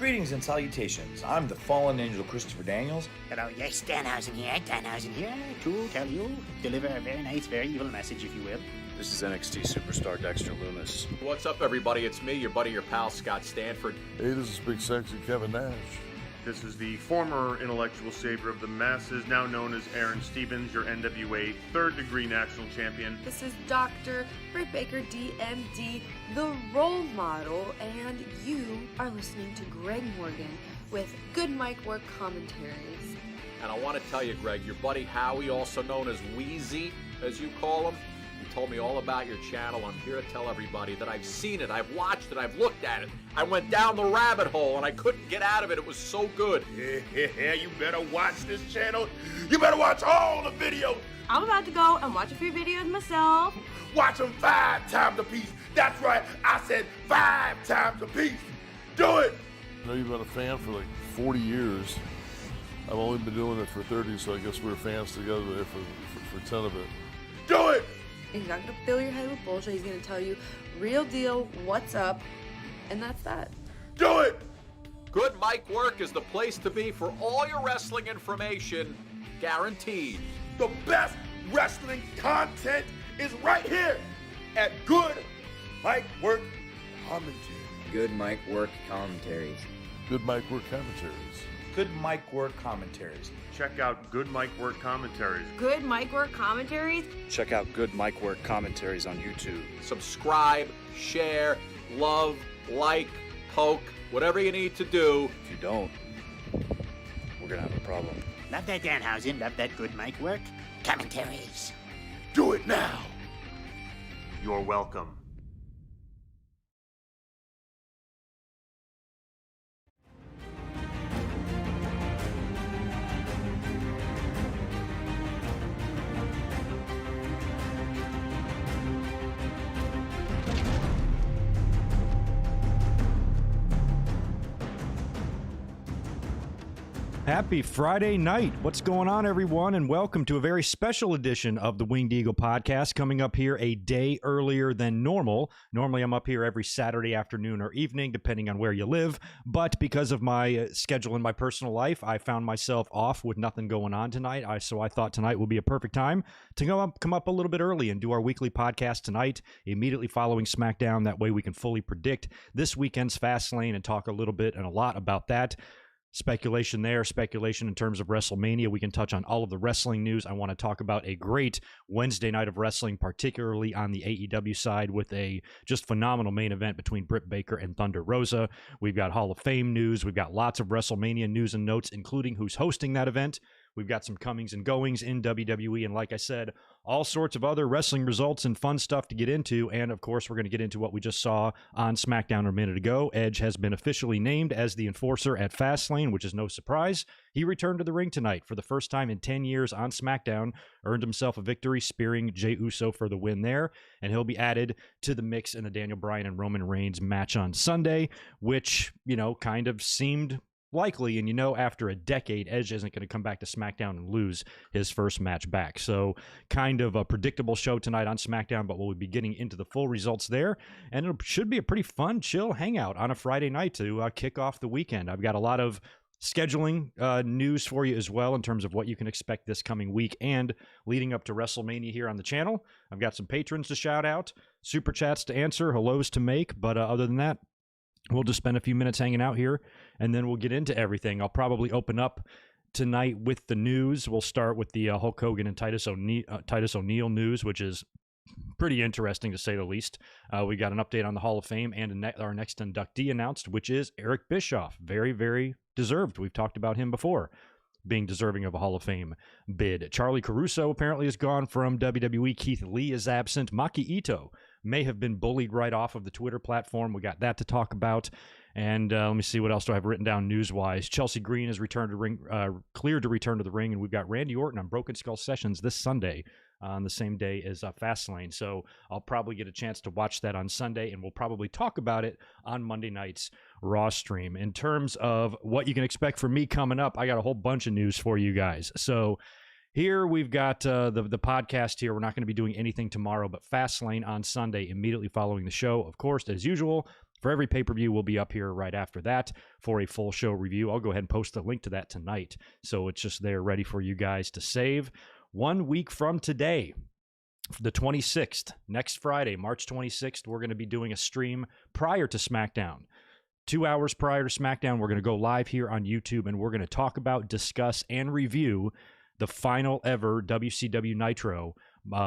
Greetings and salutations. I'm the fallen angel Christopher Daniels. Hello, yes, Danhausen here, to tell you, deliver a very nice, very evil message, if you will. This is NXT superstar Dexter Lumis. What's up, everybody? It's me, your buddy, your pal, Scott Stanford. Hey, this is Big Sexy Kevin Nash. This is the former intellectual savior of the masses, now known as Aaron Stevens, your NWA third-degree national champion. This is Dr. Britt Baker, DMD, the role model, and you are listening to Greg Morgan with Good Mic Work Commentaries. And I want to tell you, Greg, your buddy Howie, also known as Wheezy, as you call him, he told me all about your channel. I'm here to tell everybody that I've seen it, I've watched it, I've looked at it. I went down the rabbit hole and I couldn't get out of it. It was so good. Yeah, you better watch this channel. You better watch all the videos. I'm about to go and watch a few videos myself. Watch them 5 times a piece. That's right, I said 5 times a piece. Do it. I know you've been a fan for like 40 years. I've only been doing it for 30, so I guess we're fans together there for 10 of it. Do it. He's not going to fill your head with bullshit. He's going to tell you real deal, what's up, and that's that. Do it! Good Mic Work is the place to be for all your wrestling information, guaranteed. The best wrestling content is right here at Good Mic Work Commentaries. Good Mic Work Commentaries. Good Mic Work Commentaries. Good Mic Work Commentaries. Check out Good Mic Work Commentaries. Good Mic Work Commentaries. Check out Good Mic Work Commentaries on YouTube. Subscribe, share, love, like, poke, whatever you need to do. If you don't, we're gonna have a problem. Love that, Danhausen. Love that Good Mic Work Commentaries. Do it now. You're welcome. Happy Friday night. What's going on, everyone? And welcome to a very special edition of the Winged Eagle podcast, coming up here a day earlier than normal. Normally, I'm up here every Saturday afternoon or evening, depending on where you live. But because of my schedule in my personal life, I found myself off with nothing going on tonight. So I thought tonight would be a perfect time to come up a little bit early and do our weekly podcast tonight, immediately following SmackDown. That way we can fully predict this weekend's Fastlane and talk a little bit and a lot about that. Speculation there, speculation in terms of WrestleMania. We can touch on all of the wrestling news. I want to talk about a great Wednesday night of wrestling, particularly on the AEW side, with a just phenomenal main event between Britt Baker and Thunder Rosa. We've got Hall of Fame news. We've got lots of WrestleMania news and notes, including who's hosting that event. We've got some comings and goings in WWE, and like I said, all sorts of other wrestling results and fun stuff to get into. And of course, we're going to get into what we just saw on SmackDown a minute ago. Edge has been officially named as the enforcer at Fastlane, which is no surprise. He returned to the ring tonight for the first time in 10 years on SmackDown, earned himself a victory, spearing Jey Uso for the win there, and he'll be added to the mix in the Daniel Bryan and Roman Reigns match on Sunday, which, kind of seemed likely, and after a decade, Edge isn't going to come back to SmackDown and lose his first match back. So kind of a predictable show tonight on SmackDown, but we'll be getting into the full results there, and it should be a pretty fun, chill hangout on a Friday night to kick off the weekend. I've got a lot of scheduling news for you as well in terms of what you can expect this coming week and leading up to WrestleMania here on the channel. I've got some patrons to shout out, super chats to answer, hellos to make, but other than that, we'll just spend a few minutes hanging out here, and then we'll get into everything. I'll probably open up tonight with the news. We'll start with the Hulk Hogan and Titus O'Neil news, which is pretty interesting to say the least. We got an update on the Hall of Fame and our next inductee announced, which is Eric Bischoff. Very, very deserved. We've talked about him before being deserving of a Hall of Fame bid. Charlie Caruso apparently is gone from WWE. Keith Lee is absent. Maki Itoh may have been bullied right off of the Twitter platform. We got that to talk about. And let me see, what else do I have written down news-wise? Chelsea Green is cleared to return to the ring, and we've got Randy Orton on Broken Skull Sessions this Sunday on the same day as Fastlane. So I'll probably get a chance to watch that on Sunday, and we'll probably talk about it on Monday night's Raw stream. In terms of what you can expect from me coming up, I got a whole bunch of news for you guys. So here we've got the podcast here. We're not going to be doing anything tomorrow, but Fastlane on Sunday, immediately following the show. Of course, as usual, For every pay-per-view, we'll be up here right after that for a full show review. I'll go ahead and post a link to that tonight. So it's just there ready for you guys to save. 1 week from today, the 26th, next Friday, March 26th, we're going to be doing a stream prior to SmackDown. 2 hours prior to SmackDown, we're going to go live here on YouTube, and we're going to talk about, discuss, and review the final ever WCW Nitro.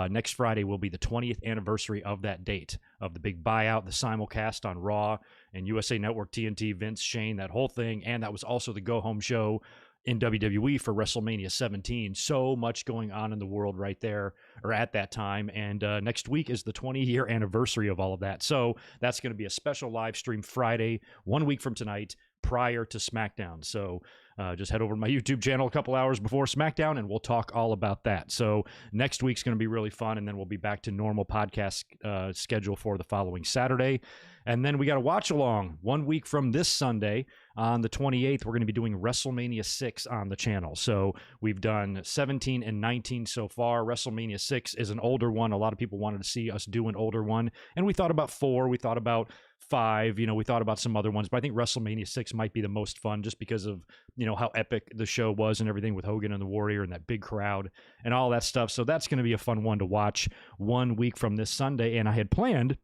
Next Friday will be the 20th anniversary of that date, of the big buyout, the simulcast on Raw and USA Network, TNT, Vince, Shane, that whole thing. And that was also the go-home show in WWE for WrestleMania 17. So much going on in the world right there, or at that time. And next week is the 20-year anniversary of all of that. So that's going to be a special live stream Friday, 1 week from tonight, prior to SmackDown. So just head over to my YouTube channel a couple hours before SmackDown, and we'll talk all about that. So next week's going to be really fun, and then we'll be back to normal podcast schedule for the following Saturday. And then we got a watch-along 1 week from this Sunday on the 28th. We're going to be doing WrestleMania 6 on the channel. So we've done 17 and 19 so far. WrestleMania 6 is an older one. A lot of people wanted to see us do an older one. And we thought about 4. We thought about 5. We thought about some other ones. But I think WrestleMania 6 might be the most fun just because of, how epic the show was and everything with Hogan and the Warrior and that big crowd and all that stuff. So that's going to be a fun one to watch 1 week from this Sunday. And I had planned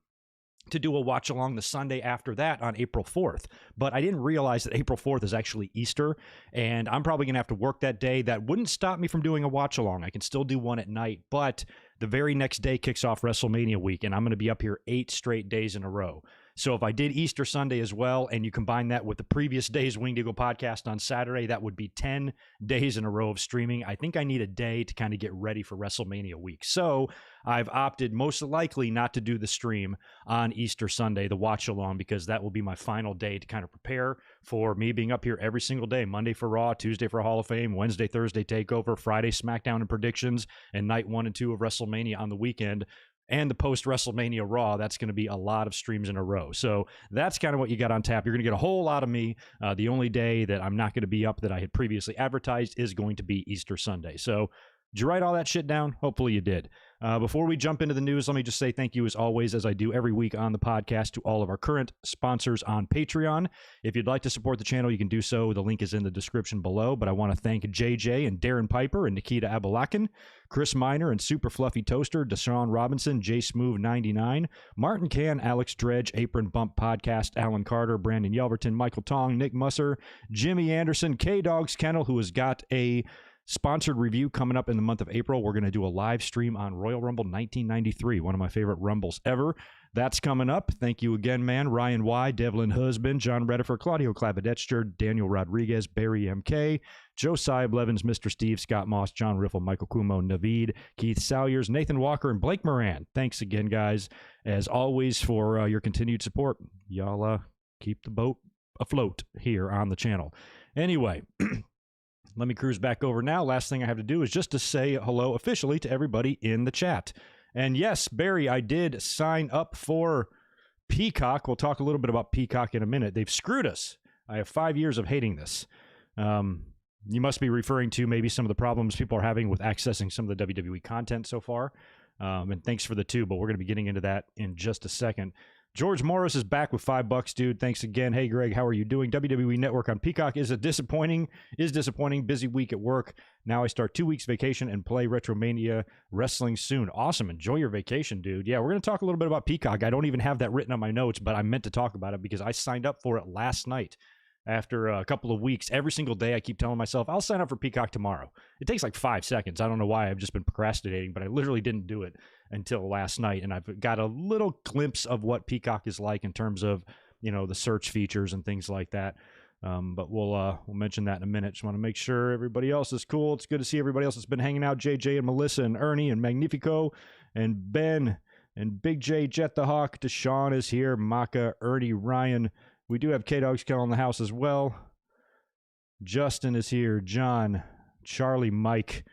to do a watch along the Sunday after that on April 4th. But I didn't realize that April 4th is actually Easter, and I'm probably going to have to work that day. That wouldn't stop me from doing a watch along. I can still do one at night, but the very next day kicks off WrestleMania week, and I'm going to be up here 8 straight days in a row. So if I did Easter Sunday as well, and you combine that with the previous day's Winged Eagle podcast on Saturday, that would be 10 days in a row of streaming. I think I need a day to kind of get ready for WrestleMania week. So I've opted most likely not to do the stream on Easter Sunday, the watch along, because that will be my final day to kind of prepare for me being up here every single day. Monday for Raw, Tuesday for Hall of Fame, Wednesday, Thursday TakeOver, Friday SmackDown and predictions, and night 1 and 2 of WrestleMania on the weekend. And the post-WrestleMania Raw, that's going to be a lot of streams in a row. So that's kind of what you got on tap. You're going to get a whole lot of me. The only day that I'm not going to be up that I had previously advertised is going to be Easter Sunday. So did you write all that shit down? Hopefully you did. Before we jump into the news, let me just say thank you as always, as I do every week on the podcast, to all of our current sponsors on Patreon. If you'd like to support the channel, you can do so. The link is in the description below. But I want to thank JJ and Darren Piper and Nikita Abalakin, Chris Miner and Super Fluffy Toaster, Deshaun Robinson, J Smooth 99, Martin Can, Alex Dredge, Apron Bump Podcast, Alan Carter, Brandon Yelverton, Michael Tong, Nick Musser, Jimmy Anderson, K-Dogs Kennel, who has got a sponsored review coming up in the month of April. We're going to do a live stream on Royal Rumble 1993, one of my favorite Rumbles ever. That's coming up. Thank you again, man. Ryan Y., Devlin Husband, John Redifer, Claudio Clavadetcher, Daniel Rodriguez, Barry MK, Josiah Blevins, Mr. Steve, Scott Moss, John Riffle, Michael Kumo, Naveed, Keith Salyers, Nathan Walker, and Blake Moran. Thanks again, guys, as always, for your continued support. Y'all keep the boat afloat here on the channel. Anyway, let me cruise back over now. Last thing I have to do is just to say hello officially to everybody in the chat. And yes, Barry, I did sign up for Peacock. We'll talk a little bit about Peacock in a minute. They've screwed us. I have 5 years of hating this. You must be referring to maybe some of the problems people are having with accessing some of the WWE content so far. And thanks for the 2, but we're going to be getting into that in just a second. George Morris is back with $5, dude. Thanks again. Hey, Greg, how are you doing? WWE Network on Peacock is disappointing. Busy week at work. Now I start 2 weeks vacation and play Retromania Wrestling soon. Awesome. Enjoy your vacation, dude. Yeah, we're going to talk a little bit about Peacock. I don't even have that written on my notes, but I meant to talk about it because I signed up for it last night. After a couple of weeks, every single day I keep telling myself, I'll sign up for Peacock tomorrow. It takes like 5 seconds. I don't know why. I've just been procrastinating, but I literally didn't do it until last night. And I've got a little glimpse of what Peacock is like in terms of, the search features and things like that. But we'll mention that in a minute. Just want to make sure everybody else is cool. It's good to see everybody else that's been hanging out. JJ and Melissa and Ernie and Magnifico and Ben and Big J, Jet the Hawk. Deshaun is here. Maka, Ernie, Ryan. We do have K-Dogs Kennel in the house as well. Justin is here. John, Charlie, Mike.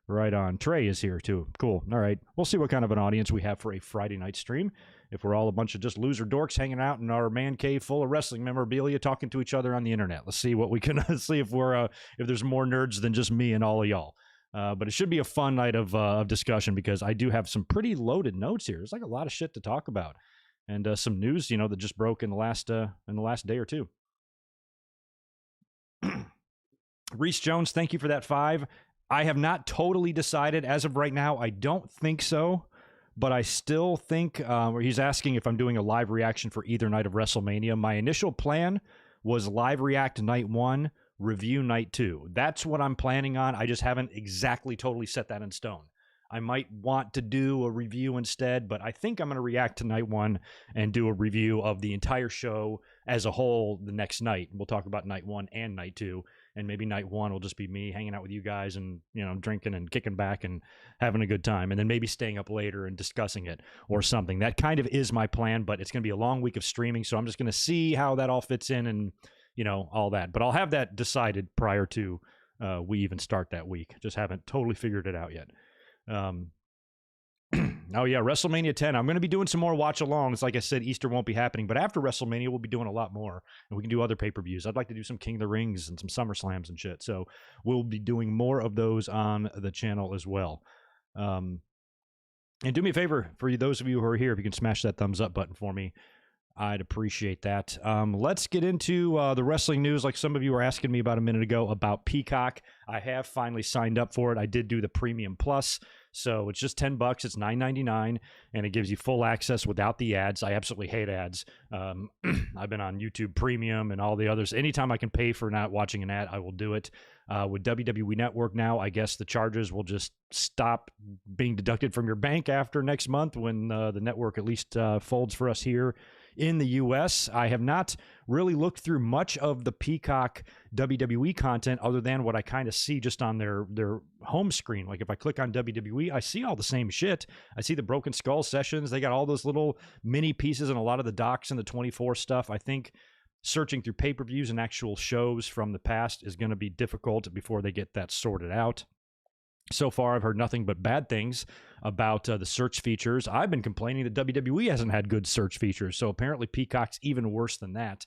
Right on. Trey is here too. Cool. All right. We'll see what kind of an audience we have for a Friday night stream. If we're all a bunch of just loser dorks hanging out in our man cave full of wrestling memorabilia talking to each other on the internet. Let's see what we can see if we're if there's more nerds than just me and all of y'all. But it should be a fun night of discussion because I do have some pretty loaded notes here. There's like a lot of shit to talk about. and some news, that just broke in the last day or two. Reese Jones, thank you for that 5. I have not totally decided as of right now. I don't think so, but I still think he's asking if I'm doing a live reaction for either night of WrestleMania. My initial plan was live react night 1, review night 2. That's what I'm planning on. I just haven't exactly totally set that in stone. I might want to do a review instead, but I think I'm going to react to night 1 and do a review of the entire show as a whole the next night. We'll talk about night 1 and night 2, and maybe night 1 will just be me hanging out with you guys and, drinking and kicking back and having a good time, and then maybe staying up later and discussing it or something. That kind of is my plan, but it's going to be a long week of streaming, so I'm just going to see how that all fits in and, all that. But I'll have that decided prior to we even start that week. Just haven't totally figured it out yet. Oh yeah, WrestleMania 10. I'm going to be doing some more watch-alongs. Like I said, Easter won't be happening, but after WrestleMania, we'll be doing a lot more, and we can do other pay-per-views. I'd like to do some King of the Rings and some SummerSlams and shit, so we'll be doing more of those on the channel as well. And do me a favor, for those of you who are here, if you can smash that thumbs up button for me, I'd appreciate that. Let's get into the wrestling news. Like some of you were asking me about a minute ago about Peacock. I have finally signed up for it. I did do the Premium Plus, so it's just $10. It's $9.99, and it gives you full access without the ads. I absolutely hate ads. I've been on YouTube Premium and all the others. Anytime I can pay for not watching an ad, I will do it. With WWE Network now, I guess the charges will just stop being deducted from your bank after next month when the network at least folds for us here in the U.S. I have not really looked through much of the Peacock WWE content other than what I kind of see just on their home screen. Like if I click on WWE, I see all the same shit. I see the Broken Skull sessions. They got all those little mini pieces and a lot of the docs and the 24 stuff. I think searching through pay-per-views and actual shows from the past is going to be difficult before they get that sorted out. So far, I've heard nothing but bad things about the search features. I've been complaining that WWE hasn't had good search features, so apparently Peacock's even worse than that.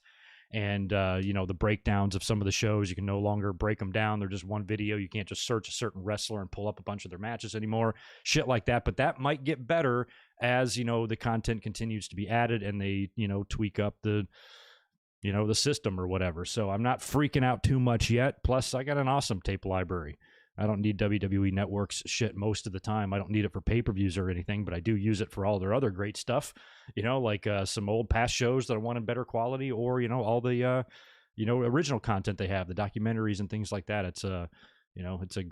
And, the breakdowns of some of the shows, you can no longer break them down. They're just one video. You can't just search a certain wrestler and pull up a bunch of their matches anymore. Shit like that. But that might get better as, the content continues to be added and they, tweak up the system or whatever. So I'm not freaking out too much yet. Plus, I got an awesome tape library. I don't need WWE Network's shit most of the time. I don't need it for pay-per-views or anything, but I do use it for all their other great stuff, like some old past shows that I want in better quality or, all the, original content they have, the documentaries and things like that. It's it's a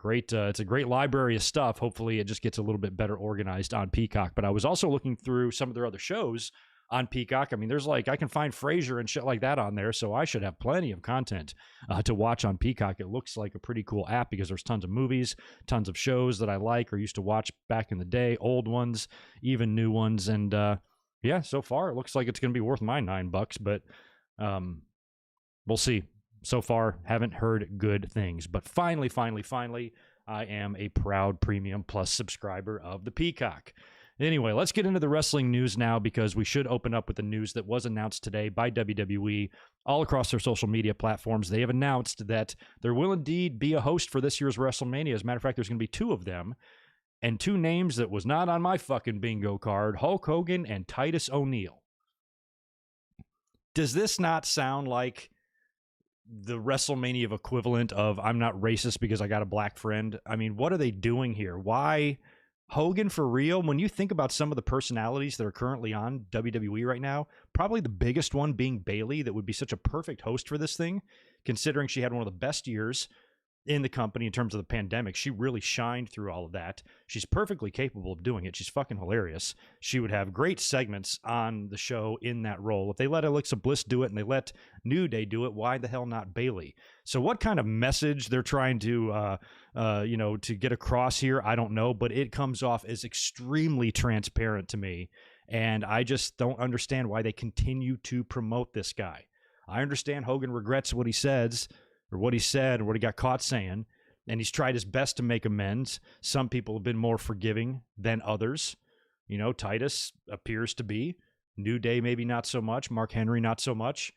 great library of stuff. Hopefully it just gets a little bit better organized on Peacock. But I was also looking through some of their other shows on Peacock. I mean, there's I can find Frasier and shit like that on there, so I should have plenty of content to watch on Peacock. It looks like a pretty cool app because there's tons of movies, tons of shows that I like or used to watch back in the day, old ones, even new ones, and so far it looks like it's going to be worth my $9, but we'll see. So far, haven't heard good things, but finally, I am a proud Premium Plus subscriber of the Peacock. Anyway, let's get into the wrestling news now because we should open up with the news that was announced today by WWE all across their social media platforms. They have announced that there will indeed be a host for this year's WrestleMania. As a matter of fact, there's going to be 2 of them, and 2 names that was not on my fucking bingo card, Hulk Hogan and Titus O'Neil. Does this not sound like the WrestleMania equivalent of I'm not racist because I got a black friend? I mean, what are they doing here? Why Hogan for real? When you think about some of the personalities that are currently on WWE right now, probably the biggest one being Bayley, that would be such a perfect host for this thing, considering she had one of the best years in the company in terms of the pandemic. She really shined through all of that. She's perfectly capable of doing it. She's fucking hilarious. She would have great segments on the show in that role. If they let Alexa Bliss do it and they let New Day do it, why the hell not Bayley? So what kind of message they're trying to, to get across here, I don't know, but it comes off as extremely transparent to me. And I just don't understand why they continue to promote this guy. I understand Hogan regrets what he says, or what he said, or what he got caught saying, and he's tried his best to make amends. Some people have been more forgiving than others. Titus appears to be. New Day maybe not so much. Mark Henry not so much.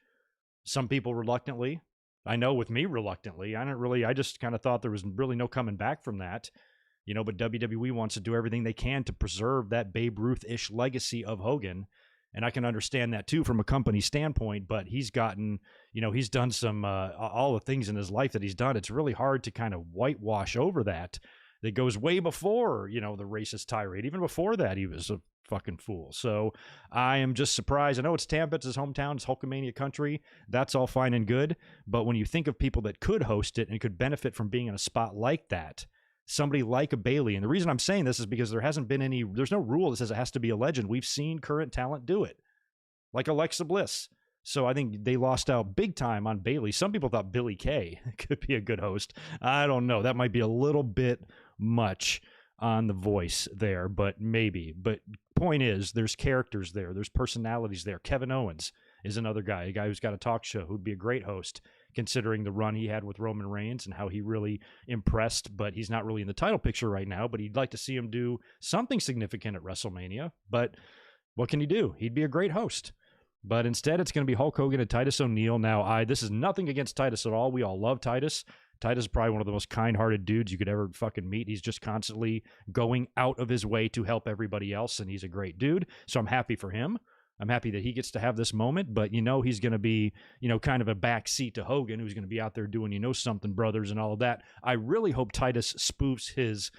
Some people reluctantly. I know with me reluctantly. I just kind of thought there was really no coming back from that. But WWE wants to do everything they can to preserve that Babe Ruth-ish legacy of Hogan. And I can understand that too from a company standpoint, but he's gotten, he's done some, all the things in his life that he's done. It's really hard to kind of whitewash over that goes way before, the racist tirade. Even before that, he was a fucking fool. So I am just surprised. I know it's Tampa, it's his hometown, it's Hulkamania country. That's all fine and good. But when you think of people that could host it and could benefit from being in a spot like that, somebody like a Bayley. And the reason I'm saying this is because there's no rule that says it has to be a legend. We've seen current talent do it, like Alexa Bliss. So I think they lost out big time on Bayley. Some people thought Billy Kay could be a good host. I don't know. That might be a little bit much on the voice there, but maybe. But point is, there's characters there. There's personalities there. Kevin Owens is another guy, a guy who's got a talk show who'd be a great host, considering the run he had with Roman Reigns and how he really impressed, but he's not really in the title picture right now, but he'd like to see him do something significant at WrestleMania. But what can he do? He'd be a great host. But instead, it's going to be Hulk Hogan and Titus O'Neil. Now, this is nothing against Titus at all. We all love Titus. Titus is probably one of the most kind-hearted dudes you could ever fucking meet. He's just constantly going out of his way to help everybody else, and he's a great dude. So I'm happy for him. I'm happy that he gets to have this moment, but he's going to be, kind of a backseat to Hogan, who's going to be out there doing, something brothers and all of that. I really hope Titus spoofs his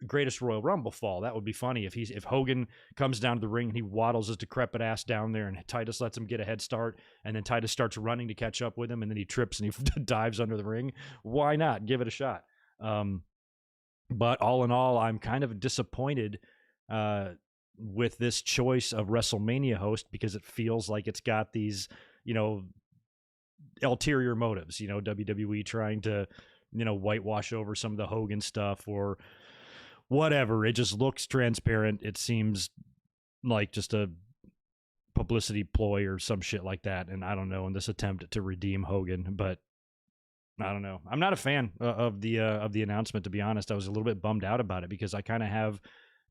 greatest Royal Rumble fall. That would be funny if Hogan comes down to the ring and he waddles his decrepit ass down there and Titus lets him get a head start, and then Titus starts running to catch up with him, and then he trips and he dives under the ring. Why not? Give it a shot. But all in all, I'm kind of disappointed with this choice of WrestleMania host, because it feels like it's got these, ulterior motives, WWE trying to, whitewash over some of the Hogan stuff or whatever. It just looks transparent. It seems like just a publicity ploy or some shit like that. And I don't know, in this attempt to redeem Hogan, but I don't know. I'm not a fan of the announcement, to be honest. I was a little bit bummed out about it because I kind of have,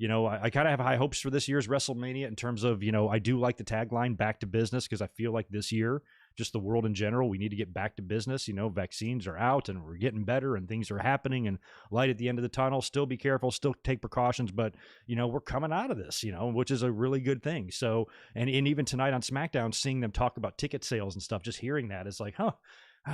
I kind of have high hopes for this year's WrestleMania in terms of, I do like the tagline "Back to Business," because I feel like this year, just the world in general, we need to get back to business. Vaccines are out and we're getting better and things are happening and light at the end of the tunnel. Still be careful, still take precautions, but, we're coming out of this, which is a really good thing. So, and even tonight on SmackDown, seeing them talk about ticket sales and stuff, just hearing that is like,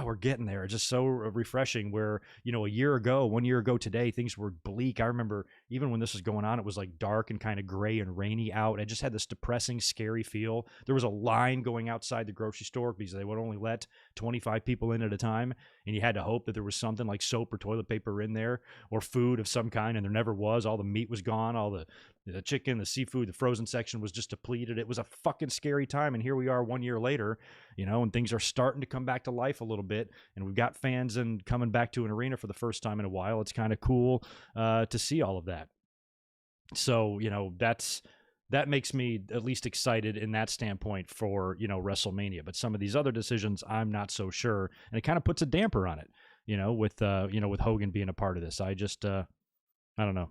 we're getting there. It's just so refreshing where, 1 year ago today, things were bleak. I remember even when this was going on, it was like dark and kind of gray and rainy out. It just had this depressing, scary feel. There was a line going outside the grocery store because they would only let 25 people in at a time. And you had to hope that there was something like soap or toilet paper in there or food of some kind. And there never was. All the meat was gone. All the chicken, the seafood, the frozen section was just depleted. It was a fucking scary time. And here we are 1 year later, and things are starting to come back to life a little bit. And we've got fans and coming back to an arena for the first time in a while. It's kind of cool to see all of that. So, that makes me at least excited in that standpoint for, WrestleMania. But some of these other decisions, I'm not so sure. And it kind of puts a damper on it, with Hogan being a part of this. I just, I don't know.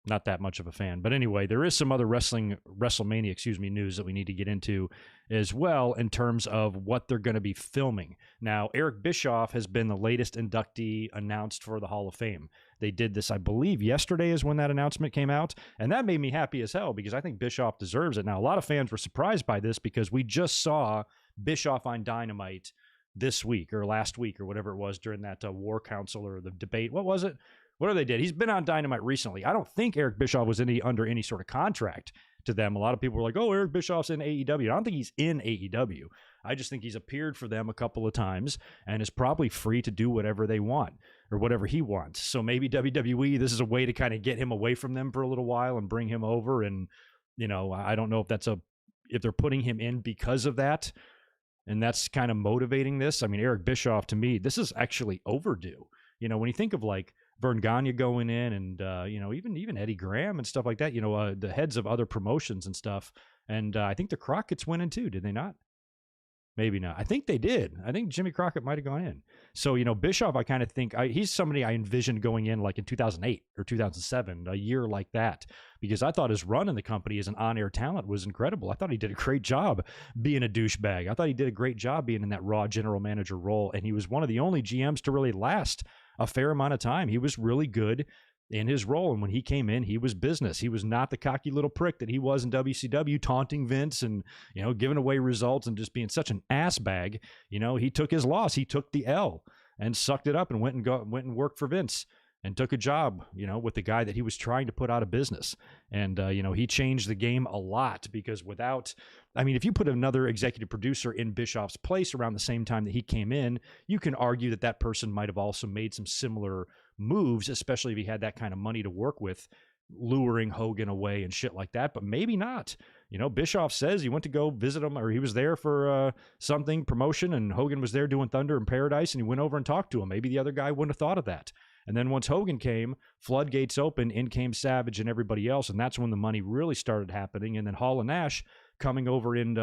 Not that much of a fan. But anyway, there is some other WrestleMania, news that we need to get into as well in terms of what they're going to be filming. Now, Eric Bischoff has been the latest inductee announced for the Hall of Fame. They did this, I believe, yesterday is when that announcement came out. And that made me happy as hell because I think Bischoff deserves it. Now, a lot of fans were surprised by this because we just saw Bischoff on Dynamite this week or last week or whatever it was during that War Council or the debate. What was it? Whatever they did. He's been on Dynamite recently. I don't think Eric Bischoff was under any sort of contract to them. A lot of people were like, Eric Bischoff's in AEW. I don't think he's in AEW. I just think he's appeared for them a couple of times and is probably free to do whatever they want or whatever he wants. So maybe WWE, this is a way to kind of get him away from them for a little while and bring him over. And, I don't know if they're putting him in because of that. And that's kind of motivating this. I mean, Eric Bischoff, to me, this is actually overdue. When you think of like Vern Gagne going in and, even Eddie Graham and stuff like that, the heads of other promotions and stuff. And I think the Crockett's winning too, did they not? Maybe not. I think they did. I think Jimmy Crockett might have gone in. So, Bischoff, I kind of think he's somebody I envisioned going in like in 2008 or 2007, a year like that, because I thought his run in the company as an on-air talent was incredible. I thought he did a great job being a douchebag. I thought he did a great job being in that Raw general manager role. And he was one of the only GMs to really last a fair amount of time. He was really good in his role. And when he came in, he was business. He was not the cocky little prick that he was in WCW, taunting Vince and, giving away results and just being such an ass bag. He took his loss. He took the L and sucked it up and went and worked for Vince and took a job, with the guy that he was trying to put out of business. And, he changed the game a lot because if you put another executive producer in Bischoff's place around the same time that he came in, you can argue that person might have also made some similar moves, especially if he had that kind of money to work with, luring Hogan away and shit like that, but maybe not. Bischoff says he went to go visit him, or he was there for something, promotion, and Hogan was there doing Thunder in Paradise, and he went over and talked to him. Maybe the other guy wouldn't have thought of that. And then once Hogan came, floodgates open, in came Savage and everybody else, and that's when the money really started happening. And then Hall and Nash coming over in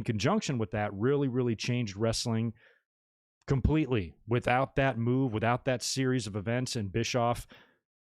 conjunction with that really, really changed wrestling completely. Without that move, without that series of events, and Bischoff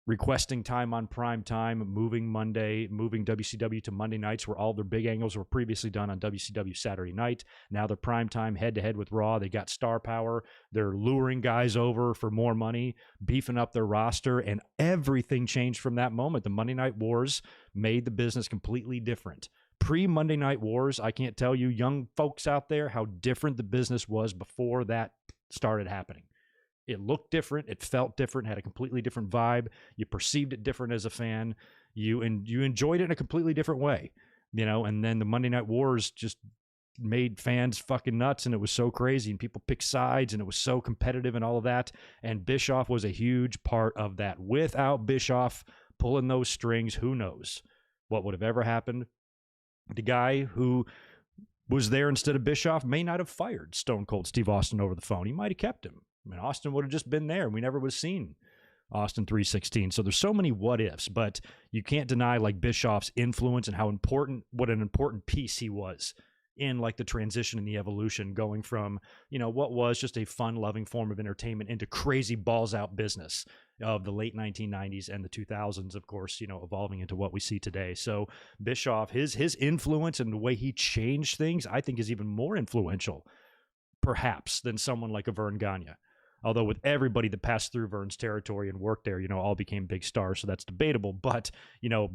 requesting time on prime time, moving WCW to Monday nights where all their big angles were previously done on WCW Saturday night. Now they're prime time head-to-head with Raw. They got star power. They're luring guys over for more money, beefing up their roster, and everything changed from that moment. The Monday Night Wars made the business completely different. Pre-Monday Night Wars, I can't tell you, young folks out there, how different the business was before that started happening. It looked different. It felt different, had a completely different vibe. You perceived it different as a fan. You enjoyed it in a completely different way, and then the Monday Night Wars just made fans fucking nuts, and it was so crazy, and people picked sides, and it was so competitive and all of that, and Bischoff was a huge part of that. Without Bischoff pulling those strings, who knows what would have ever happened. The guy who was there instead of Bischoff may not have fired Stone Cold Steve Austin over the phone. He might have kept him. Austin would have just been there. We never would have seen Austin 316. So there's so many what ifs, but you can't deny Bischoff's influence and what an important piece he was in the transition and the evolution, going from, what was just a fun, loving form of entertainment into crazy balls out business of the late 1990s and the 2000s, of course, evolving into what we see today. So Bischoff, his influence and the way he changed things, I think is even more influential, perhaps, than someone like a Vern Gagne. Although with everybody that passed through Vern's territory and worked there, all became big stars, so that's debatable. But,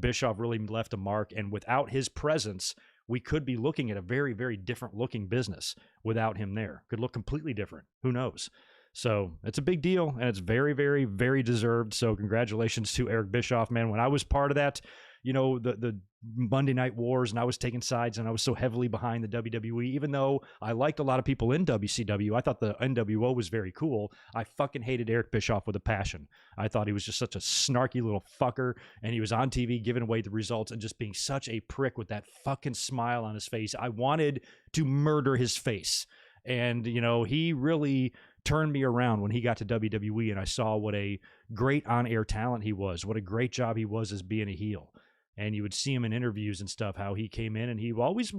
Bischoff really left a mark, and without his presence, we could be looking at a very, very different looking business without him there. Could look completely different. Who knows? So it's a big deal, and it's very, very, very deserved. So congratulations to Eric Bischoff, man. When I was part of that, the Monday Night Wars, and I was taking sides, and I was so heavily behind the WWE, even though I liked a lot of people in WCW. I thought the NWO was very cool. I fucking hated Eric Bischoff with a passion. I thought he was just such a snarky little fucker, and he was on TV giving away the results and just being such a prick with that fucking smile on his face. I wanted to murder his face. And, he really turned me around when he got to WWE, and I saw what a great on-air talent he was, what a great job he was as being a heel. And you would see him in interviews and stuff, how he came in and he always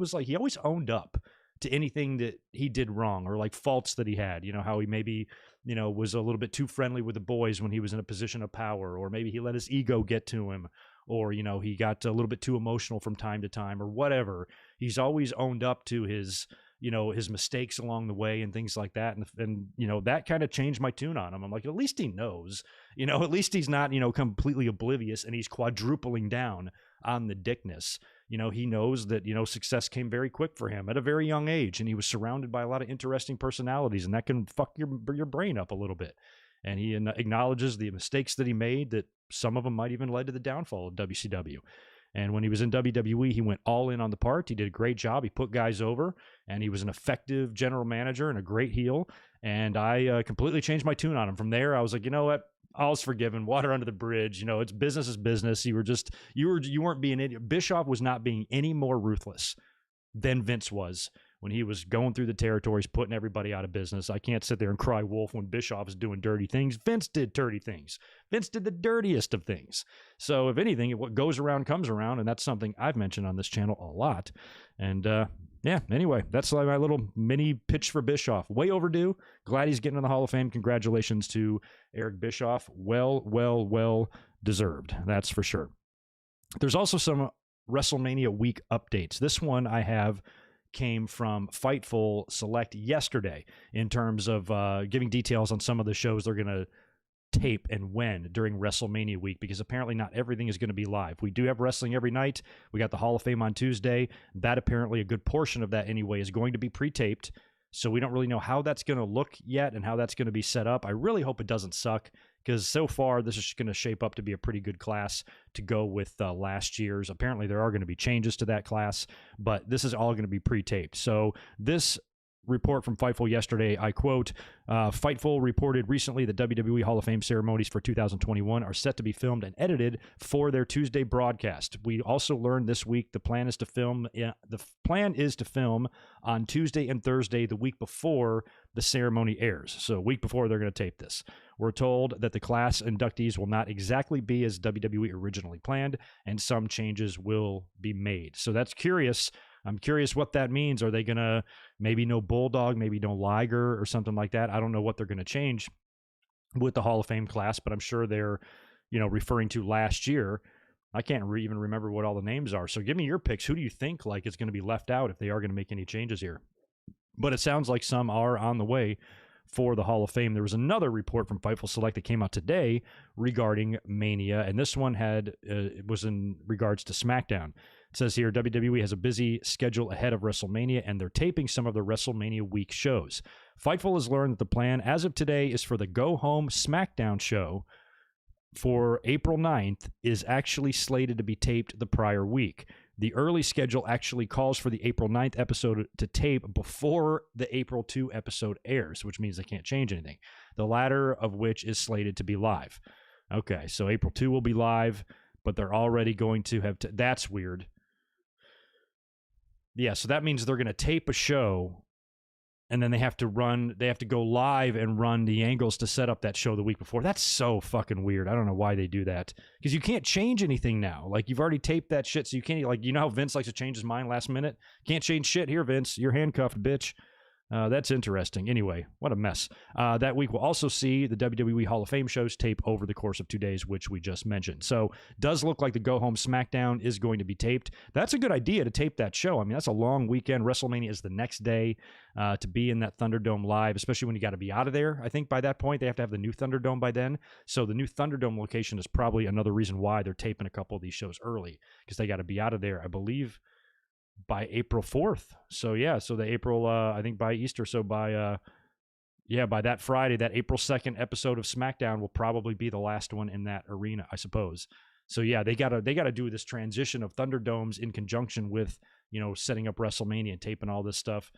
owned up to anything that he did wrong, or faults that he had, how he maybe, was a little bit too friendly with the boys when he was in a position of power, or maybe he let his ego get to him, or, he got a little bit too emotional from time to time, or whatever. He's always owned up to his mistakes along the way and things like that. And that kind of changed my tune on him. I'm like, at least he knows, at least he's not, completely oblivious, and he's quadrupling down on the dickness. He knows that, success came very quick for him at a very young age, and he was surrounded by a lot of interesting personalities, and that can fuck your brain up a little bit. And he acknowledges the mistakes that he made, that some of them might even led to the downfall of WCW. And when he was in WWE, he went all in on the part. He did a great job. He put guys over, and he was an effective general manager and a great heel. And I completely changed my tune on him. From there, I was like, you know what? All's forgiven. Water under the bridge. It's business is business. You weren't being, Bischoff was not being any more ruthless than Vince was when he was going through the territories, putting everybody out of business. I can't sit there and cry wolf when Bischoff is doing dirty things. Vince did dirty things. Vince did the dirtiest of things. So if anything, what goes around comes around, and that's something I've mentioned on this channel a lot. And anyway, that's my little mini pitch for Bischoff. Way overdue. Glad he's getting in the Hall of Fame. Congratulations to Eric Bischoff. Well deserved. That's for sure. There's also some WrestleMania week updates. This one I have came from Fightful Select yesterday in terms of giving details on some of the shows they're going to tape and when during WrestleMania week, because apparently not everything is going to be live. We do have wrestling every night. We got the Hall of Fame on Tuesday. That apparently, a good portion of that anyway, is going to be pre-taped. So we don't really know how that's going to look yet and how that's going to be set up. I really hope it doesn't suck, because so far this is going to shape up to be a pretty good class to go with last year's. Apparently there are going to be changes to that class, but this is all going to be pre-taped. So this report from Fightful yesterday, I quote, Fightful reported recently that WWE Hall of Fame ceremonies for 2021 are set to be filmed and edited for their Tuesday broadcast. We also learned this week the plan is to film on Tuesday and Thursday the week before the ceremony airs. So a week before they're going to tape this. We're told that the class inductees will not exactly be as WWE originally planned, and some changes will be made. So that's curious. I'm curious what that means. Are they going to maybe no Bulldog, maybe no Liger or something like that? I don't know what they're going to change with the Hall of Fame class, but I'm sure they're, referring to last year. I can't even remember what all the names are. So give me your picks. Who do you think is going to be left out if they are going to make any changes here? But it sounds like some are on the way for the Hall of Fame. There was another report from Fightful Select that came out today regarding Mania, and this one was in regards to SmackDown. It says here, WWE has a busy schedule ahead of WrestleMania, and they're taping some of the WrestleMania week shows. Fightful has learned that the plan as of today is for the Go Home SmackDown show for April 9th is actually slated to be taped the prior week. The early schedule actually calls for the April 9th episode to tape before the April 2 episode airs, which means they can't change anything. The latter of which is slated to be live. Okay, so April 2 will be live, but they're already going to have that's weird. Yeah, so that means they're going to tape a show, and then they have to go live and run the angles to set up that show the week before. That's so fucking weird. I don't know why they do that, because you can't change anything now. Like, you've already taped that shit, so you can't, how Vince likes to change his mind last minute? Can't change shit here, Vince. You're handcuffed, bitch. That's interesting. Anyway, what a mess. That week we'll also see the WWE Hall of Fame shows tape over the course of 2 days, which we just mentioned. So does look like the Go Home SmackDown is going to be taped. That's a good idea to tape that show. I mean, that's a long weekend. WrestleMania is the next day to be in that Thunderdome live, especially when you got to be out of there. I think by that point they have to have the new Thunderdome by then. So the new Thunderdome location is probably another reason why they're taping a couple of these shows early, because they got to be out of there, I believe, by April 4th. So yeah, so the April, I think by Easter. So by that Friday, that April 2nd episode of SmackDown will probably be the last one in that arena, I suppose. So yeah, they gotta do this transition of Thunderdomes in conjunction with, setting up WrestleMania and taping all this stuff.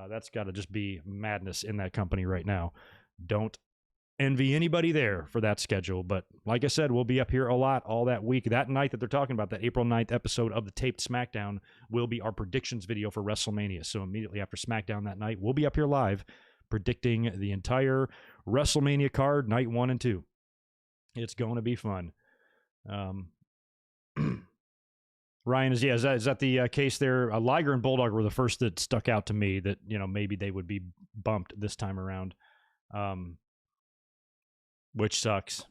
That's gotta just be madness in that company right now. Don't envy anybody there for that schedule. But like I said, we'll be up here a lot all that week. That night that they're talking about, that April 9th episode of the taped SmackDown, will be our predictions video for WrestleMania. So immediately after SmackDown that night, we'll be up here live predicting the entire WrestleMania card, night 1 and 2. It's going to be fun. Ryan, is that the case there? Liger and Bulldog were the first that stuck out to me that, maybe they would be bumped this time around. Which sucks,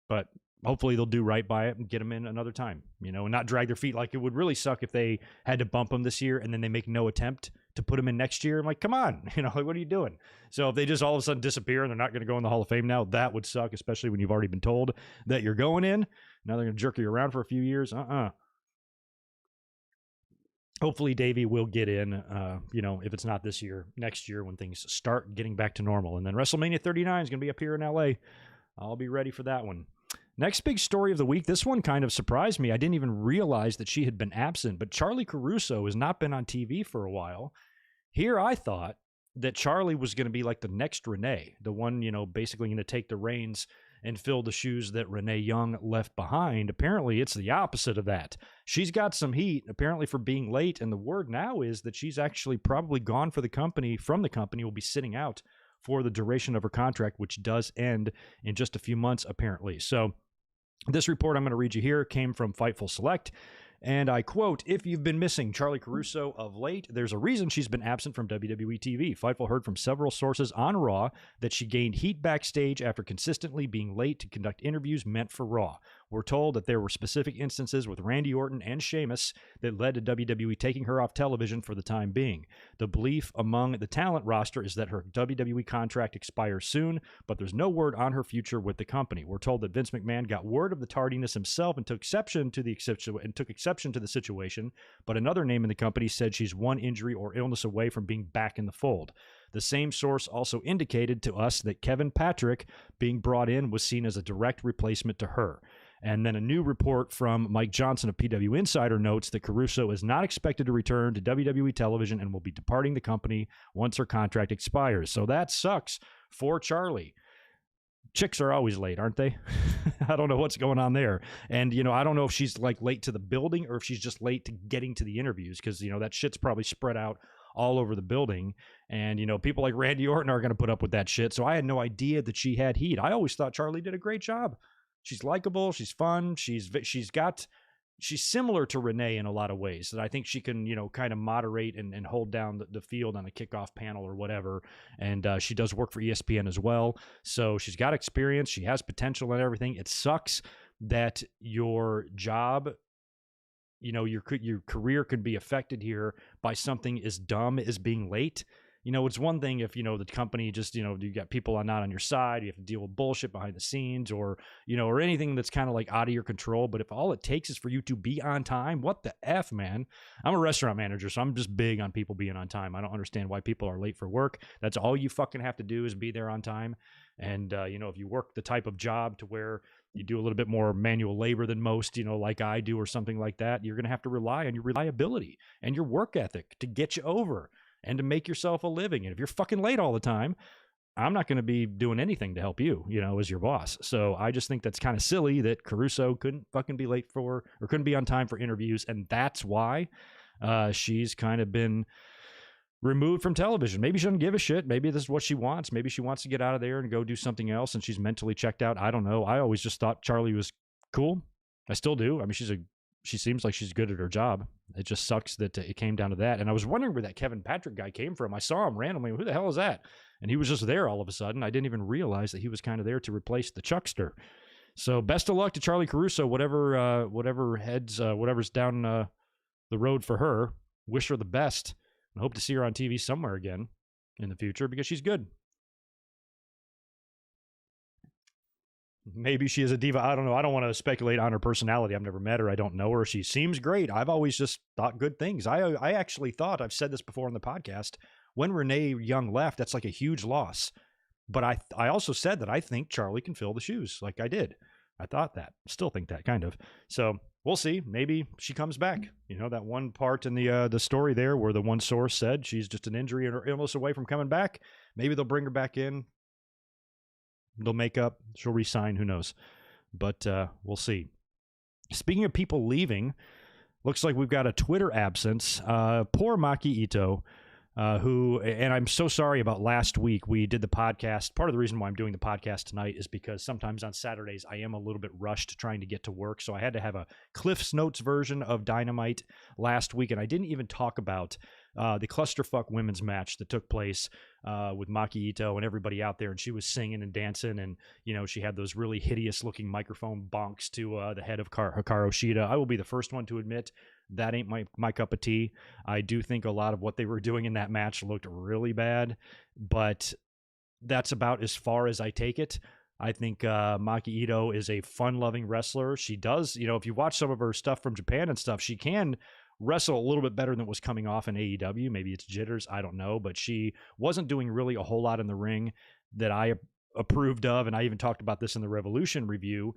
but hopefully they'll do right by it and get them in another time, and not drag their feet. Like, it would really suck if they had to bump them this year and then they make no attempt to put them in next year. I'm like, come on, what are you doing? So if they just all of a sudden disappear and they're not going to go in the Hall of Fame now, that would suck, especially when you've already been told that you're going in. Now they're going to jerk you around for a few years. Hopefully Davey will get in, if it's not this year, next year when things start getting back to normal. And then WrestleMania 39 is going to be up here in LA. I'll be ready for that one. Next big story of the week. This one kind of surprised me. I didn't even realize that she had been absent, but Charlie Caruso has not been on TV for a while. Here I thought that Charlie was going to be like the next Renee, the one, basically going to take the reins and fill the shoes that Renee Young left behind. Apparently, it's the opposite of that. She's got some heat, apparently, for being late, and the word now is that she's actually probably gone from the company, will be sitting out for the duration of her contract, which does end in just a few months, apparently. So this report I'm going to read you here came from Fightful Select. And I quote, "If you've been missing Charlie Caruso of late, there's a reason she's been absent from WWE TV. Fightful heard from several sources on Raw that she gained heat backstage after consistently being late to conduct interviews meant for Raw. We're told that there were specific instances with Randy Orton and Sheamus that led to WWE taking her off television for the time being. The belief among the talent roster is that her WWE contract expires soon, but there's no word on her future with the company. We're told that Vince McMahon got word of the tardiness himself and took exception to the situation, but another name in the company said she's one injury or illness away from being back in the fold. The same source also indicated to us that Kevin Patrick being brought in was seen as a direct replacement to her. And then a new report from Mike Johnson of PW Insider notes that Caruso is not expected to return to WWE television and will be departing the company once her contract expires. So that sucks for Charlie. Chicks are always late, aren't they? I don't know what's going on there. And, I don't know if she's like late to the building or if she's just late to getting to the interviews because, that shit's probably spread out all over the building. And, people like Randy Orton are going to put up with that shit. So I had no idea that she had heat. I always thought Charlie did a great job. She's likable. She's fun. She's similar to Renee in a lot of ways that I think she can, kind of moderate and hold down the field on a kickoff panel or whatever. And she does work for ESPN as well. So she's got experience. She has potential and everything. It sucks that your job, your career could be affected here by something as dumb as being late. It's one thing if, the company just, you got people not on your side, you have to deal with bullshit behind the scenes or anything that's kind of like out of your control. But if all it takes is for you to be on time, what the F, man? I'm a restaurant manager, so I'm just big on people being on time. I don't understand why people are late for work. That's all you fucking have to do is be there on time. And, if you work the type of job to where you do a little bit more manual labor than most, like I do or something like that, you're going to have to rely on your reliability and your work ethic to get you over and to make yourself a living. And if you're fucking late all the time, I'm not going to be doing anything to help you, as your boss. So I just think that's kind of silly that Caruso couldn't fucking be late for or couldn't be on time for interviews. And that's why she's kind of been removed from television. Maybe she doesn't give a shit. Maybe this is what she wants. Maybe she wants to get out of there and go do something else and she's mentally checked out. I don't know. I always just thought Charlie was cool. I still do. I mean, she seems like she's good at her job. It just sucks that it came down to that. And I was wondering where that Kevin Patrick guy came from. I saw him randomly. Who the hell is that? And he was just there all of a sudden. I didn't even realize that he was kind of there to replace the Chuckster. So best of luck to Charlie Caruso, whatever's down the road for her. Wish her the best. I hope to see her on TV somewhere again in the future because she's good. Maybe she is a diva. I don't know. I don't want to speculate on her personality. I've never met her. I don't know her. She seems great. I've always just thought good things. I actually thought, I've said this before on the podcast, when Renee Young left, that's like a huge loss. But I also said that I think Charlie can fill the shoes like I did. I thought that. Still think that, kind of. So we'll see. Maybe she comes back. That one part in the story there where the one source said she's just an injury or illness away from coming back. Maybe they'll bring her back in. They'll make up. She'll resign. Who knows? But we'll see. Speaking of people leaving, looks like we've got a Twitter absence. Poor Maki Itoh, who, and I'm so sorry about last week. We did the podcast. Part of the reason why I'm doing the podcast tonight is because sometimes on Saturdays I am a little bit rushed trying to get to work. So I had to have a Cliff's Notes version of Dynamite last week. And I didn't even talk about the clusterfuck women's match that took place with Maki Itoh and everybody out there. And she was singing and dancing. And, she had those really hideous looking microphone bonks to the head of Hikaru Shida. I will be the first one to admit that ain't my cup of tea. I do think a lot of what they were doing in that match looked really bad, but that's about as far as I take it. I think Maki Itoh is a fun-loving wrestler. She does, if you watch some of her stuff from Japan and stuff, she can wrestle a little bit better than was coming off in AEW. Maybe it's jitters, I don't know, but she wasn't doing really a whole lot in the ring that I approved of, and I even talked about this in the Revolution review.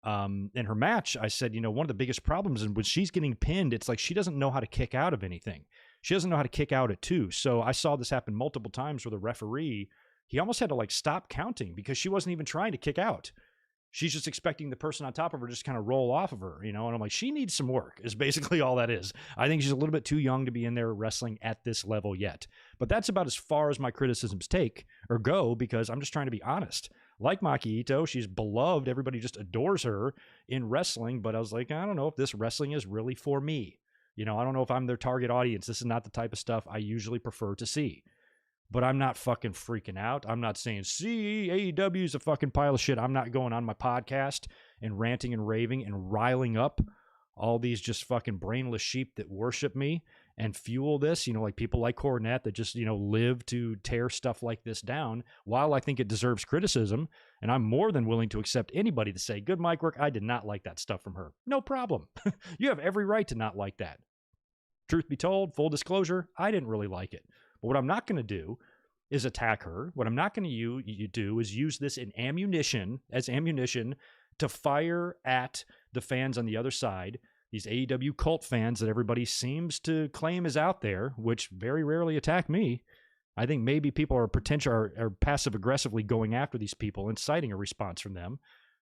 In her match, I said, one of the biggest problems is when she's getting pinned, it's like she doesn't know how to kick out of anything. She doesn't know how to kick out at two. So I saw this happen multiple times where the referee, he almost had to stop counting because she wasn't even trying to kick out. She's just expecting the person on top of her just kind of roll off of her, and I'm like, she needs some work is basically all that is. I think she's a little bit too young to be in there wrestling at this level yet. But that's about as far as my criticisms go because I'm just trying to be honest. Like Maki Itoh, she's beloved. Everybody just adores her in wrestling. But I was like, I don't know if this wrestling is really for me. I don't know if I'm their target audience. This is not the type of stuff I usually prefer to see. But I'm not fucking freaking out. I'm not saying, see, AEW is a fucking pile of shit. I'm not going on my podcast and ranting and raving and riling up all these just fucking brainless sheep that worship me and fuel this, like people like Cornette that just, live to tear stuff like this down, while I think it deserves criticism. And I'm more than willing to accept anybody to say, good mic work, I did not like that stuff from her. No problem. You have every right to not like that. Truth be told, full disclosure, I didn't really like it. But what I'm not going to do is attack her. What I'm not going to do is use this as ammunition to fire at the fans on the other side, these AEW cult fans that everybody seems to claim is out there, which very rarely attack me. I think maybe people are passive-aggressively going after these people, inciting a response from them.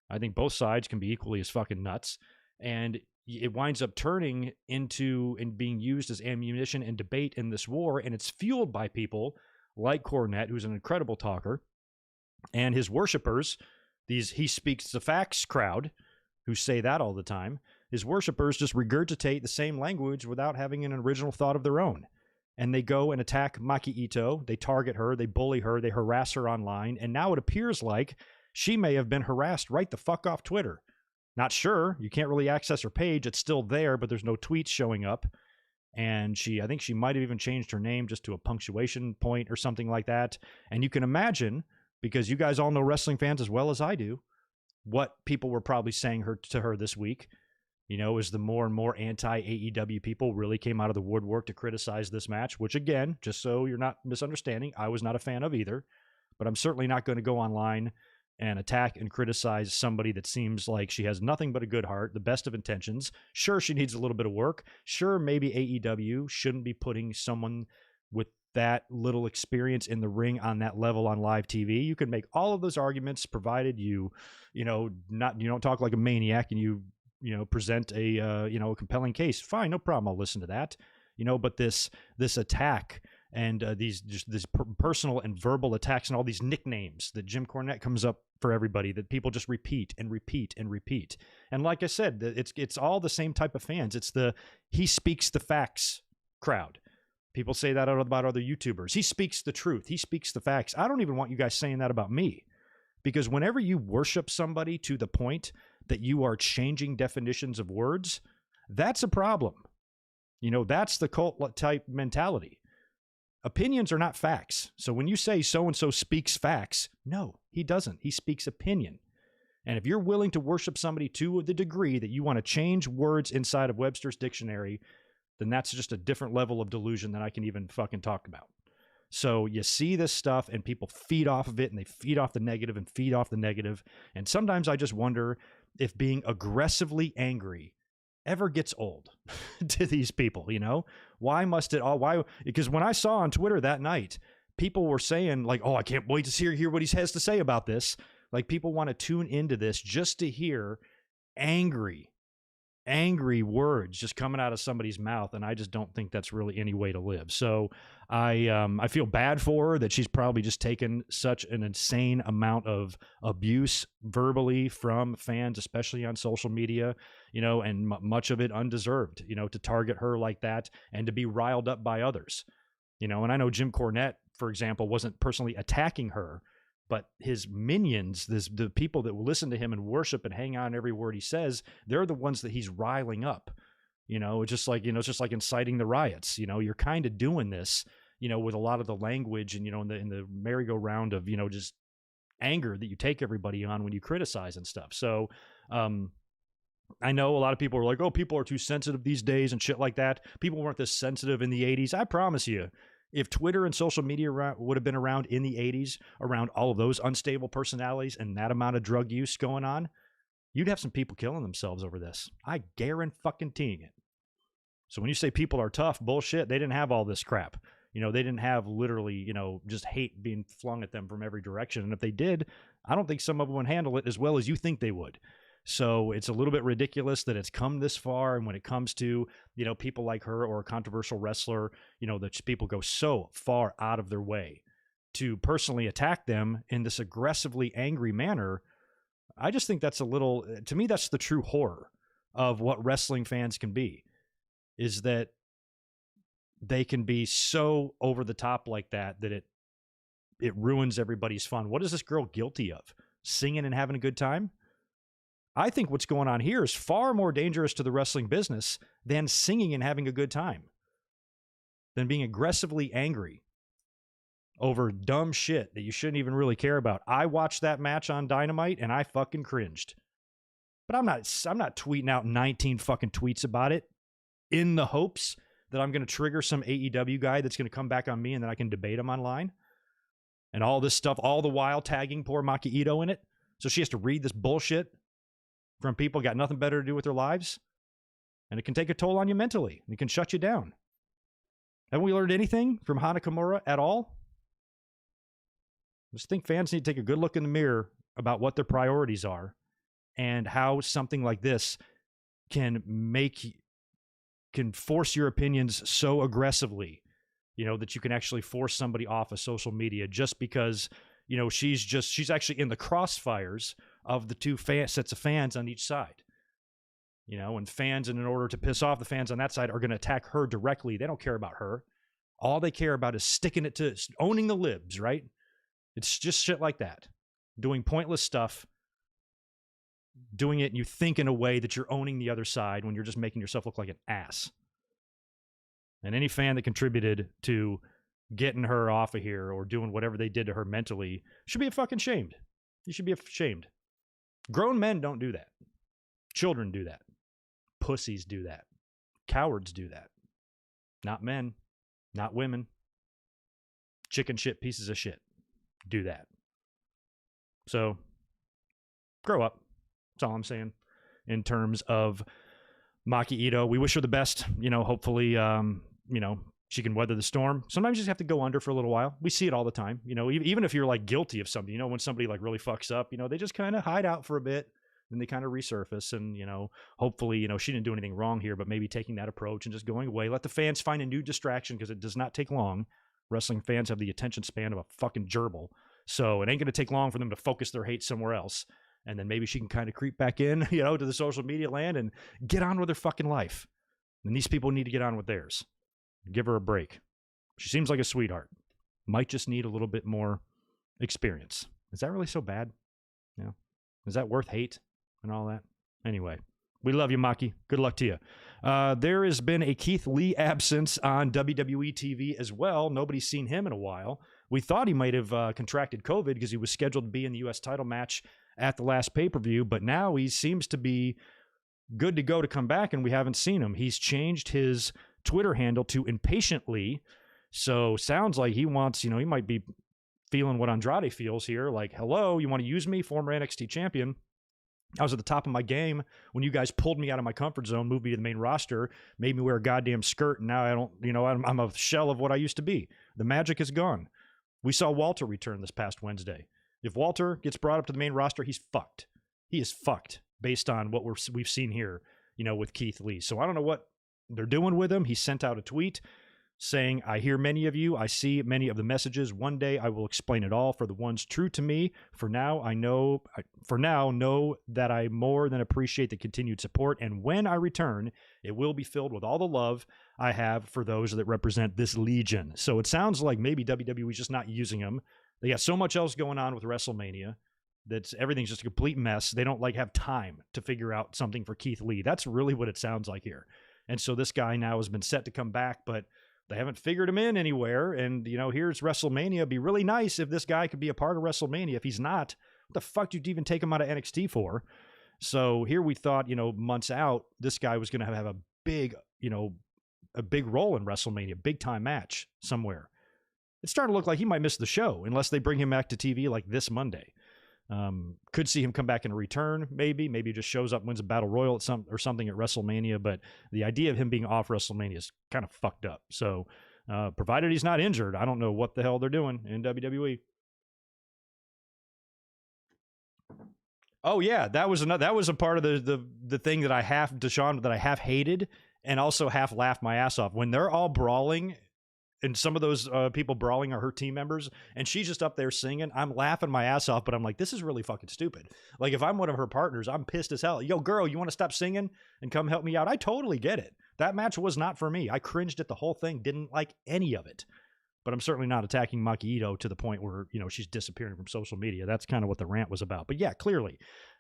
I think both sides can be equally as fucking nuts. And it winds up turning into and being used as ammunition and debate in this war, and it's fueled by people like Cornette, who's an incredible talker, and his worshipers, these he speaks the facts crowd, who say that all the time. His worshipers just regurgitate the same language without having an original thought of their own. And they go and attack Maki Itoh, they target her, they bully her, they harass her online, and now it appears like she may have been harassed right the fuck off Twitter. Not sure. You can't really access her page. It's still there, but there's no tweets showing up. And I think she might have even changed her name just to a punctuation point or something like that. And you can imagine, because you guys all know wrestling fans as well as I do, what people were probably saying to her this week, as the more and more anti-AEW people really came out of the woodwork to criticize this match, which again, just so you're not misunderstanding, I was not a fan of either. But I'm certainly not going to go online and attack and criticize somebody that seems like she has nothing but a good heart, the best of intentions. Sure, she needs a little bit of work. Sure, maybe AEW shouldn't be putting someone with that little experience in the ring on that level on live TV. You can make all of those arguments, provided you don't talk like a maniac and you present a compelling case. Fine, no problem. I'll listen to that. But this attack and these personal and verbal attacks and all these nicknames that Jim Cornette comes up for everybody that people just repeat and repeat and repeat. And like I said, it's all the same type of fans. It's the he speaks the facts crowd. People say that about other YouTubers. He speaks the truth. He speaks the facts. I don't even want you guys saying that about me, because whenever you worship somebody to the point that you are changing definitions of words, that's a problem. That's the cult type mentality. Opinions are not facts. So when you say so-and-so speaks facts, no, he doesn't. He speaks opinion. And if you're willing to worship somebody to the degree that you want to change words inside of Webster's dictionary, then that's just a different level of delusion than I can even fucking talk about. So you see this stuff and people feed off of it, and they feed off the negative and feed off the negative. And sometimes I just wonder if being aggressively angry ever gets old to these people. Why must it all? Why? Because when I saw on Twitter that night, people were saying like, oh, I can't wait to hear what he has to say about this. Like, people want to tune into this just to hear angry words just coming out of somebody's mouth. And I just don't think that's really any way to live. So I feel bad for her that she's probably just taken such an insane amount of abuse verbally from fans, especially on social media, and much of it undeserved, to target her like that and to be riled up by others, and I know Jim Cornette, for example, wasn't personally attacking her, but his minions, the people that will listen to him and worship and hang on every word he says, they're the ones that he's riling up. It's just like inciting the riots. You're kind of doing this, with a lot of the language and, in the merry-go-round of, just anger that you take everybody on when you criticize and stuff. So I know a lot of people are like, oh, people are too sensitive these days and shit like that. People weren't this sensitive in the 80s. I promise you, if Twitter and social media would have been around in the 80s, around all of those unstable personalities and that amount of drug use going on, you'd have some people killing themselves over this. I guarantee it. So when you say people are tough, bullshit, they didn't have all this crap. They didn't have literally, just hate being flung at them from every direction. And if they did, I don't think some of them would handle it as well as you think they would. So it's a little bit ridiculous that it's come this far. And when it comes to, people like her or a controversial wrestler, that people go so far out of their way to personally attack them in this aggressively angry manner. I just think that's to me, that's the true horror of what wrestling fans can be, is that they can be so over the top like that it ruins everybody's fun. What is this girl guilty of? Singing and having a good time? I think what's going on here is far more dangerous to the wrestling business than singing and having a good time, than being aggressively angry over dumb shit that you shouldn't even really care about. I watched that match on Dynamite and I fucking cringed. But I'm not tweeting out 19 fucking tweets about it in the hopes that I'm going to trigger some AEW guy that's going to come back on me and then I can debate him online. And all this stuff, all the while tagging poor Maki Itoh in it. So she has to read this bullshit from people got nothing better to do with their lives. And it can take a toll on you mentally. And it can shut you down. Haven't we learned anything from Hana Kimura at all? I just think fans need to take a good look in the mirror about what their priorities are and how something like this can force your opinions so aggressively, that you can actually force somebody off of social media just because, she's actually in the crossfires of the two sets of fans on each side. And fans, and in order to piss off the fans on that side, are going to attack her directly. They don't care about her. All they care about is sticking it to owning the libs, right? It's just shit like that. Doing pointless stuff, doing it, and you think in a way that you're owning the other side when you're just making yourself look like an ass. And any fan that contributed to getting her off of here or doing whatever they did to her mentally should be fucking shamed. You should be ashamed. Grown men don't do that. Children do that. Pussies do that. Cowards do that. Not men. Not women. Chicken shit pieces of shit do that. So, grow up. That's all I'm saying in terms of Maki Itoh. We wish her the best. Hopefully, she can weather the storm. Sometimes you just have to go under for a little while. We see it all the time. Even if you're like guilty of something, when somebody like really fucks up, they just kind of hide out for a bit. Then they kind of resurface and, hopefully, she didn't do anything wrong here, but maybe taking that approach and just going away. Let the fans find a new distraction because it does not take long. Wrestling fans have the attention span of a fucking gerbil. So it ain't going to take long for them to focus their hate somewhere else. And then maybe she can kind of creep back in, to the social media land and get on with her fucking life. And these people need to get on with theirs. Give her a break. She seems like a sweetheart. Might just need a little bit more experience. Is that really so bad? Yeah. Is that worth hate and all that? Anyway, we love you, Maki. Good luck to you. There has been a Keith Lee absence on WWE TV as well. Nobody's seen him in a while. We thought he might have contracted COVID because he was scheduled to be in the U.S. title match at the last pay-per-view, but now he seems to be good to go to come back, and we haven't seen him. He's changed his Twitter handle to Impatiently, so sounds like he wants, he might be feeling what Andrade feels here, like, hello, you want to use me, former NXT champion? I was at the top of my game when you guys pulled me out of my comfort zone, moved me to the main roster, made me wear a goddamn skirt, and now I don't, I'm a shell of what I used to be. The magic is gone. We saw Walter return this past Wednesday. If Walter gets brought up to the main roster, he's fucked. He is fucked based on what we've seen here, with Keith Lee. So I don't know what they're doing with him. He sent out a tweet saying, I hear many of you. I see many of the messages. One day I will explain it all for the ones true to me. For now, know that I more than appreciate the continued support. And when I return, it will be filled with all the love I have for those that represent this legion. So it sounds like maybe WWE's just not using him. They got so much else going on with WrestleMania that everything's just a complete mess. They don't have time to figure out something for Keith Lee. That's really what it sounds like here. And so this guy now has been set to come back, but they haven't figured him in anywhere. And, here's WrestleMania. It'd be really nice if this guy could be a part of WrestleMania. If he's not, what the fuck did you even take him out of NXT for? So here we thought, months out, this guy was going to have a big role in WrestleMania, big time match somewhere. It's starting to look like he might miss the show unless they bring him back to TV like this Monday. Could see him come back and return, maybe he just shows up, wins a battle royal at something at WrestleMania, but the idea of him being off WrestleMania is kind of fucked up. So, provided he's not injured, I don't know what the hell they're doing in WWE. Oh yeah, that was a part of the thing that I half hated and also half laughed my ass off when they're all brawling. And some of those people brawling are her team members, and she's just up there singing. I'm laughing my ass off, but I'm like, this is really fucking stupid. Like, if I'm one of her partners, I'm pissed as hell. Yo, girl, you want to stop singing and come help me out? I totally get it. That match was not for me. I cringed at the whole thing, didn't like any of it. But I'm certainly not attacking Maki Itoh to the point where, she's disappearing from social media. That's kind of what the rant was about. But yeah, clearly,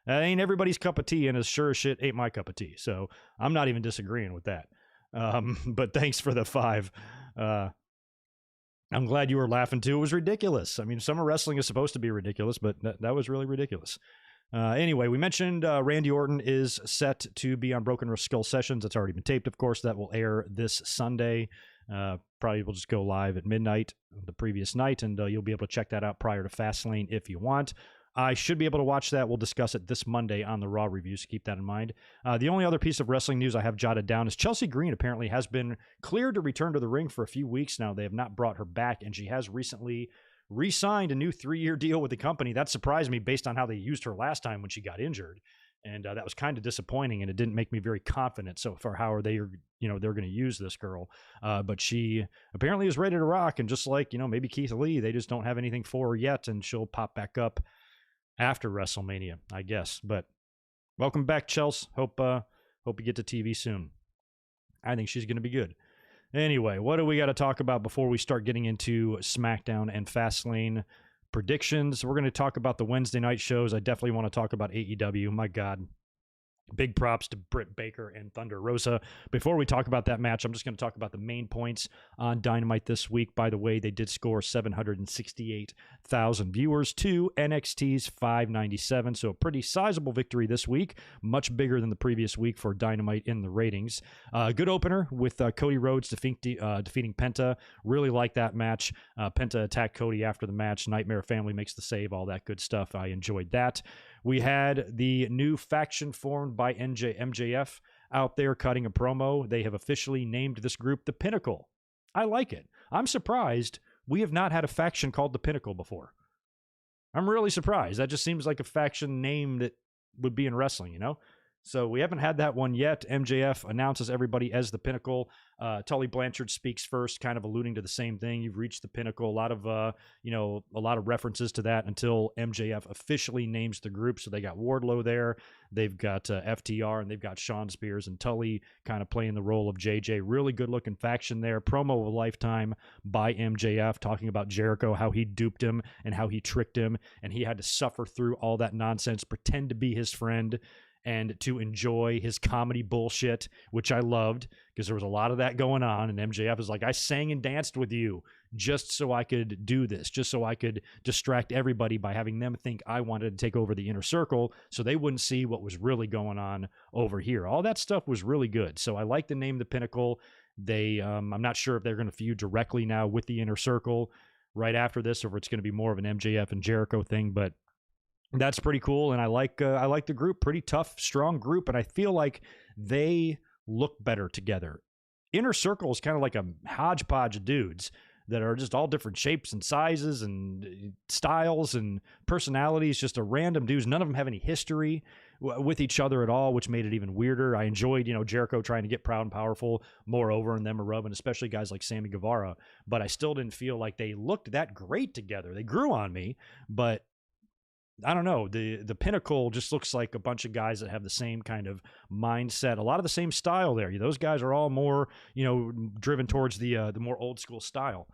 That ain't everybody's cup of tea, and as sure as shit ain't my cup of tea. So I'm not even disagreeing with that. But thanks for the 5. I'm glad you were laughing too. It was ridiculous. I mean, summer wrestling is supposed to be ridiculous, but that was really ridiculous. Anyway, we mentioned Randy Orton is set to be on Broken Skull Sessions. It's already been taped, of course. That will air this Sunday. Probably will just go live at midnight the previous night, and you'll be able to check that out prior to Fastlane if you want. I should be able to watch that. We'll discuss it this Monday on the Raw review, so keep that in mind. The only other piece of wrestling news I have jotted down is Chelsea Green apparently has been cleared to return to the ring for a few weeks now. They have not brought her back, and she has recently re-signed a new 3-year deal with the company. That surprised me based on how they used her last time when she got injured, and that was kind of disappointing, and it didn't make me very confident so far how they're going to use this girl. But she apparently is ready to rock, and just like, maybe Keith Lee, they just don't have anything for her yet, and she'll pop back up after WrestleMania, I guess. But welcome back, Chelsea. Hope you get to TV soon. I think she's going to be good. Anyway, what do we got to talk about before we start getting into SmackDown and Fastlane predictions? We're going to talk about the Wednesday night shows. I definitely want to talk about AEW. My God. Big props to Britt Baker and Thunder Rosa. Before we talk about that match, I'm just going to talk about the main points on Dynamite this week. By the way, they did score 768,000 viewers to NXT's 597, so a pretty sizable victory this week, much bigger than the previous week for Dynamite in the ratings. Good opener with Cody Rhodes defeating Penta. Really like that match. Penta attacked Cody after the match. Nightmare Family makes the save, all that good stuff. I enjoyed that. We had the new faction formed by MJF out there cutting a promo. They have officially named this group the Pinnacle. I like it. I'm surprised we have not had a faction called the Pinnacle before. I'm really surprised. That just seems like a faction name that would be in wrestling, So we haven't had that one yet. MJF announces everybody as the Pinnacle. Tully Blanchard speaks first, kind of alluding to the same thing. You've reached the pinnacle. A lot of references to that until MJF officially names the group. So they got Wardlow there. They've got FTR, and they've got Shawn Spears and Tully kind of playing the role of JJ. Really good-looking faction there. Promo of a lifetime by MJF, talking about Jericho, how he duped him and how he tricked him, and he had to suffer through all that nonsense, pretend to be his friend, and to enjoy his comedy bullshit, which I loved because there was a lot of that going on. And MJF is like, I sang and danced with you just so I could do this, just so I could distract everybody by having them think I wanted to take over the inner circle so they wouldn't see what was really going on over here. All that stuff was really good. So I like the name The Pinnacle. I'm not sure if they're going to feud directly now with the inner circle right after this, or if it's going to be more of an MJF and Jericho thing, but that's pretty cool, and I like the group. Pretty tough, strong group, and I feel like they look better together. Inner Circle is kind of like a hodgepodge of dudes that are just all different shapes and sizes and styles and personalities, just a random dudes. None of them have any history with each other at all, which made it even weirder. I enjoyed, Jericho trying to get proud and powerful more over, and them a rub, and especially guys like Sammy Guevara, but I still didn't feel like they looked that great together. They grew on me, but I don't know. The Pinnacle just looks like a bunch of guys that have the same kind of mindset, a lot of the same style there. Those guys are all more, driven towards the more old school style.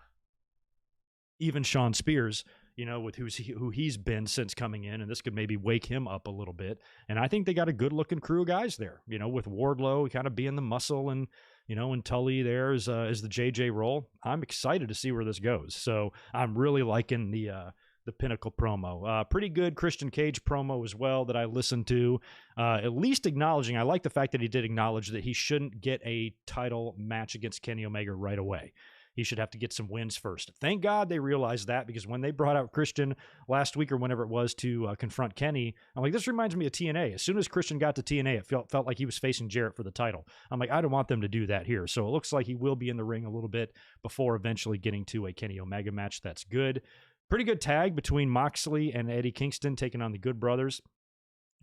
Even Shawn Spears, with who he's been since coming in, and this could maybe wake him up a little bit. And I think they got a good looking crew of guys there, with Wardlow kind of being the muscle, and and Tully there is the JJ role. I'm excited to see where this goes. So I'm really liking the Pinnacle promo. Pretty good Christian Cage promo as well that I listened to. At least acknowledging, I like the fact that he did acknowledge that he shouldn't get a title match against Kenny Omega right away. He should have to get some wins first. Thank God they realized that, because when they brought out Christian last week or whenever it was to confront Kenny, I'm like, this reminds me of TNA. As soon as Christian got to TNA, it felt like he was facing Jarrett for the title. I'm like, I don't want them to do that here. So it looks like he will be in the ring a little bit before eventually getting to a Kenny Omega match. That's good. Pretty good tag between Moxley and Eddie Kingston taking on the Good Brothers.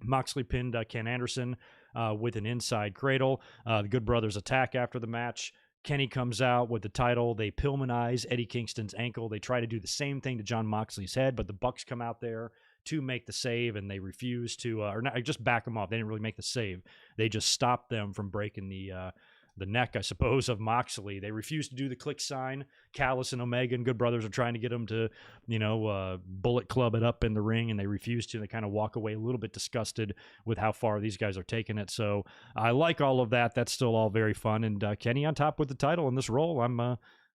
Moxley pinned Ken Anderson with an inside cradle. The Good Brothers attack after the match. Kenny comes out with the title. They Pillmanize Eddie Kingston's ankle. They try to do the same thing to John Moxley's head, but the Bucks come out there to make the save, and they refuse to, or not, just back them off. They didn't really make the save. They just stopped them from breaking the neck, I suppose, of Moxley. They refuse to do the click sign. Callis and Omega and Good Brothers are trying to get him to, bullet club it up in the ring, and they refuse to. They kind of walk away a little bit disgusted with how far these guys are taking it. So I like all of that. That's still all very fun. And Kenny on top with the title in this role. I'm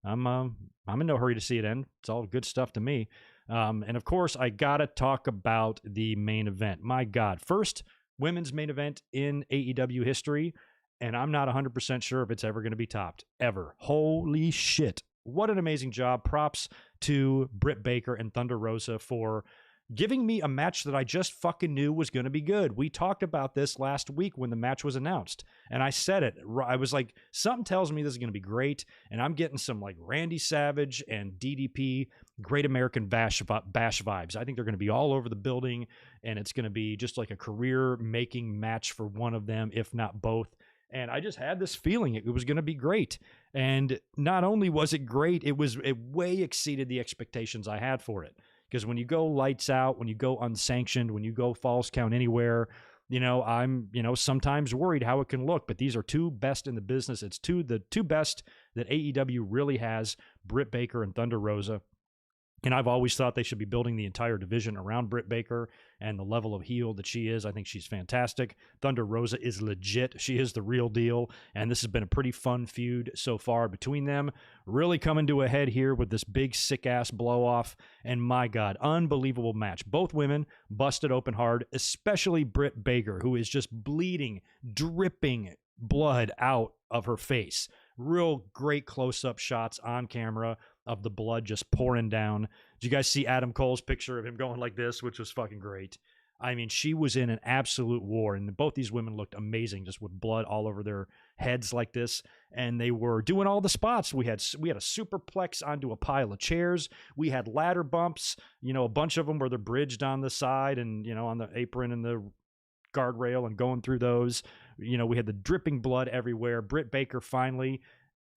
in no hurry to see it end. It's all good stuff to me. And of course, I gotta talk about the main event. My God, first women's main event in AEW history. And I'm not 100% sure if it's ever going to be topped, ever. Holy shit. What an amazing job. Props to Britt Baker and Thunder Rosa for giving me a match that I just fucking knew was going to be good. We talked about this last week when the match was announced, and I said it. I was like, something tells me this is going to be great, and I'm getting some like Randy Savage and DDP Great American Bash vibes. I think they're going to be all over the building, and it's going to be just like a career-making match for one of them, if not both. And I just had this feeling it was going to be great. And not only was it great, it way exceeded the expectations I had for it. Because when you go lights out, when you go unsanctioned, when you go falls count anywhere, I'm, sometimes worried how it can look. But these are two best in the business. It's the two best that AEW really has, Britt Baker and Thunder Rosa. And I've always thought they should be building the entire division around Britt Baker and the level of heel that she is. I think she's fantastic. Thunder Rosa is legit. She is the real deal. And this has been a pretty fun feud so far between them. Really coming to a head here with this big sick-ass blow-off. And my God, unbelievable match. Both women busted open hard, especially Britt Baker, who is just bleeding, dripping blood out of her face. Real great close-up shots on camera of the blood just pouring down. Did you guys see Adam Cole's picture of him going like this, which was fucking great? I mean, she was in an absolute war, and both these women looked amazing, just with blood all over their heads like this, and they were doing all the spots. We had a superplex onto a pile of chairs. We had ladder bumps, a bunch of them where they're bridged on the side and, on the apron and the guardrail and going through those. We had the dripping blood everywhere. Britt Baker finally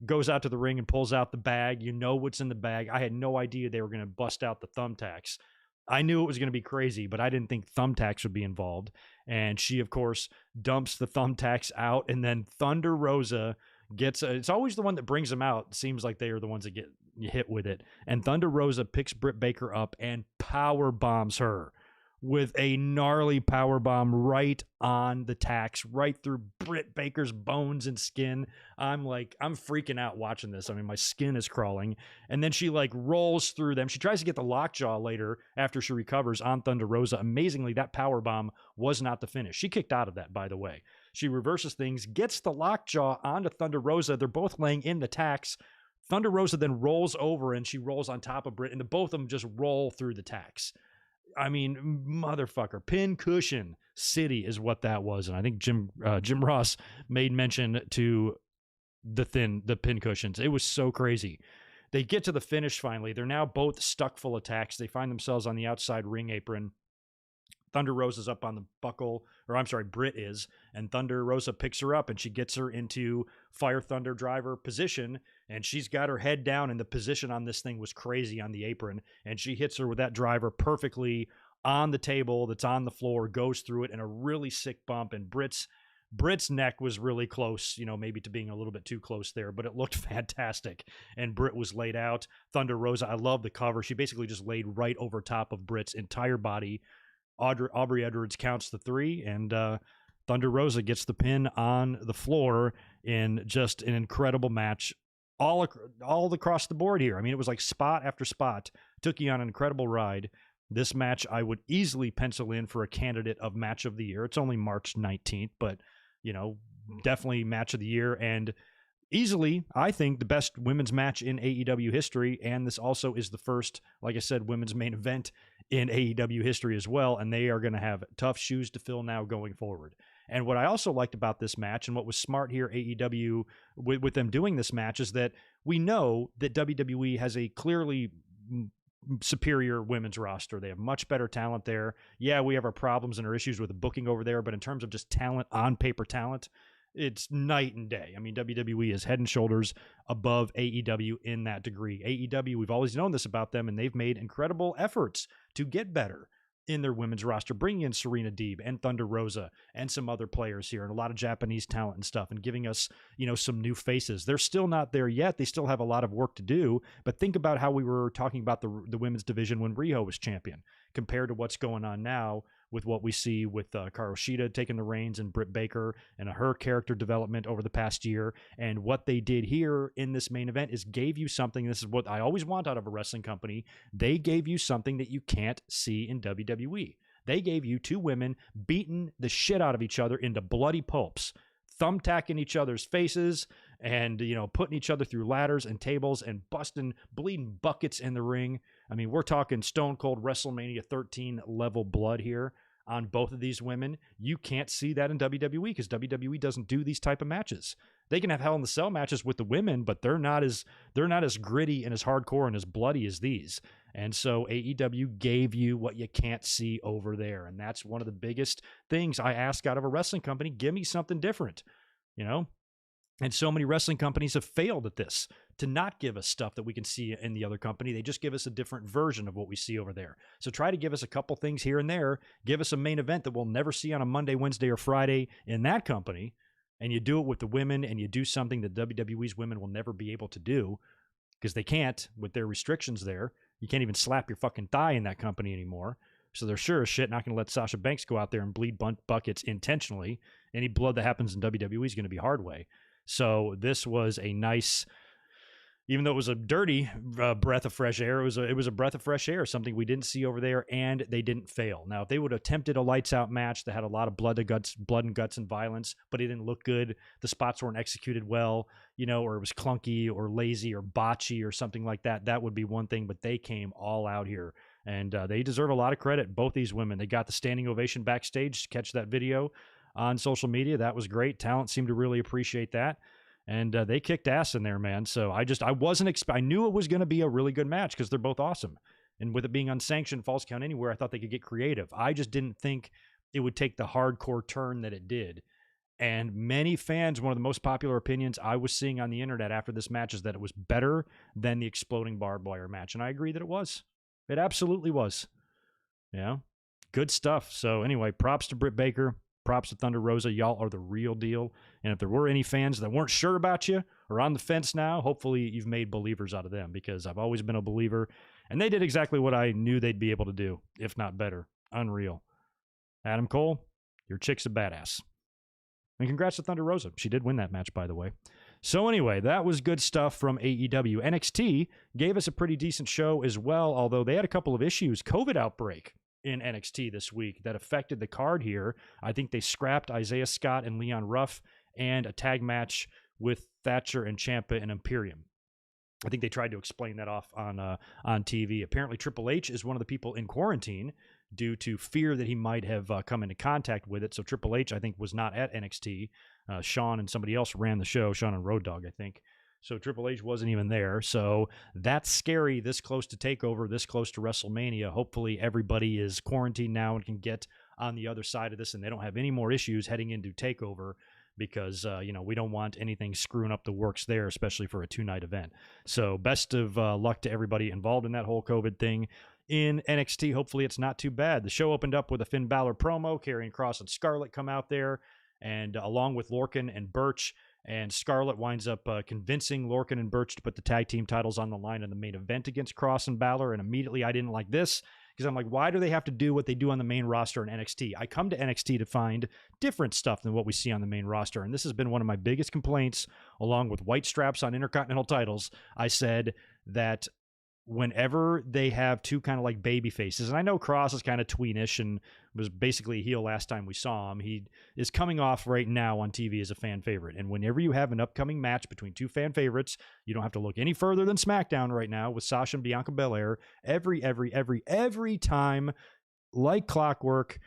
goes out to the ring and pulls out the bag. What's in the bag. I had no idea they were going to bust out the thumbtacks. I knew it was going to be crazy, but I didn't think thumbtacks would be involved. And she, of course, dumps the thumbtacks out, and then Thunder Rosa gets it's always the one that brings them out. It seems like they are the ones that get hit with it. And Thunder Rosa picks Britt Baker up and power bombs her with a gnarly power bomb right on the tacks, right through Britt Baker's bones and skin. I'm freaking out watching this. I mean, my skin is crawling. And then she rolls through them. She tries to get the lockjaw later after she recovers on Thunder Rosa. Amazingly, that power bomb was not the finish. She kicked out of that, by the way. She reverses things, gets the lockjaw onto Thunder Rosa. They're both laying in the tacks. Thunder Rosa then rolls over and she rolls on top of Britt, and both of them just roll through the tacks. I mean, motherfucker, pin cushion city is what that was. And I think Jim Ross made mention to the pin cushions. It was so crazy. They get to the finish finally. They're now both stuck full of tacks. They find themselves on the outside ring apron. Thunder Rosa's up on the buckle, Britt is, and Thunder Rosa picks her up and she gets her into Fire Thunder driver position, and she's got her head down, and the position on this thing was crazy on the apron, and she hits her with that driver perfectly on the table that's on the floor, goes through it, and a really sick bump, and Britt's neck was really close, maybe to being a little bit too close there, but it looked fantastic, and Britt was laid out. Thunder Rosa, I love the cover. She basically just laid right over top of Britt's entire body. Aubrey Edwards counts the 3, and Thunder Rosa gets the pin on the floor in just an incredible match all across the board here. I mean, it was like spot after spot. Took you on an incredible ride. This match I would easily pencil in for a candidate of match of the year. It's only March 19th, but, definitely match of the year. And easily, I think, the best women's match in AEW history, and this also is the first, like I said, women's main event in AEW history as well, and they are going to have tough shoes to fill now going forward. And what I also liked about this match, and what was smart here, AEW, with them doing this match, is that we know that WWE has a clearly superior women's roster. They have much better talent there. Yeah, we have our problems and our issues with the booking over there, but in terms of just talent, on paper talent, it's night and day. I mean, WWE is head and shoulders above AEW in that degree. AEW, we've always known this about them, and they've made incredible efforts to get better. in their women's roster, bringing in Serena Deeb and Thunder Rosa and some other players here and a lot of Japanese talent and stuff, and giving us, some new faces. They're still not there yet. They still have a lot of work to do, but think about how we were talking about the women's division when Riho was champion compared to what's going on now with what we see with Karu Shida taking the reins and Britt Baker and her character development over the past year. And what they did here in this main event is gave you something. This is what I always want out of a wrestling company. They gave you something that you can't see in WWE. They gave you two women beating the shit out of each other into bloody pulps, thumbtacking each other's faces and, putting each other through ladders and tables and busting, bleeding buckets in the ring. I mean, we're talking Stone Cold WrestleMania 13 level blood here on both of these women. You can't see that in WWE because WWE doesn't do these type of matches. They can have Hell in the Cell matches with the women, but they're not as gritty and as hardcore and as bloody as these. And so AEW gave you what you can't see over there. And that's one of the biggest things I ask out of a wrestling company. Give me something different, And so many wrestling companies have failed at this, to not give us stuff that we can see in the other company. They just give us a different version of what we see over there. So try to give us a couple things here and there. Give us a main event that we'll never see on a Monday, Wednesday, or Friday in that company. And you do it with the women, and you do something that WWE's women will never be able to do because they can't with their restrictions there. You can't even slap your fucking thigh in that company anymore. So they're sure as shit not going to let Sasha Banks go out there and bleed buckets intentionally. Any blood that happens in WWE is going to be hard way. So this was a nice, even though it was a dirty breath of fresh air, it was a breath of fresh air, something we didn't see over there, and they didn't fail. Now, if they would have attempted a lights out match that had a lot of blood and guts and violence, but it didn't look good, the spots weren't executed well, or it was clunky or lazy or botchy or something like that, that would be one thing, but they came all out here. And they deserve a lot of credit, both these women. They got the standing ovation backstage. Catch that video on social media. That was great. Talent seemed to really appreciate that. And they kicked ass in there, man. So I knew it was going to be a really good match because they're both awesome. And with it being unsanctioned, Falls Count Anywhere, I thought they could get creative. I just didn't think it would take the hardcore turn that it did. And many fans, one of the most popular opinions I was seeing on the internet after this match is that it was better than the exploding barbed wire match. And I agree that it was. It absolutely was. Good stuff. So anyway, props to Britt Baker. Props to Thunder Rosa. Y'all are the real deal. And if there were any fans that weren't sure about you or on the fence now, hopefully you've made believers out of them because I've always been a believer. And they did exactly what I knew they'd be able to do, if not better. Unreal. Adam Cole, your chick's a badass. And congrats to Thunder Rosa. She did win that match, by the way. So anyway, that was good stuff from AEW. NXT gave us a pretty decent show as well, although they had a couple of issues. COVID outbreak in NXT this week that affected the card here. I think they scrapped Isaiah Scott and Leon Ruff and a tag match with Thatcher and Ciampa and Imperium. I think they tried to explain that off on TV. Apparently, Triple H is one of the people in quarantine due to fear that he might have come into contact with it. So Triple H, I think, was not at NXT. Sean and somebody else ran the show, Sean and Road Dogg, I think. So Triple H wasn't even there. So that's scary, this close to TakeOver, this close to WrestleMania. Hopefully everybody is quarantined now and can get on the other side of this and they don't have any more issues heading into TakeOver because, we don't want anything screwing up the works there, especially for a 2-night event. So best of luck to everybody involved in that whole COVID thing. In NXT, hopefully it's not too bad. The show opened up with a Finn Balor promo. Karrion Kross and Scarlett come out there, and along with Lorcan and Burch. And Scarlett winds up convincing Lorcan and Burch to put the tag team titles on the line in the main event against Kross and Balor. And immediately I didn't like this because I'm like, why do they have to do what they do on the main roster in NXT? I come to NXT to find different stuff than what we see on the main roster. And this has been one of my biggest complaints, along with white straps on Intercontinental titles. I said that whenever they have two kind of like baby faces, and I know Kross is kind of tweenish and was basically a heel last time we saw him, he is coming off right now on TV as a fan favorite. And whenever you have an upcoming match between two fan favorites, you don't have to look any further than SmackDown right now with Sasha and Bianca Belair. Every time, like clockwork,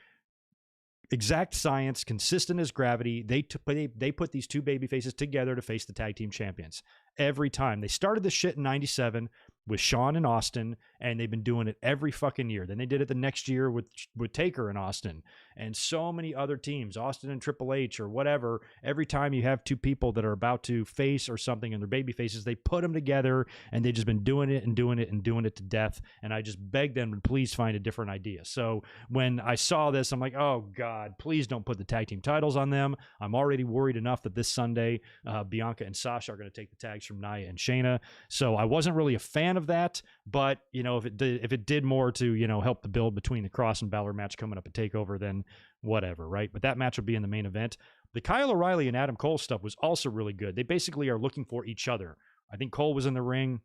exact science, consistent as gravity, they put these two baby faces together to face the tag team champions. Every time. They started this shit in 97. with Shawn and Austin, and they've been doing it every fucking year. Then they did it the next year with Taker and Austin, and so many other teams, Austin and Triple H or whatever. Every time you have two people that are about to face or something and they're baby faces, they put them together, and they've just been doing it and doing it and doing it to death. And I just beg them to please find a different idea. So when I saw this, I'm like, oh God, please don't put the tag team titles on them. I'm already worried enough that this Sunday, Bianca and Sasha are going to take the tags from Nia and Shayna. So I wasn't really a fan of that, but if it did more to, help the build between the Cross and Balor match coming up at TakeOver, then whatever, right? But that match will be in the main event. The Kyle O'Reilly and Adam Cole stuff was also really good. They basically are looking for each other. I think Cole was in the ring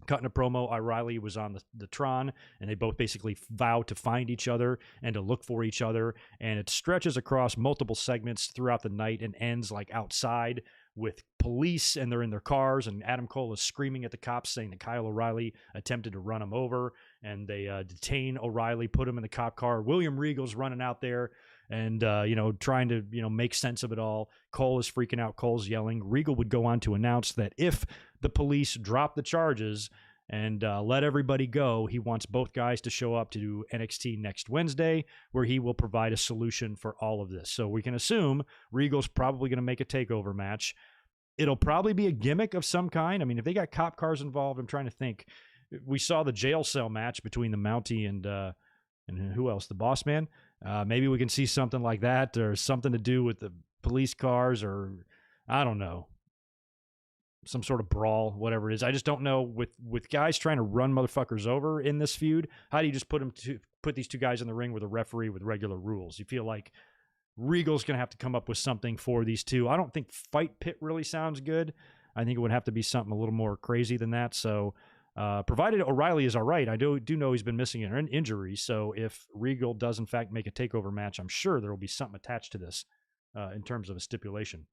cutting a promo. O'Reilly was on the Tron, and they both basically vow to find each other and to look for each other. And it stretches across multiple segments throughout the night and ends like outside with police, and they're in their cars, and Adam Cole is screaming at the cops saying that Kyle O'Reilly attempted to run him over, and they detain O'Reilly, put him in the cop car. William Regal's running out there and, trying to, make sense of it all. Cole is freaking out. Cole's yelling. Regal would go on to announce that if the police drop the charges and let everybody go, he wants both guys to show up to NXT next Wednesday, where he will provide a solution for all of this. So we can assume Regal's probably going to make a TakeOver match. It'll probably be a gimmick of some kind. I mean, if they got cop cars involved, I'm trying to think. We saw the jail cell match between the Mountie and who else? The Boss Man. Maybe we can see something like that, or something to do with the police cars, or I don't know, some sort of brawl, whatever it is. I just don't know. With guys trying to run motherfuckers over in this feud, how do you just put these two guys in the ring with a referee with regular rules? You feel like Regal's going to have to come up with something for these two. I don't think Fight Pit really sounds good. I think it would have to be something a little more crazy than that. So provided O'Reilly is all right, I do know he's been missing an injury. So if Regal does in fact make a TakeOver match, I'm sure there will be something attached to this in terms of a stipulation.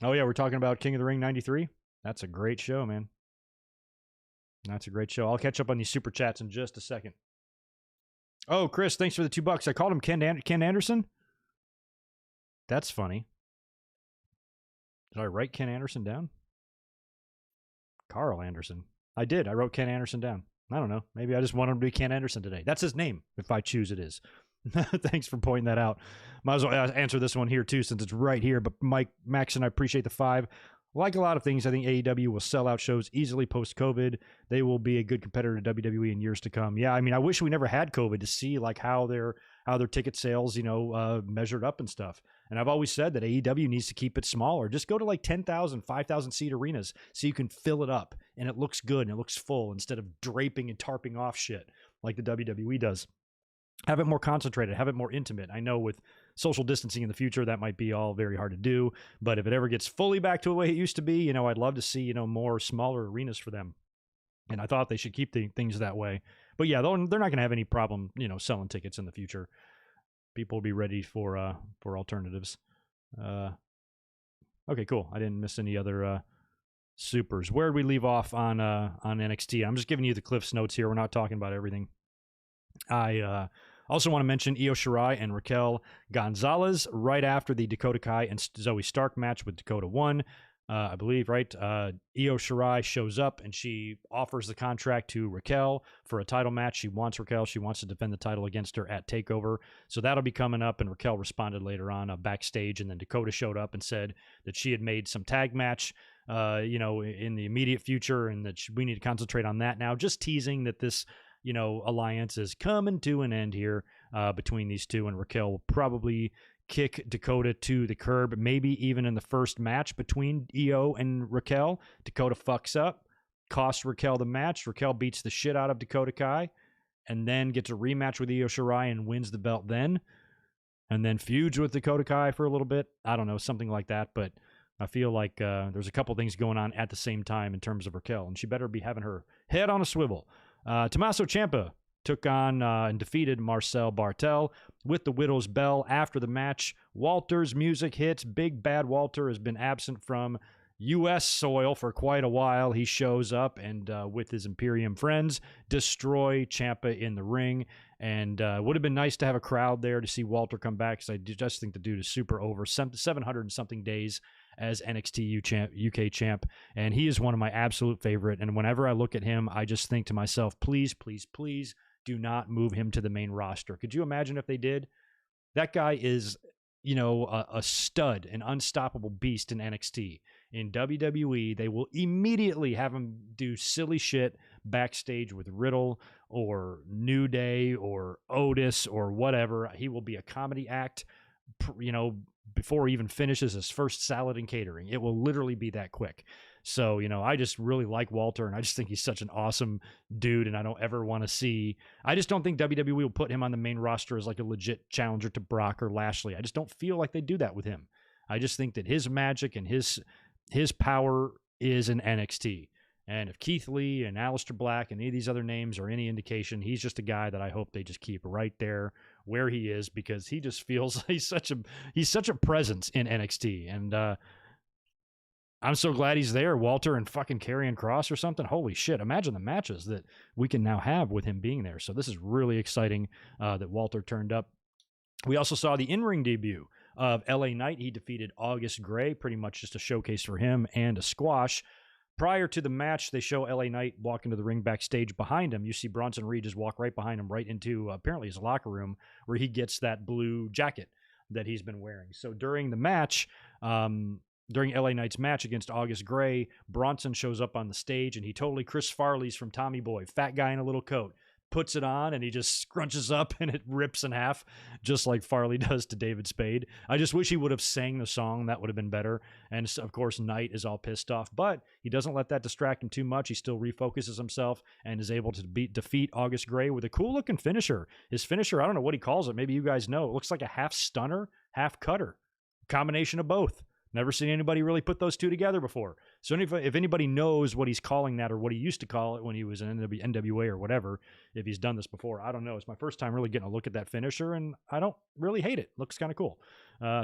Oh yeah, we're talking about King of the Ring 93. That's a great show, man. That's a great show. I'll catch up on these super chats in just a second. Oh, Chris, thanks for the $2. I called him Ken Anderson. That's funny. Did I write Ken Anderson down? Carl Anderson. I did. I wrote Ken Anderson down. I don't know. Maybe I just want him to be Ken Anderson today. That's his name, if I choose it is. Thanks for pointing that out. Might as well answer this one here, too, since it's right here. But Mike Maxon, I appreciate the 5. Like a lot of things, I think AEW will sell out shows easily post-COVID. They will be a good competitor to WWE in years to come. Yeah, I mean, I wish we never had COVID to see like how their ticket sales, measured up and stuff. And I've always said that AEW needs to keep it smaller. Just go to like 10,000, 5,000 seat arenas so you can fill it up and it looks good and it looks full instead of draping and tarping off shit like the WWE does. Have it more concentrated, have it more intimate. I know with social distancing in the future, that might be all very hard to do. But if it ever gets fully back to the way it used to be, I'd love to see, more smaller arenas for them. And I thought they should keep things that way. But yeah, they're not going to have any problem, selling tickets in the future. People will be ready for alternatives. Okay, cool. I didn't miss any other supers. Where did we leave off on NXT? I'm just giving you the Cliff's notes here. We're not talking about everything. I also want to mention Io Shirai and Raquel Gonzalez right after the Dakota Kai and Zoe Stark match with Dakota won, I believe, right? Io Shirai shows up and she offers the contract to Raquel for a title match. She wants Raquel. She wants to defend the title against her at TakeOver. So that'll be coming up, and Raquel responded later on backstage, and then Dakota showed up and said that she had made some tag match in the immediate future and that we need to concentrate on that now, just teasing that this alliance is coming to an end here between these two, and Raquel will probably kick Dakota to the curb, maybe even in the first match between Io and Raquel. Dakota fucks up, costs Raquel the match. Raquel beats the shit out of Dakota Kai, and then gets a rematch with Io Shirai and wins the belt then, and then feuds with Dakota Kai for a little bit. I don't know, something like that, but I feel like there's a couple things going on at the same time in terms of Raquel, and she better be having her head on a swivel. Tommaso Ciampa took on and defeated Marcel Bartel with the Widow's Bell after the match. Walter's music hits. Big Bad Walter has been absent from U.S. soil for quite a while. He shows up and with his Imperium friends, destroy Ciampa in the ring. And would have been nice to have a crowd there to see Walter come back, because I just think the dude is super over. 700 and something days as NXT UK champ, and he is one of my absolute favorite. And whenever I look at him, I just think to myself, please, please, please do not move him to the main roster. Could you imagine if they did? That guy is, a stud, an unstoppable beast in NXT. In WWE, they will immediately have him do silly shit backstage with Riddle or New Day or Otis or whatever. He will be a comedy act, before he even finishes his first salad and catering. It will literally be that quick. So, I just really like Walter, and I just think he's such an awesome dude, and I don't ever want to see... I just don't think WWE will put him on the main roster as like a legit challenger to Brock or Lashley. I just don't feel like they do that with him. I just think that his magic and his power is in NXT. And if Keith Lee and Aleister Black and any of these other names are any indication, he's just a guy that I hope they just keep right there where he is, because he just feels like he's such a presence in NXT. And I'm so glad he's there. Walter and fucking Karrion Kross or something. Holy shit. Imagine the matches that we can now have with him being there. So this is really exciting that Walter turned up. We also saw the in-ring debut of LA Knight. He defeated August Gray, pretty much just a showcase for him and a squash. Prior to the match, they show LA Knight walk into the ring backstage. Behind him, you see Bronson Reed just walk right behind him, right into apparently his locker room, where he gets that blue jacket that he's been wearing. So during the match, during LA Knight's match against August Gray, Bronson shows up on the stage, and he totally Chris Farley's from Tommy Boy, fat guy in a little coat, puts it on, and he just scrunches up, and it rips in half, just like Farley does to David Spade. I just wish he would have sang the song. That would have been better. And of course, Knight is all pissed off, but he doesn't let that distract him too much. He still refocuses himself and is able to defeat August Gray with a cool looking finisher. His finisher, I don't know what he calls it. Maybe you guys know. It looks like a half stunner, half cutter, combination of both. Never seen anybody really put those two together before. So if anybody knows what he's calling that, or what he used to call it when he was in NWA or whatever, if he's done this before, I don't know. It's my first time really getting a look at that finisher, and I don't really hate it. Looks kind of cool.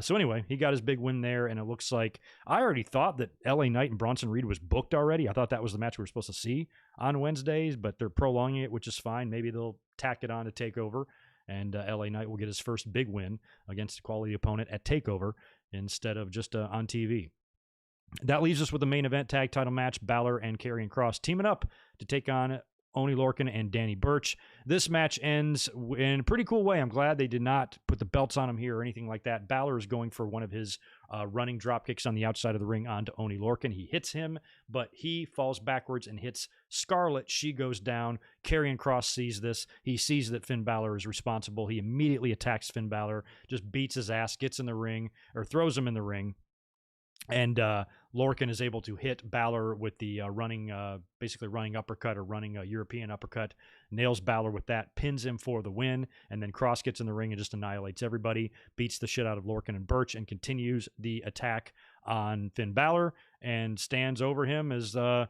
So anyway, he got his big win there, and it looks like I already thought that LA Knight and Bronson Reed was booked already. I thought that was the match we were supposed to see on Wednesdays, but they're prolonging it, which is fine. Maybe they'll tack it on to TakeOver, and LA Knight will get his first big win against a quality opponent at TakeOver instead of just on TV. That leaves us with the main event tag title match, Balor and Karrion Kross teaming up to take on Oney Lorcan and Danny Burch. This match ends in a pretty cool way. I'm glad they did not put the belts on him here or anything like that. Balor is going for one of his running drop kicks on the outside of the ring onto Oney Lorcan. He hits him, but he falls backwards and hits Scarlett. She goes down. Karrion Kross sees this. He sees that Finn Balor is responsible. He immediately attacks Finn Balor, just beats his ass, gets in the ring, or throws him in the ring. And Lorcan is able to hit Balor with the basically running uppercut, or running European uppercut, nails Balor with that, pins him for the win, and then Kross gets in the ring and just annihilates everybody, beats the shit out of Lorcan and Burch, and continues the attack on Finn Balor, and stands over him as, the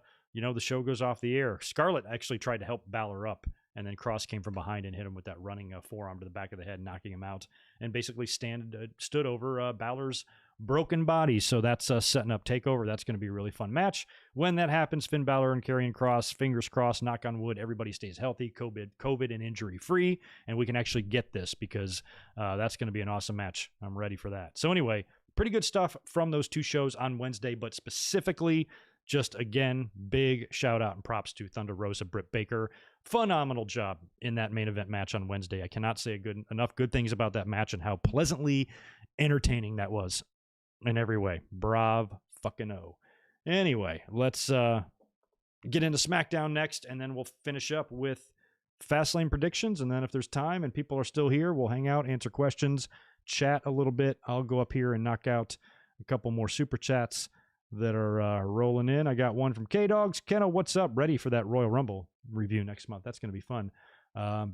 show goes off the air. Scarlett actually tried to help Balor up, and then Kross came from behind and hit him with that running forearm to the back of the head, knocking him out, and basically stood over Balor's broken body. So that's setting up TakeOver. That's going to be a really fun match. When that happens, Finn Balor and Karrion Kross, fingers crossed, knock on wood, everybody stays healthy, COVID and injury free, and we can actually get this, because that's going to be an awesome match. I'm ready for that. So anyway, pretty good stuff from those two shows on Wednesday, but specifically, just again, big shout out and props to Thunder Rosa, Britt Baker. Phenomenal job in that main event match on Wednesday. I cannot say enough good things about that match and how pleasantly entertaining that was in every way. Brav fucking O. Anyway, let's get into SmackDown next, and then we'll finish up with Fastlane predictions. And then if there's time and people are still here, we'll hang out, answer questions, chat a little bit. I'll go up here and knock out a couple more super chats that are rolling in. I got one from K-Dogs. Kenna, what's up? Ready for that Royal Rumble review next month. That's going to be fun.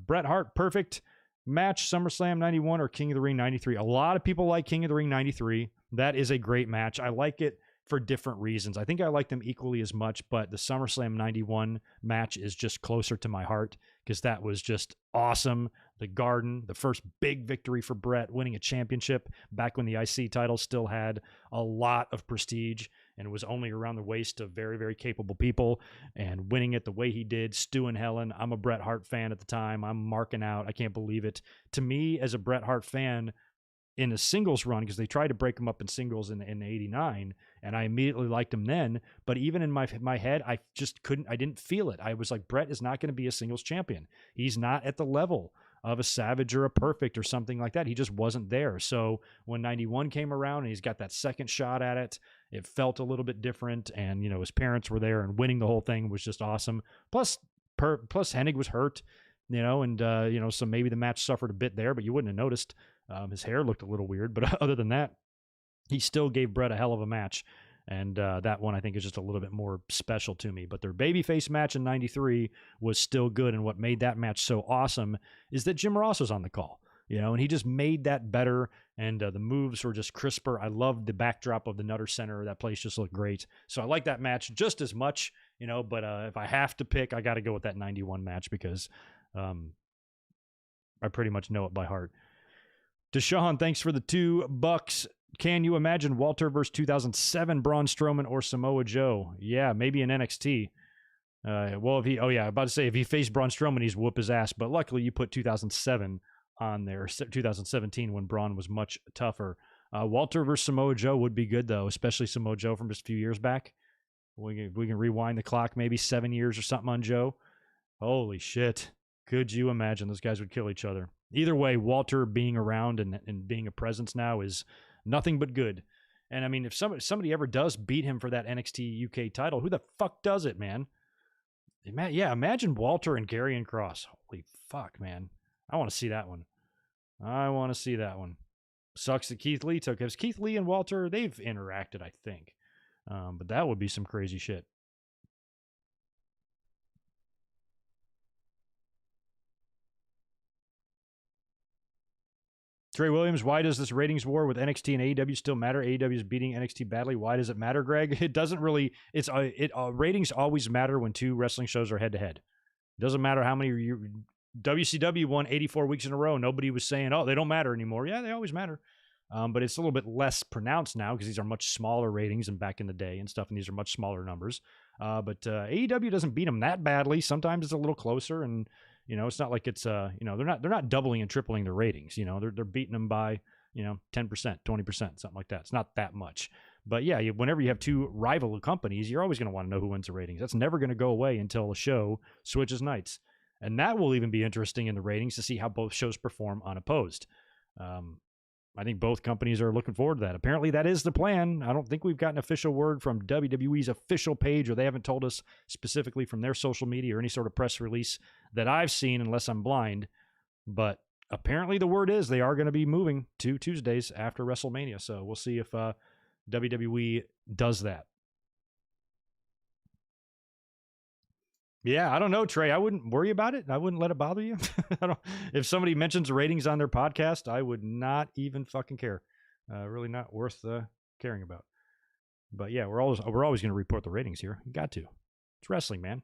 Bret Hart, perfect match, SummerSlam 91 or King of the Ring 93. A lot of people like King of the Ring 93. That is a great match. I like it for different reasons. I think I like them equally as much, but the SummerSlam 91 match is just closer to my heart, because that was just awesome. The Garden, the first big victory for Bret, winning a championship back when the IC title still had a lot of prestige. and was only around the waist of very, very capable people, and winning it the way he did. Stu and Helen, I'm a Bret Hart fan at the time. I'm marking out. I can't believe it. To me, as a Bret Hart fan, in a singles run, because they tried to break him up in singles in 89, and I immediately liked him then, but even in my head, I just I didn't feel it. I was like, Bret is not going to be a singles champion. He's not at the level of a Savage or a Perfect or something like that. He just wasn't there. So when 91 came around and he's got that second shot at it, it felt a little bit different, and, you know, his parents were there, and winning the whole thing was just awesome. Plus Hennig was hurt, you know, and, you know, so maybe the match suffered a bit there, but you wouldn't have noticed. His hair looked a little weird, but other than that, he still gave Bret a hell of a match. And that one, I think, is just a little bit more special to me. But their babyface match in 93 was still good. And what made that match so awesome is that Jim Ross was on the call, you know, and he just made that better. And the moves were just crisper. I loved the backdrop of the Nutter Center. That place just looked great. So I like that match just as much, you know, but if I have to pick, I got to go with that 91 match because I pretty much know it by heart. Deshaun, thanks for the $2. Can you imagine Walter versus 2007 Braun Strowman or Samoa Joe? Yeah, maybe in NXT. Well, if I'm about to say if he faced Braun Strowman, he's whoop his ass. But luckily, you put 2007 on there, 2017 when Braun was much tougher. Walter versus Samoa Joe would be good though, especially Samoa Joe from just a few years back. We can rewind the clock, maybe 7 years or something on Joe. Holy shit! Could you imagine those guys would kill each other? Either way, Walter being around and being a presence now is nothing but good. And I mean, if somebody ever does beat him for that NXT UK title, who the fuck does it, man? Yeah, imagine Walter and Karrion Kross. Holy fuck, man. I want to see that one. Sucks that Keith Lee took it. Because Keith Lee and Walter, they've interacted, I think. But that would be some crazy shit. Trey Williams, why does this ratings war with NXT and AEW still matter? AEW is beating NXT badly. Why does it matter, Greg? It doesn't really. Ratings always matter when two wrestling shows are head to head. It doesn't matter how many. WCW won 84 weeks in a row. Nobody was saying, oh, they don't matter anymore. Yeah, they always matter. But it's a little bit less pronounced now because these are much smaller ratings than back in the day and stuff, and these are much smaller numbers. But AEW doesn't beat them that badly. Sometimes it's a little closer, and you know, it's not like it's they're not doubling and tripling their ratings. You know, they're beating them by 10%, 20%, something like that. It's not that much. But yeah, whenever you have two rival companies, you're always going to want to know who wins the ratings. That's never going to go away until a show switches nights, and that will even be interesting in the ratings to see how both shows perform unopposed. I think both companies are looking forward to that. Apparently, that is the plan. I don't think we've gotten official word from WWE's official page, or they haven't told us specifically from their social media or any sort of press release that I've seen, unless I'm blind. But apparently, the word is they are going to be moving to Tuesdays after WrestleMania. So we'll see if WWE does that. Yeah, I don't know, Trey. I wouldn't worry about it. I wouldn't let it bother you. If somebody mentions ratings on their podcast, I would not even fucking care. Really not worth caring about. But yeah, we're always going to report the ratings here. You got to. It's wrestling, man.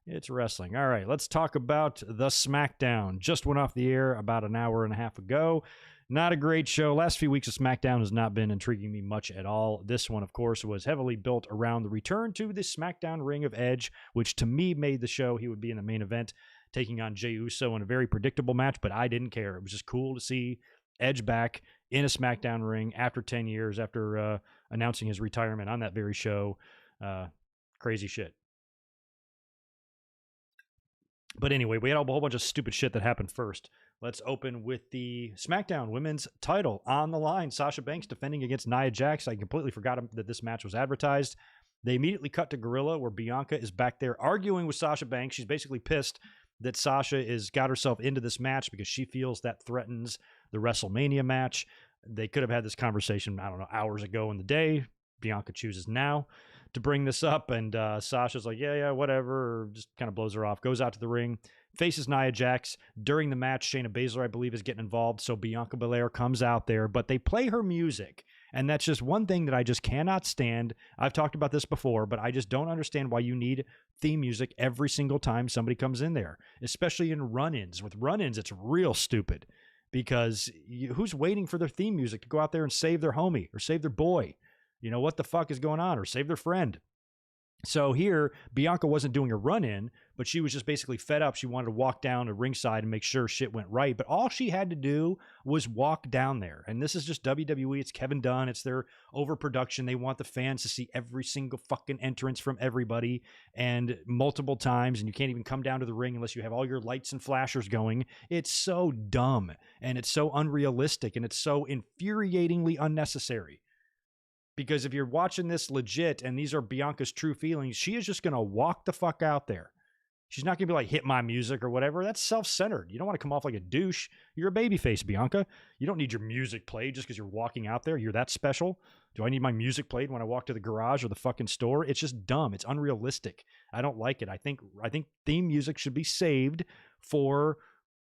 It's wrestling. All right, let's talk about the SmackDown. Just went off the air about an hour and a half ago. Not a great show. Last few weeks of SmackDown has not been intriguing me much at all. This one, of course, was heavily built around the return to the SmackDown ring of Edge, which to me made the show. He would be in the main event, taking on Jey Uso in a very predictable match, but I didn't care. It was just cool to see Edge back in a SmackDown ring after 10 years, after announcing his retirement on that very show. Crazy shit. But anyway, we had a whole bunch of stupid shit that happened first. Let's open with the SmackDown Women's title on the line. Sasha Banks defending against Nia Jax. I completely forgot that this match was advertised. They immediately cut to Gorilla, where Bianca is back there arguing with Sasha Banks. She's basically pissed that Sasha has got herself into this match because she feels that threatens the WrestleMania match. They could have had this conversation, I don't know, hours ago in the day. Bianca chooses now to bring this up, and Sasha's like, yeah, whatever, or just kind of blows her off, goes out to the ring, faces Nia Jax. During the match, Shayna Baszler, I believe, is getting involved, so Bianca Belair comes out there, but they play her music, and that's just one thing that I just cannot stand. I've talked about this before, but I just don't understand why you need theme music every single time somebody comes in there, especially in run-ins. With run-ins, it's real stupid, because who's waiting for their theme music to go out there and save their homie or save their boy? You know, what the fuck is going on? Or save their friend. So here, Bianca wasn't doing a run-in, but she was just basically fed up. She wanted to walk down to ringside and make sure shit went right. But all she had to do was walk down there. And this is just WWE. It's Kevin Dunn. It's their overproduction. They want the fans to see every single fucking entrance from everybody and multiple times. And you can't even come down to the ring unless you have all your lights and flashers going. It's so dumb. And it's so unrealistic. And it's so infuriatingly unnecessary. Because if you're watching this legit and these are Bianca's true feelings, she is just going to walk the fuck out there. She's not going to be like, hit my music or whatever. That's self-centered. You don't want to come off like a douche. You're a babyface, Bianca. You don't need your music played just because you're walking out there. You're that special. Do I need my music played when I walk to the garage or the fucking store? It's just dumb. It's unrealistic. I don't like it. I think theme music should be saved for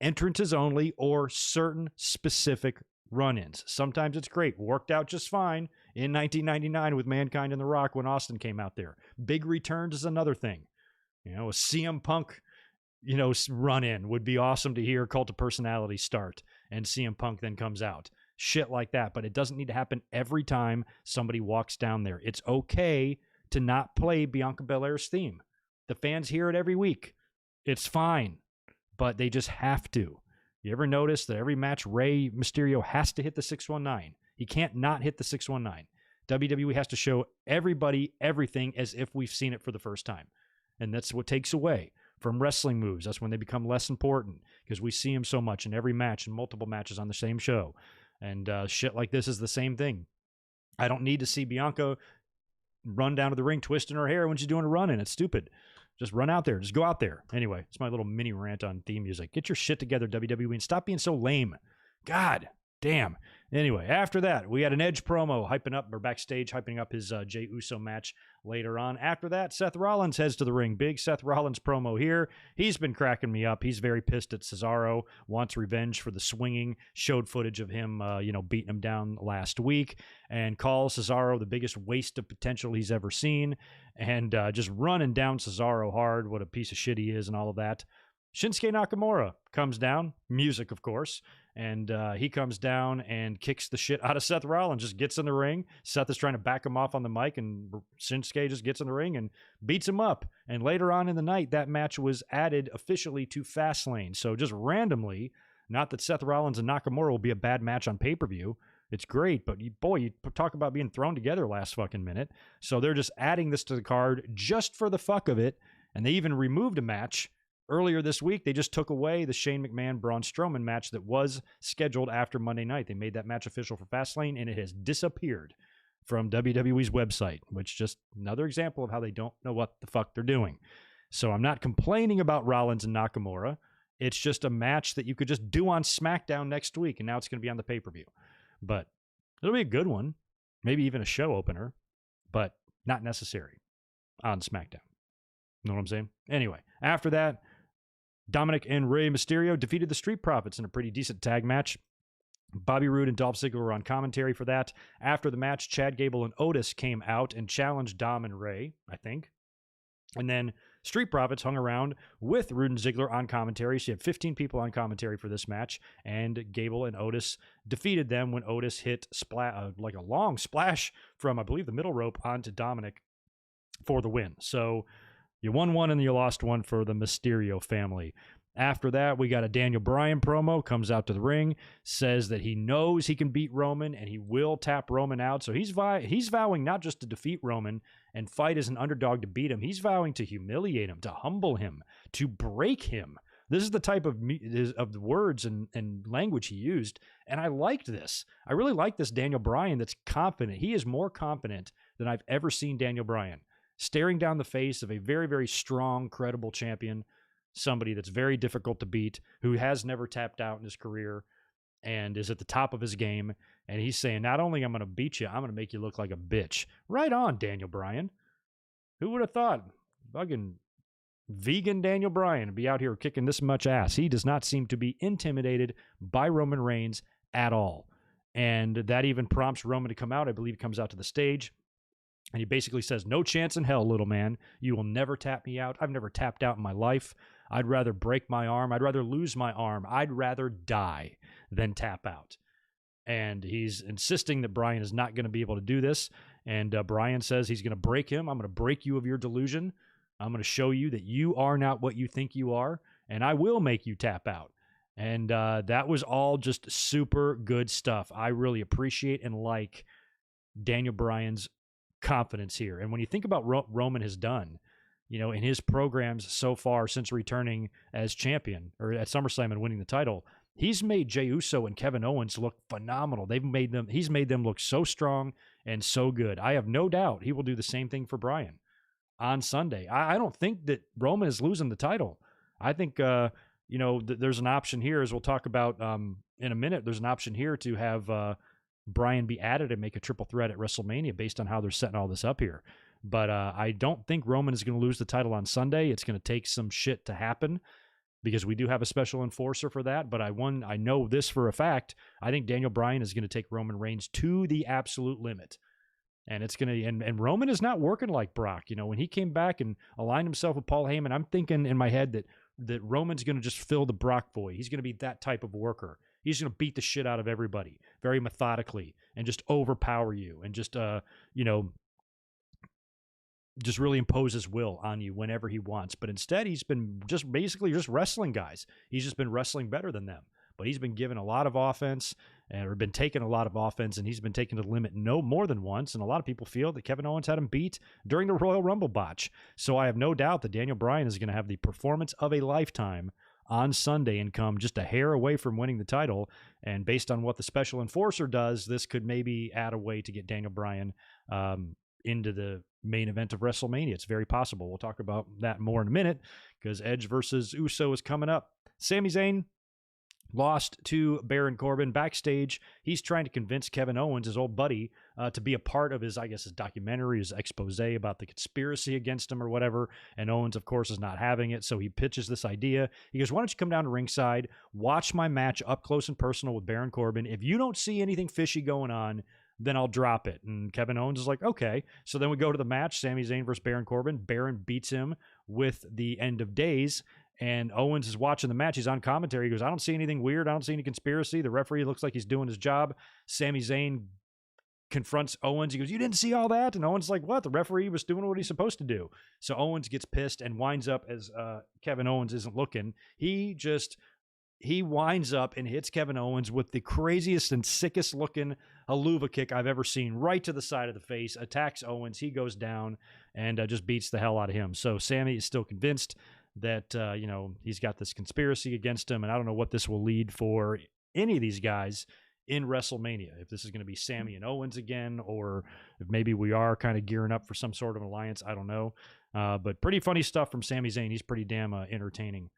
entrances only or certain specific run-ins. Sometimes it's great. Worked out just fine in 1999 with Mankind and The Rock when Austin came out there. Big returns is another thing. You know, a CM Punk, you know, run-in would be awesome to hear. Cult of Personality start and CM Punk then comes out. Shit like that. But it doesn't need to happen every time somebody walks down there. It's okay to not play Bianca Belair's theme. The fans hear it every week. It's fine. But they just have to. You ever notice that every match Rey Mysterio has to hit the 619? He can't not hit the 619. WWE has to show everybody everything as if we've seen it for the first time. And that's what takes away from wrestling moves. That's when they become less important because we see them so much in every match and multiple matches on the same show. And shit like this is the same thing. I don't need to see Bianca run down to the ring twisting her hair when she's doing a run-in. It's stupid. Just run out there. Just go out there. Anyway, it's my little mini rant on theme music. Get your shit together, WWE, and stop being so lame. God damn. Anyway, after that, we had an Edge promo backstage hyping up his Jey Uso match later on. After that, Seth Rollins heads to the ring. Big Seth Rollins promo here. He's been cracking me up. He's very pissed at Cesaro, wants revenge for the swinging, showed footage of him, beating him down last week, and calls Cesaro the biggest waste of potential he's ever seen, and just running down Cesaro hard, what a piece of shit he is and all of that. Shinsuke Nakamura comes down, music, of course, and he comes down and kicks the shit out of Seth Rollins, just gets in the ring. Seth is trying to back him off on the mic, and Shinsuke just gets in the ring and beats him up. And later on in the night, that match was added officially to Fastlane. So just randomly, not that Seth Rollins and Nakamura will be a bad match on pay-per-view. It's great, but you talk about being thrown together last fucking minute. So they're just adding this to the card just for the fuck of it, and they even removed a match. Earlier this week, they just took away the Shane McMahon-Braun Strowman match that was scheduled after Monday night. They made that match official for Fastlane, and it has disappeared from WWE's website, which just another example of how they don't know what the fuck they're doing. So I'm not complaining about Rollins and Nakamura. It's just a match that you could just do on SmackDown next week, and now it's going to be on the pay-per-view. But it'll be a good one, maybe even a show opener, but not necessary on SmackDown. Know what I'm saying? Anyway, after that, Dominic and Rey Mysterio defeated the Street Profits in a pretty decent tag match. Bobby Roode and Dolph Ziggler were on commentary for that. After the match, Chad Gable and Otis came out and challenged Dom and Rey, I think. And then Street Profits hung around with Roode and Ziggler on commentary. So you had 15 people on commentary for this match, and Gable and Otis defeated them when Otis hit like a long splash from, I believe, the middle rope onto Dominic for the win. So you won one and you lost one for the Mysterio family. After that, we got a Daniel Bryan promo, comes out to the ring, says that he knows he can beat Roman and he will tap Roman out. So he's vowing not just to defeat Roman and fight as an underdog to beat him. He's vowing to humiliate him, to humble him, to break him. This is the type of words and language he used, and I liked this. I really like this Daniel Bryan that's confident. He is more confident than I've ever seen Daniel Bryan. Staring down the face of a very, very strong, credible champion, somebody that's very difficult to beat, who has never tapped out in his career and is at the top of his game. And he's saying, not only I'm going to beat you, I'm going to make you look like a bitch. Right on, Daniel Bryan. Who would have thought? Fucking vegan Daniel Bryan would be out here kicking this much ass. He does not seem to be intimidated by Roman Reigns at all. And that even prompts Roman to come out. I believe he comes out to the stage. And he basically says, no chance in hell, little man. You will never tap me out. I've never tapped out in my life. I'd rather break my arm. I'd rather lose my arm. I'd rather die than tap out. And he's insisting that Bryan is not going to be able to do this. And Bryan says he's going to break him. I'm going to break you of your delusion. I'm going to show you that you are not what you think you are, and I will make you tap out. And that was all just super good stuff. I really appreciate and like Daniel Bryan's confidence here. And when you think about what Roman has done, in his programs so far since returning as champion or at SummerSlam and winning the title, he's made Jey Uso and Kevin Owens look phenomenal. He's made them look so strong and so good. I have no doubt he will do the same thing for Bryan on Sunday. I don't think that Roman is losing the title. I think, there's an option here, as we'll talk about in a minute. There's an option here to have Bryan be added and make a triple threat at WrestleMania based on how they're setting all this up here. But I don't think Roman is going to lose the title on Sunday. It's going to take some shit to happen because we do have a special enforcer for that. But I know this for a fact. I think Daniel Bryan is going to take Roman Reigns to the absolute limit. And it's going to, and Roman is not working like Brock. When he came back and aligned himself with Paul Heyman, I'm thinking in my head that Roman's going to just fill the Brock void. He's going to be that type of worker. He's going to beat the shit out of everybody very methodically and just overpower you and just really impose his will on you whenever he wants. But instead, he's been just basically just wrestling guys. He's just been wrestling better than them. But he's been given a lot of offense or been taking a lot of offense, and he's been taken to the limit no more than once. And a lot of people feel that Kevin Owens had him beat during the Royal Rumble botch. So I have no doubt that Daniel Bryan is going to have the performance of a lifetime on Sunday and come just a hair away from winning the title. And based on what the special enforcer does, this could maybe add a way to get Daniel Bryan into the main event of WrestleMania. It's very possible. We'll talk about that more in a minute because Edge versus Uso is coming up. Sami Zayn lost to Baron Corbin backstage. He's trying to convince Kevin Owens, his old buddy, to be a part of his documentary, his expose about the conspiracy against him or whatever. And Owens, of course, is not having it. So he pitches this idea. He goes, why don't you come down to ringside, watch my match up close and personal with Baron Corbin. If you don't see anything fishy going on, then I'll drop it. And Kevin Owens is like, okay. So then we go to the match, Sami Zayn versus Baron Corbin. Baron beats him with the End of Days. And Owens is watching the match. He's on commentary. He goes, I don't see anything weird. I don't see any conspiracy. The referee looks like he's doing his job. Sami Zayn confronts Owens. He goes, you didn't see all that? And Owens is like, what? The referee was doing what he's supposed to do. So Owens gets pissed and winds up, as Kevin Owens isn't looking, he winds up and hits Kevin Owens with the craziest and sickest looking haluva kick I've ever seen, right to the side of the face, attacks Owens. He goes down and just beats the hell out of him. So Sami is still convinced that, he's got this conspiracy against him, and I don't know what this will lead for any of these guys in WrestleMania. If this is going to be Sami and Owens again, or if maybe we are kind of gearing up for some sort of alliance, I don't know. But pretty funny stuff from Sami Zayn. He's pretty damn entertaining.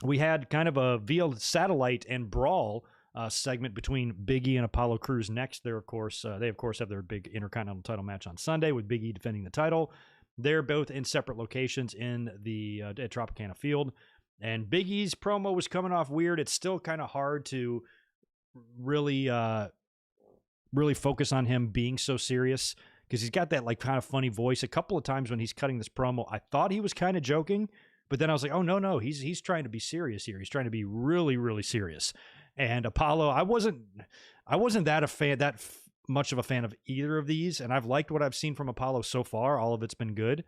We had kind of a via satellite and brawl segment between Big E and Apollo Crews next. They of course have their big Intercontinental title match on Sunday with Big E defending the title. They're both in separate locations in the at Tropicana Field. And Big E's promo was coming off weird. It's still kind of hard to really focus on him being so serious because he's got that kind of funny voice. A couple of times when he's cutting this promo, I thought he was kind of joking, but then I was like, oh, no, he's trying to be serious here. He's trying to be really, really serious. And Apollo, I wasn't that much of a fan of either of these, and I've liked what I've seen from Apollo so far. All of it's been good.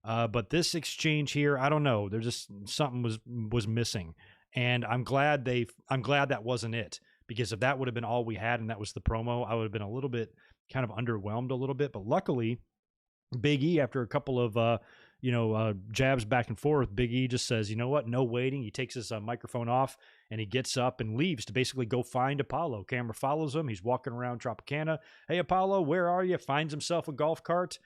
But this exchange here, I don't know. There's just something was missing, and I'm glad that wasn't it, because if that would have been all we had and that was the promo, I would have been a little bit kind of underwhelmed a little bit. But luckily, Big E, after a couple of jabs back and forth, Big E just says, you know what? No waiting. He takes his microphone off and he gets up and leaves to basically go find Apollo. Camera follows him. He's walking around Tropicana. Hey, Apollo, where are you? Finds himself a golf cart.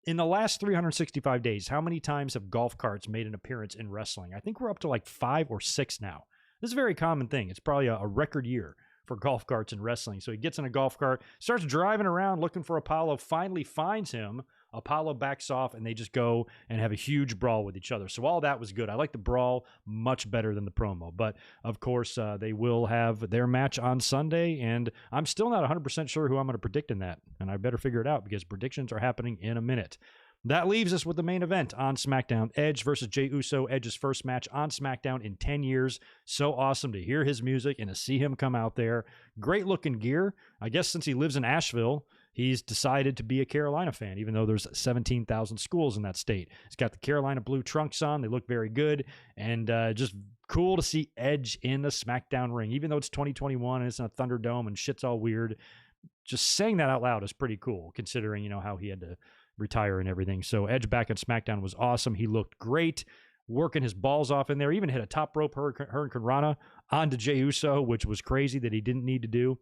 In the last 365 days, how many times have golf carts made an appearance in wrestling? I think we're up to 5 or 6 now. This is a very common thing. It's probably a record year for golf carts in wrestling. So he gets in a golf cart, starts driving around looking for Apollo, finally finds him. Apollo backs off, and they just go and have a huge brawl with each other. So all that was good. I like the brawl much better than the promo. But, of course, they will have their match on Sunday, and I'm still not 100% sure who I'm going to predict in that. And I better figure it out because predictions are happening in a minute. that leaves us with the main event on SmackDown. Edge versus Jey Uso. Edge's first match on SmackDown in 10 years. So awesome to hear his music and to see him come out there. Great looking gear. I guess since he lives in Asheville, he's decided to be a Carolina fan, even though there's 17,000 schools in that state. He's got the Carolina blue trunks on. They look very good. And just cool to see Edge in the SmackDown ring, even though it's 2021 and it's in a Thunderdome and shit's all weird. Just saying that out loud is pretty cool, considering, how he had to retire and everything. So Edge back at SmackDown was awesome. He looked great, working his balls off in there. Even hit a top rope Hurricane Rana onto Jey Uso, which was crazy that he didn't need to do.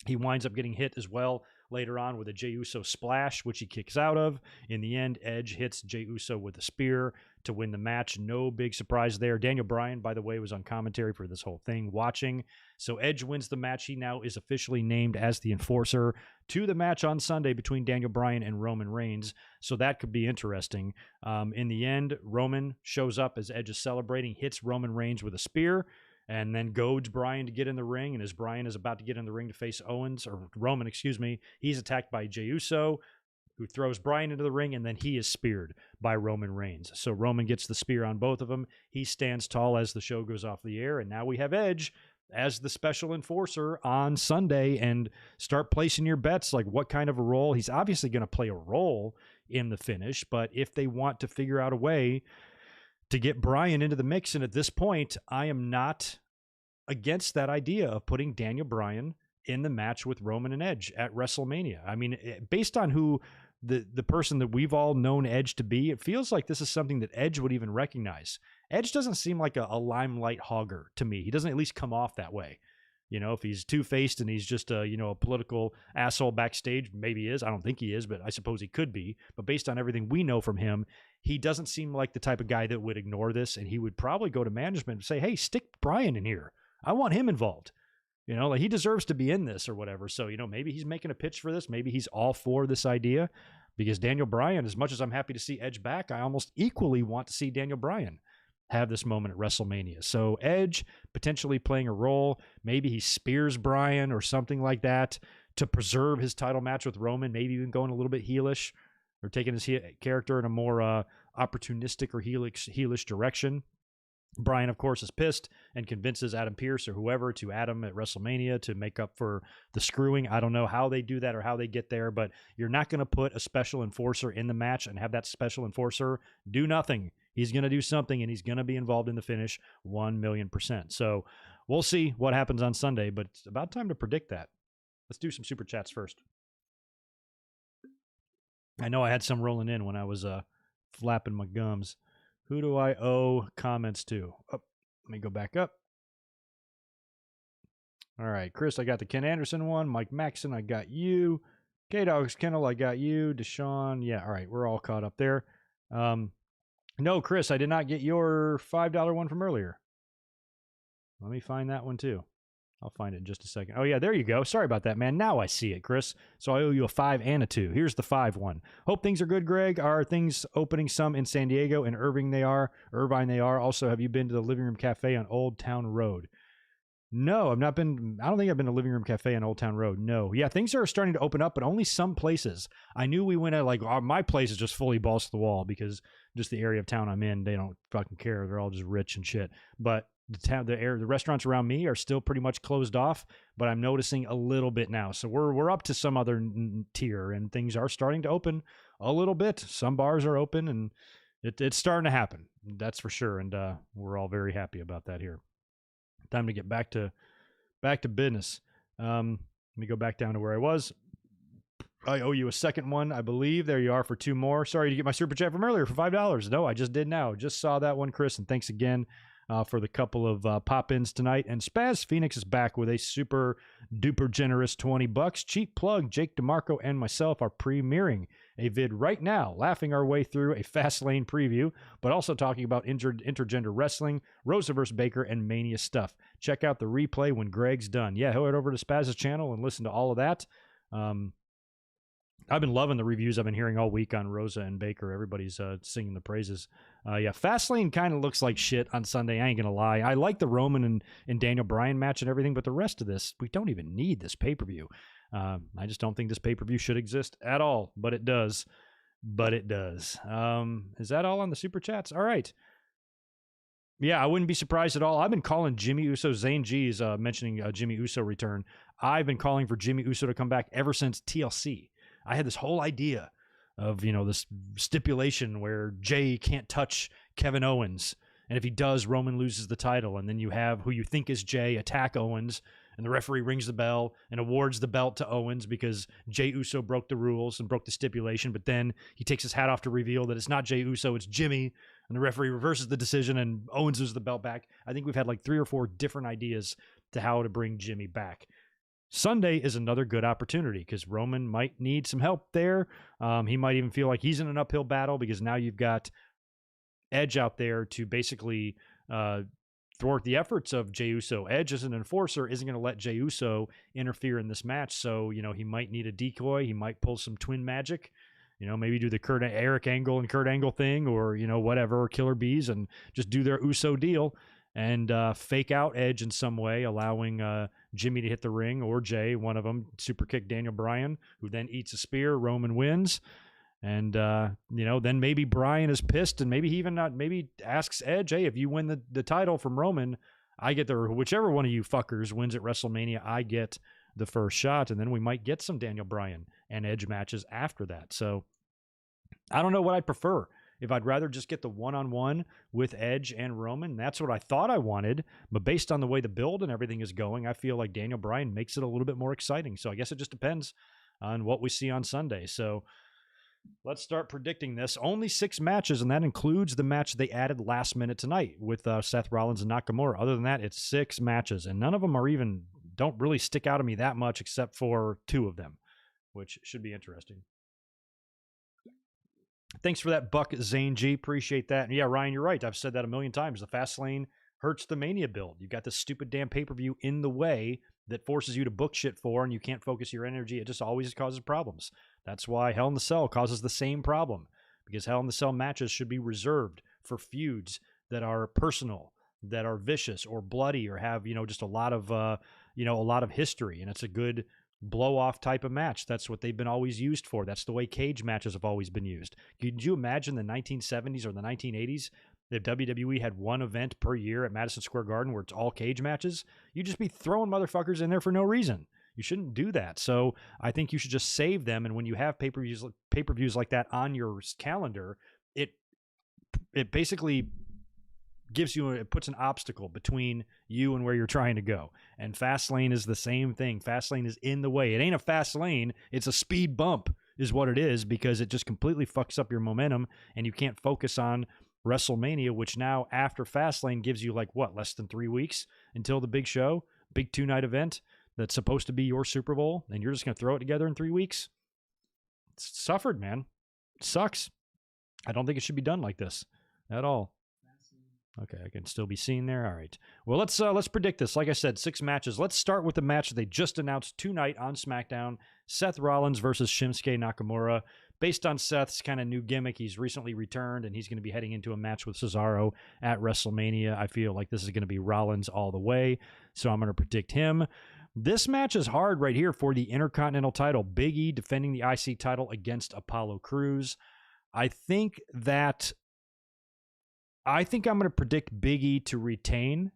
He winds up getting hit as well later on with a Jey Uso splash, which he kicks out of. In the end, Edge hits Jey Uso with a spear to win the match. No big surprise there. Daniel Bryan, by the way, was on commentary for this whole thing, watching. So Edge wins the match. He now is officially named as the enforcer to the match on Sunday between Daniel Bryan and Roman Reigns. So that could be interesting. In the end, Roman shows up as Edge is celebrating, hits Roman Reigns with a spear, and then goads Bryan to get in the ring. And as Bryan is about to get in the ring to face Roman, he's attacked by Jey Uso, who throws Bryan into the ring, and then he is speared by Roman Reigns. So Roman gets the spear on both of them. He stands tall as the show goes off the air, and now we have Edge as the special enforcer on Sunday, and start placing your bets, like what kind of a role. He's obviously going to play a role in the finish, but if they want to figure out a way to get Bryan into the mix, and at this point, I am not against that idea of putting Daniel Bryan in the match with Roman and Edge at WrestleMania. I mean, based on who the person that we've all known Edge to be, it feels like this is something that Edge would even recognize. Edge doesn't seem like a limelight hogger to me. He doesn't at least come off that way. If he's two-faced and he's just a political asshole backstage, maybe he is. I don't think he is, but I suppose he could be. But based on everything we know from him, he doesn't seem like the type of guy that would ignore this, and he would probably go to management and say, hey, stick Bryan in here. I want him involved. Like he deserves to be in this or whatever. So, maybe he's making a pitch for this. Maybe he's all for this idea, because Daniel Bryan, as much as I'm happy to see Edge back, I almost equally want to see Daniel Bryan have this moment at WrestleMania. So Edge potentially playing a role. Maybe he spears Bryan or something like that to preserve his title match with Roman, maybe even going a little bit heelish or taking his character in a more opportunistic or heelish direction. Bryan, of course, is pissed and convinces Adam Pearce or whoever to add him at WrestleMania to make up for the screwing. I don't know how they do that or how they get there, but you're not going to put a special enforcer in the match and have that special enforcer do nothing. He's going to do something, and he's going to be involved in the finish 1,000,000%. So we'll see what happens on Sunday, but it's about time to predict that. Let's do some super chats first. I know I had some rolling in when I was flapping my gums. Who do I owe comments to? Oh, let me go back up. All right, Chris, I got the Ken Anderson one. Mike Maxson, I got you. K-Dogs Kennel, I got you. Deshaun, yeah, all right, we're all caught up there. No, Chris, I did not get your $5 one from earlier. Let me find that one too. I'll find it in just a second. Oh, yeah, there you go. Sorry about that, man. Now I see it, Chris. So I owe you a 5 and a 2. Here's the 5 one. Hope things are good, Greg. Are things opening some in San Diego and Irvine they are? Also, have you been to the Living Room Cafe on Old Town Road? No, I've not been. I don't think I've been to Living Room Cafe on Old Town Road. No. Yeah, things are starting to open up, but only some places. I knew we went at, my place is just fully balls to the wall because just the area of town I'm in, they don't fucking care. They're all just rich and shit. But the restaurants around me are still pretty much closed off, but I'm noticing a little bit now. So we're up to some other tier, and things are starting to open a little bit. Some bars are open, and it's starting to happen. That's for sure, and we're all very happy about that here. Time to get back to business. Let me go back down to where I was. I owe you a second one, I believe. There you are for 2 more. Sorry to get my super chat from earlier for $5. No, I just did now. Just saw that one, Chris, and thanks again for the couple of pop-ins tonight. And Spaz Phoenix is back with a super duper generous $20. Cheap plug, Jake DeMarco and myself are premiering a vid right now, laughing our way through a Fastlane preview, but also talking about intergender wrestling, Rosa vs. Baker, and Mania stuff. Check out the replay when Greg's done. Yeah, head over to Spaz's channel and listen to all of that. I've been loving the reviews I've been hearing all week on Rosa and Baker. Everybody's singing the praises. Yeah, Fastlane kind of looks like shit on Sunday. I ain't going to lie. I like the Roman and Daniel Bryan match and everything, but the rest of this, we don't even need this pay-per-view. I just don't think this pay-per-view should exist at all, but it does. but it does. Is that all on the super chats? All right. Yeah, I wouldn't be surprised at all. I've been calling Jimmy Uso. Zane G is mentioning Jimmy Uso return. I've been calling for Jimmy Uso to come back ever since TLC. I had this whole idea of, this stipulation where Jay can't touch Kevin Owens. And if he does, Roman loses the title. And then you have who you think is Jay attack Owens. And the referee rings the bell and awards the belt to Owens because Jey Uso broke the rules and broke the stipulation. But then he takes his hat off to reveal that it's not Jey Uso, it's Jimmy. And the referee reverses the decision and Owens loses the belt back. I think we've had like 3 or 4 different ideas to how to bring Jimmy back. Sunday is another good opportunity because Roman might need some help there. He might even feel like he's in an uphill battle because now you've got Edge out there to basically thwart the efforts of Jey Uso. Edge as an enforcer isn't going to let Jey Uso interfere in this match. So, he might need a decoy. He might pull some twin magic, maybe do the Eric Angle and Kurt Angle thing or, whatever, or Killer Bees and just do their Uso deal and fake out Edge in some way, allowing Jimmy to hit the ring or Jay, one of them, super kick Daniel Bryan, who then eats a spear. Roman wins. And, then maybe Bryan is pissed and maybe he even maybe asks Edge, hey, if you win the title from Roman, I get whichever one of you fuckers wins at WrestleMania, I get the first shot. And then we might get some Daniel Bryan and Edge matches after that. So I don't know what I'd prefer. If I'd rather just get the one-on-one with Edge and Roman, that's what I thought I wanted. But based on the way the build and everything is going, I feel like Daniel Bryan makes it a little bit more exciting. So I guess it just depends on what we see on Sunday. So let's start predicting this. Only 6 matches, and that includes the match they added last minute tonight with Seth Rollins and Nakamura. Other than that, it's 6 matches, and none of them don't really stick out to me that much except for 2 of them, which should be interesting. Thanks for that, Buck Zane G. Appreciate that. And yeah, Ryan, you're right. I've said that a million times. The Fastlane hurts the Mania build. You've got this stupid damn pay-per-view in the way that forces you to book shit for, and you can't focus your energy. It just always causes problems. That's why Hell in the Cell causes the same problem, because Hell in the Cell matches should be reserved for feuds that are personal, that are vicious or bloody, or have, just a lot of history, and it's a good blow-off type of match. That's what they've been always used for. That's the way cage matches have always been used. Could you imagine the 1970s or the 1980s if WWE had one event per year at Madison Square Garden where it's all cage matches? You'd just be throwing motherfuckers in there for no reason. You shouldn't do that. So I think you should just save them. And when you have pay-per-views like that on your calendar, it basically it puts an obstacle between you and where you're trying to go. And Fastlane is the same thing. Fastlane is in the way. It ain't a fast lane. It's a speed bump is what it is, because it just completely fucks up your momentum and you can't focus on WrestleMania, which now after Fastlane gives you less than 3 weeks until the big show, big 2-night event that's supposed to be your Super Bowl, and you're just going to throw it together in 3 weeks? It's suffered, man. It sucks. I don't think it should be done like this at all. Okay, I can still be seen there. All right. Well, let's predict this. Like I said, 6 matches. Let's start with the match that they just announced tonight on SmackDown. Seth Rollins versus Shinsuke Nakamura. Based on Seth's kind of new gimmick, he's recently returned, and he's going to be heading into a match with Cesaro at WrestleMania. I feel like this is going to be Rollins all the way, so I'm going to predict him. This match is hard right here for the Intercontinental title. Big E defending the IC title against Apollo Crews. I think I'm going to predict Big E to retain,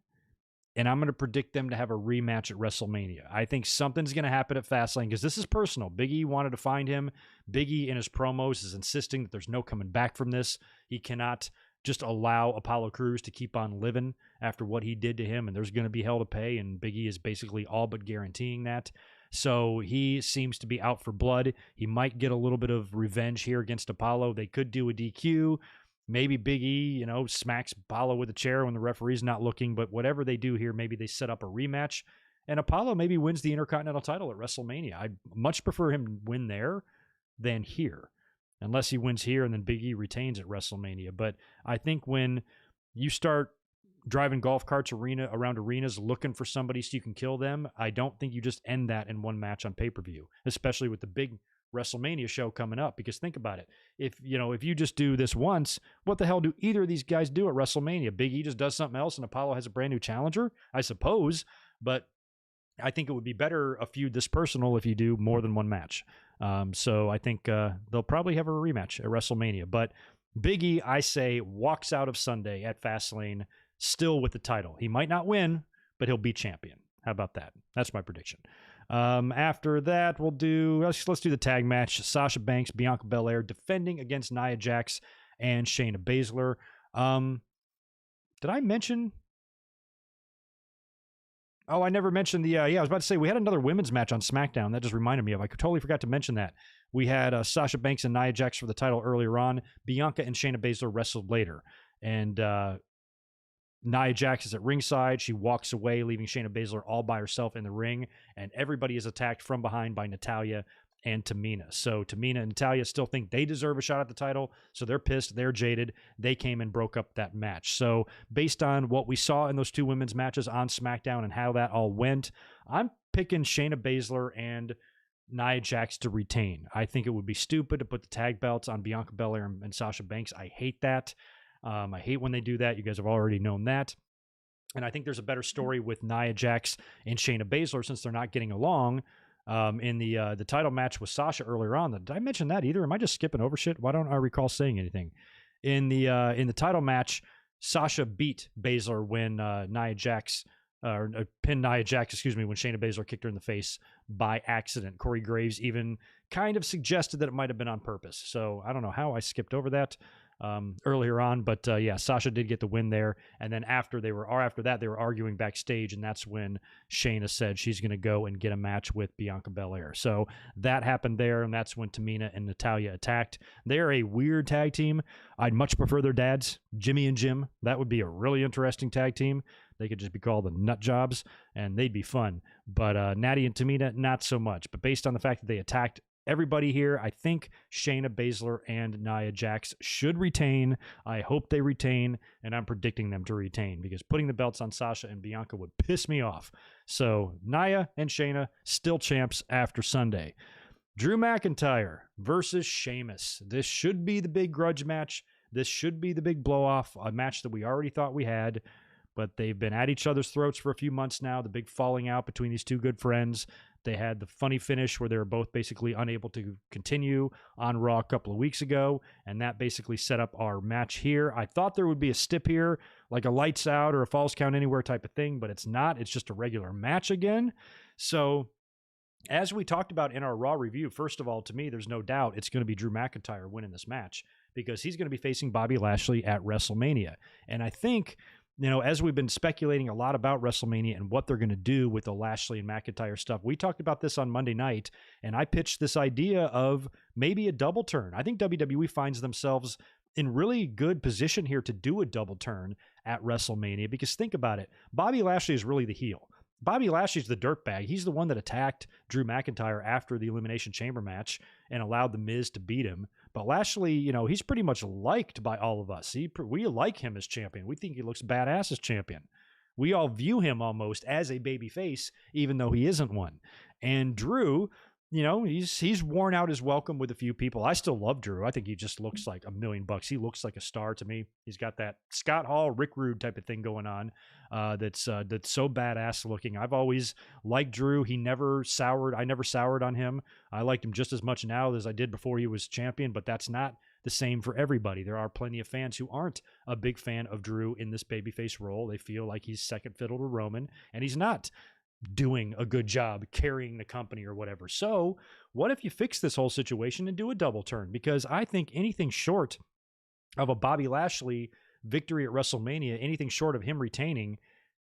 and I'm going to predict them to have a rematch at WrestleMania. I think something's going to happen at Fastlane because this is personal. Big E wanted to find him. Big E in his promos is insisting that there's no coming back from this. He cannot just allow Apollo Crews to keep on living after what he did to him, and there's going to be hell to pay, and Big E is basically all but guaranteeing that. So he seems to be out for blood. He might get a little bit of revenge here against Apollo. They could do a DQ. Maybe Big E, smacks Apollo with a chair when the referee's not looking, but whatever they do here, maybe they set up a rematch, and Apollo maybe wins the Intercontinental title at WrestleMania. I'd much prefer him win there than here, unless he wins here and then Big E retains at WrestleMania. But I think when you start driving golf carts around arenas looking for somebody so you can kill them, I don't think you just end that in one match on pay-per-view, especially with the big WrestleMania show coming up. Because think about it. If you just do this once, what the hell do either of these guys do at WrestleMania? Big E just does something else and Apollo has a brand new challenger, I suppose. But I think it would be better a feud this personal if you do more than one match. So I think they'll probably have a rematch at WrestleMania. But Big E, I say, walks out of Sunday at Fastlane still with the title. He might not win, but he'll be champion. How about that? That's my prediction. After that, let's do the tag match. Sasha Banks, Bianca Belair defending against Nia Jax and Shayna Baszler. Did I mention? Oh, I never mentioned I was about to say we had another women's match on SmackDown. That just reminded me of. I totally forgot to mention that. We had Sasha Banks and Nia Jax for the title earlier on. Bianca and Shayna Baszler wrestled later. And Nia Jax is at ringside. She walks away, leaving Shayna Baszler all by herself in the ring. And everybody is attacked from behind by Natalya and Tamina. So Tamina and Natalya still think they deserve a shot at the title. So they're pissed. They're jaded. They came and broke up that match. So based on what we saw in those two women's matches on SmackDown and how that all went, I'm picking Shayna Baszler and Nia Jax to retain. I think it would be stupid to put the tag belts on Bianca Belair and Sasha Banks. I hate that. I hate when they do that. You guys have already known that. And I think there's a better story with Nia Jax and Shayna Baszler since they're not getting along. In the title match with Sasha earlier on. Did I mention that either? Am I just skipping over shit? Why don't I recall saying anything? In the title match, Sasha beat Baszler when Nia Jax pinned Nia Jax, when Shayna Baszler kicked her in the face by accident. Corey Graves even kind of suggested that it might have been on purpose. So I don't know how I skipped over that earlier on, but Sasha did get the win there. And then after that, they were arguing backstage, and that's when Shayna said she's going to go and get a match with Bianca Belair. So that happened there, and that's when Tamina and Natalya attacked. They're a weird tag team. I'd much prefer their dads, Jimmy and Jim. That would be a really interesting tag team. They could just be called the Nut Jobs, and they'd be fun. But Natty and Tamina, not so much. But based on the fact that they attacked everybody here, I think Shayna Baszler and Nia Jax should retain. I hope they retain, and I'm predicting them to retain because putting the belts on Sasha and Bianca would piss me off. So Nia and Shayna still champs after Sunday. Drew McIntyre versus Sheamus. This should be the big grudge match. This should be the big blow-off, a match that we already thought we had, but they've been at each other's throats for a few months now, the big falling out between these two good friends. They had the funny finish where they were both basically unable to continue on Raw a couple of weeks ago, and that basically set up our match here. I thought there would be a stip here, like a lights out or a falls count anywhere type of thing, but it's not. It's just a regular match again. So as we talked about in our Raw review, first of all, to me, there's no doubt it's going to be Drew McIntyre winning this match because he's going to be facing Bobby Lashley at WrestleMania. And I think, as we've been speculating a lot about WrestleMania and what they're going to do with the Lashley and McIntyre stuff, we talked about this on Monday night, and I pitched this idea of maybe a double turn. I think WWE finds themselves in really good position here to do a double turn at WrestleMania because think about it. Bobby Lashley is really the heel. Bobby Lashley's the dirtbag. He's the one that attacked Drew McIntyre after the Elimination Chamber match and allowed The Miz to beat him. But Lashley, he's pretty much liked by all of us. We like him as champion. We think he looks badass as champion. We all view him almost as a babyface, even though he isn't one. And Drew, he's worn out his welcome with a few people. I still love Drew. I think he just looks like $1 million. He looks like a star to me. He's got that Scott Hall, Rick Rude type of thing going on. That's so badass looking. I've always liked Drew. I never soured on him. I liked him just as much now as I did before he was champion, but that's not the same for everybody. There are plenty of fans who aren't a big fan of Drew in this babyface role. They feel like he's second fiddle to Roman, and he's not doing a good job carrying the company or whatever. So what if you fix this whole situation and do a double turn? Because I think anything short of a Bobby Lashley victory at WrestleMania, anything short of him retaining,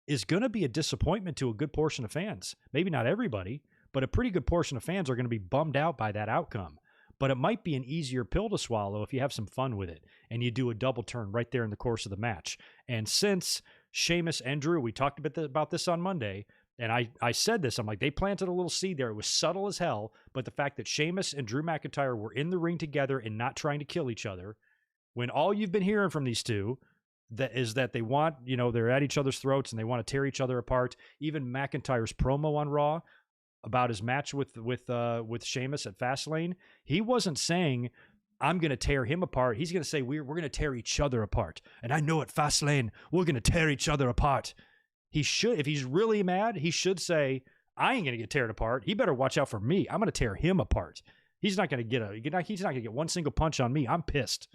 is going to be a disappointment to a good portion of fans. Maybe not everybody, but a pretty good portion of fans are going to be bummed out by that outcome. But it might be an easier pill to swallow if you have some fun with it and you do a double turn right there in the course of the match. And since Sheamus and Drew, we talked about this on Monday, and I said this, I'm like, they planted a little seed there. It was subtle as hell, but the fact that Sheamus and Drew McIntyre were in the ring together and not trying to kill each other, when all you've been hearing from these two is that they want, they're at each other's throats and they want to tear each other apart. Even McIntyre's promo on Raw about his match with Sheamus at Fastlane, he wasn't saying, I'm going to tear him apart. He's going to say, we're going to tear each other apart. And I know at Fastlane, we're going to tear each other apart. He should, if he's really mad, he should say, I ain't going to get teared apart. He better watch out for me. I'm going to tear him apart. He's not going to get one single punch on me. I'm pissed.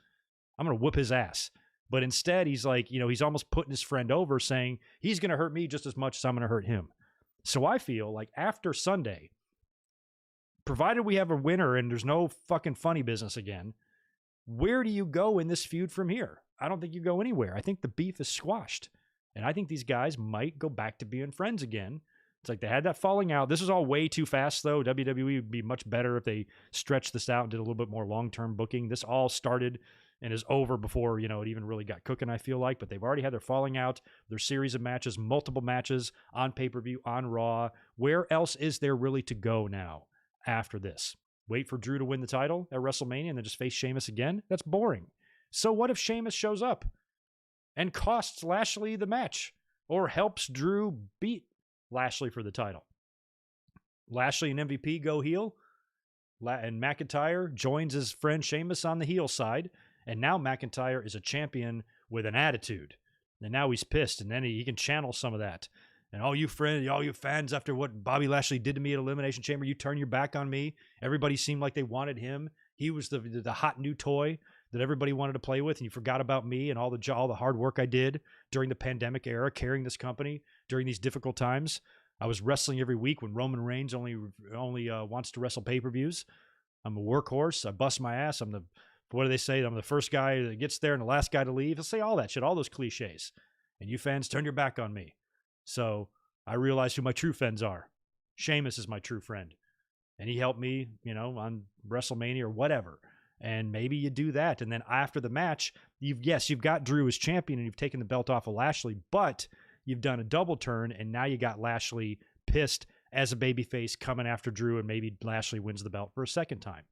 I'm going to whoop his ass. But instead, he's like, he's almost putting his friend over, saying he's going to hurt me just as much as I'm going to hurt him. So I feel like after Sunday, provided we have a winner and there's no fucking funny business again, where do you go in this feud from here? I don't think you go anywhere. I think the beef is squashed. And I think these guys might go back to being friends again. It's like they had that falling out. This is all way too fast, though. WWE would be much better if they stretched this out and did a little bit more long-term booking. This all started and is over before, it even really got cooking, I feel like. But they've already had their falling out, their series of matches, multiple matches on pay-per-view, on Raw. Where else is there really to go now after this? Wait for Drew to win the title at WrestleMania and then just face Sheamus again? That's boring. So what if Sheamus shows up and costs Lashley the match or helps Drew beat Lashley for the title? Lashley and MVP go heel, and McIntyre joins his friend Sheamus on the heel side, and now McIntyre is a champion with an attitude, and now he's pissed, and then he can channel some of that. And all you fans, after what Bobby Lashley did to me at Elimination Chamber, you turn your back on me. Everybody seemed like they wanted him. He was the hot new toy that everybody wanted to play with, and you forgot about me and all the hard work I did during the pandemic era, carrying this company during these difficult times. I was wrestling every week when Roman Reigns only wants to wrestle pay-per-views. I'm a workhorse. I bust my ass. What do they say? I'm the first guy that gets there and the last guy to leave. They'll say all that shit, all those cliches. And you fans turn your back on me. So I realized who my true friends are. Sheamus is my true friend. And he helped me, on WrestleMania or whatever. And maybe you do that. And then after the match, you've got Drew as champion and you've taken the belt off of Lashley, but you've done a double turn and now you got Lashley pissed as a babyface coming after Drew, and maybe Lashley wins the belt for a second time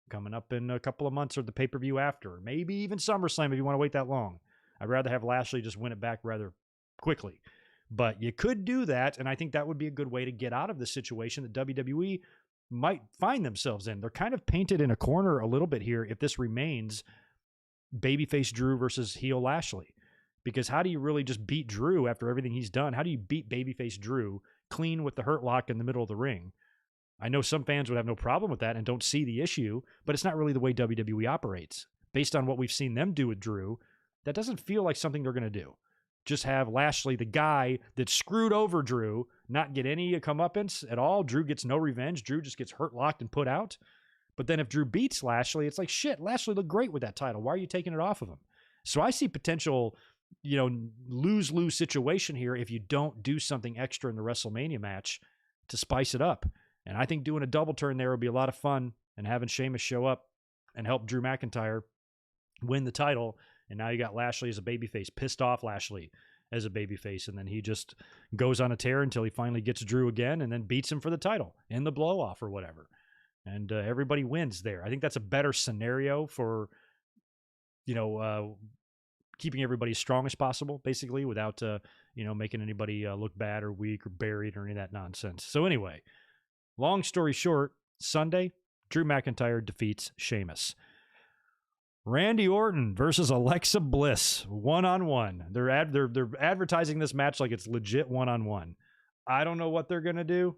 coming up in a couple of months or the pay-per-view after, or maybe even SummerSlam if you want to wait that long. I'd rather have Lashley just win it back rather quickly. But you could do that, and I think that would be a good way to get out of the situation that WWE might find themselves in. They're kind of painted in a corner a little bit here if this remains babyface Drew versus heel Lashley. Because how do you really just beat Drew after everything he's done? How do you beat babyface Drew clean with the Hurt Lock in the middle of the ring? I know some fans would have no problem with that and don't see the issue, but it's not really the way WWE operates. Based on what we've seen them do with Drew, that doesn't feel like something they're going to do. Just have Lashley, the guy that screwed over Drew, not get any comeuppance at all. Drew gets no revenge. Drew just gets hurt, locked, and put out. But then if Drew beats Lashley, it's like, shit, Lashley looked great with that title. Why are you taking it off of him? So I see potential, lose-lose situation here if you don't do something extra in the WrestleMania match to spice it up. And I think doing a double turn there would be a lot of fun, and having Sheamus show up and help Drew McIntyre win the title. And now you got Lashley as a babyface, pissed off Lashley as a babyface, and then he just goes on a tear until he finally gets Drew again and then beats him for the title in the blow-off or whatever. And everybody wins there. I think that's a better scenario for, keeping everybody as strong as possible, basically, without, making anybody look bad or weak or buried or any of that nonsense. So anyway, long story short, Sunday, Drew McIntyre defeats Sheamus. Randy Orton versus Alexa Bliss, one-on-one. They're advertising this match like it's legit one-on-one. I don't know what they're going to do.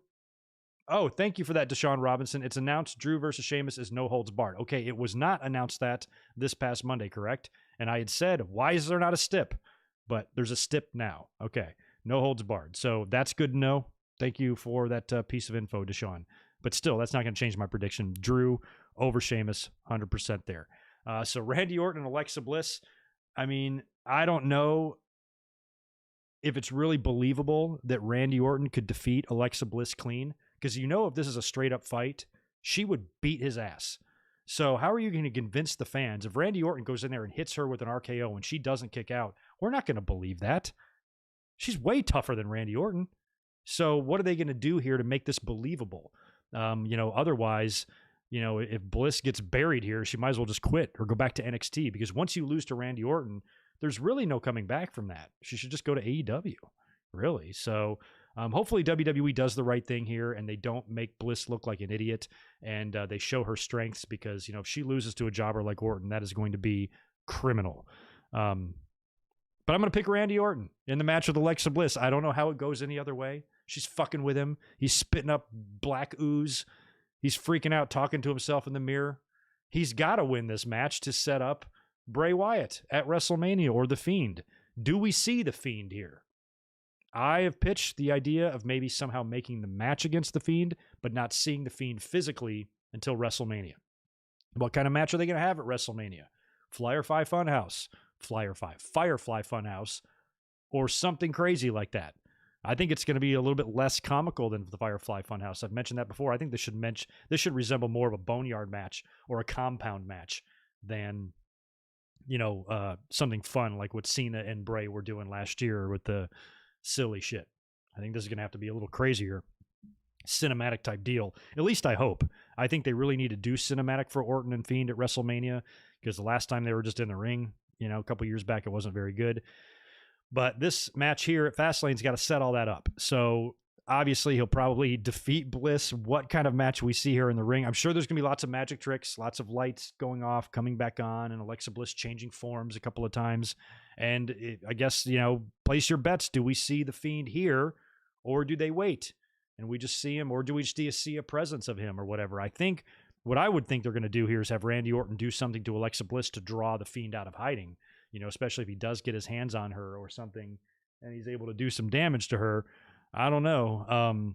Oh, thank you for that, Deshaun Robinson. It's announced Drew versus Sheamus is no holds barred. Okay, it was not announced that this past Monday, correct? And I had said, why is there not a stip? But there's a stip now. Okay, no holds barred. So that's good to know. Thank you for that piece of info, Deshaun. But still, that's not going to change my prediction. Drew over Sheamus, 100% there. So Randy Orton and Alexa Bliss, I mean, I don't know if it's really believable that Randy Orton could defeat Alexa Bliss clean, because if this is a straight-up fight, she would beat his ass. So how are you going to convince the fans? If Randy Orton goes in there and hits her with an RKO and she doesn't kick out, we're not going to believe that. She's way tougher than Randy Orton. So what are they going to do here to make this believable? Otherwise, if Bliss gets buried here, she might as well just quit or go back to NXT, because once you lose to Randy Orton, there's really no coming back from that. She should just go to AEW, really. So hopefully WWE does the right thing here and they don't make Bliss look like an idiot, and they show her strengths, because, if she loses to a jobber like Orton, that is going to be criminal. But I'm going to pick Randy Orton in the match with Alexa Bliss. I don't know how it goes any other way. She's fucking with him. He's spitting up black ooze. He's freaking out, talking to himself in the mirror. He's got to win this match to set up Bray Wyatt at WrestleMania or The Fiend. Do we see The Fiend here? I have pitched the idea of maybe somehow making the match against The Fiend, but not seeing The Fiend physically until WrestleMania. What kind of match are they going to have at WrestleMania? Firefly Funhouse, Firefly Funhouse, or something crazy like that. I think it's going to be a little bit less comical than the Firefly Funhouse. I've mentioned that before. I think this should resemble more of a Boneyard match or a compound match than, something fun like what Cena and Bray were doing last year with the silly shit. I think this is going to have to be a little crazier, cinematic type deal. At least I hope. I think they really need to do cinematic for Orton and Fiend at WrestleMania, because the last time they were just in the ring, a couple years back, it wasn't very good. But this match here at Fastlane's got to set all that up. So obviously he'll probably defeat Bliss. What kind of match we see here in the ring? I'm sure there's going to be lots of magic tricks, lots of lights going off, coming back on, and Alexa Bliss changing forms a couple of times. And I guess, place your bets. Do we see the Fiend here, or do they wait and we just see him, or do we just see a presence of him or whatever? I think what I would think they're going to do here is have Randy Orton do something to Alexa Bliss to draw the Fiend out of hiding. Especially if he does get his hands on her or something and he's able to do some damage to her. I don't know.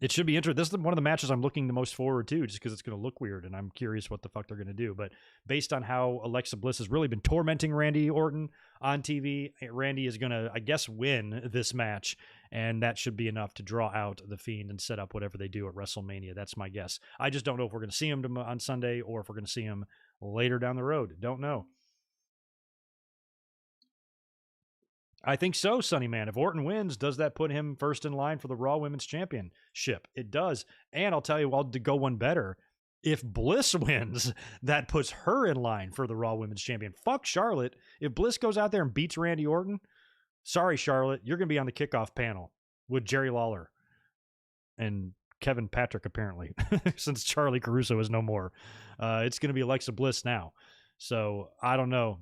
It should be interesting. This is one of the matches I'm looking the most forward to, just because it's going to look weird, and I'm curious what the fuck they're going to do. But based on how Alexa Bliss has really been tormenting Randy Orton on TV, Randy is going to, I guess, win this match, and that should be enough to draw out the Fiend and set up whatever they do at WrestleMania. That's my guess. I just don't know if we're going to see him on Sunday or if we're going to see him later down the road. Don't know. I think so, Sonny Man. If Orton wins, does that put him first in line for the Raw Women's Championship? It does. And I'll tell you, to go one better, if Bliss wins, that puts her in line for the Raw Women's Champion. Fuck Charlotte. If Bliss goes out there and beats Randy Orton, sorry, Charlotte, you're going to be on the kickoff panel with Jerry Lawler and Kevin Patrick, apparently, since Charlie Caruso is no more. It's going to be Alexa Bliss now. So I don't know,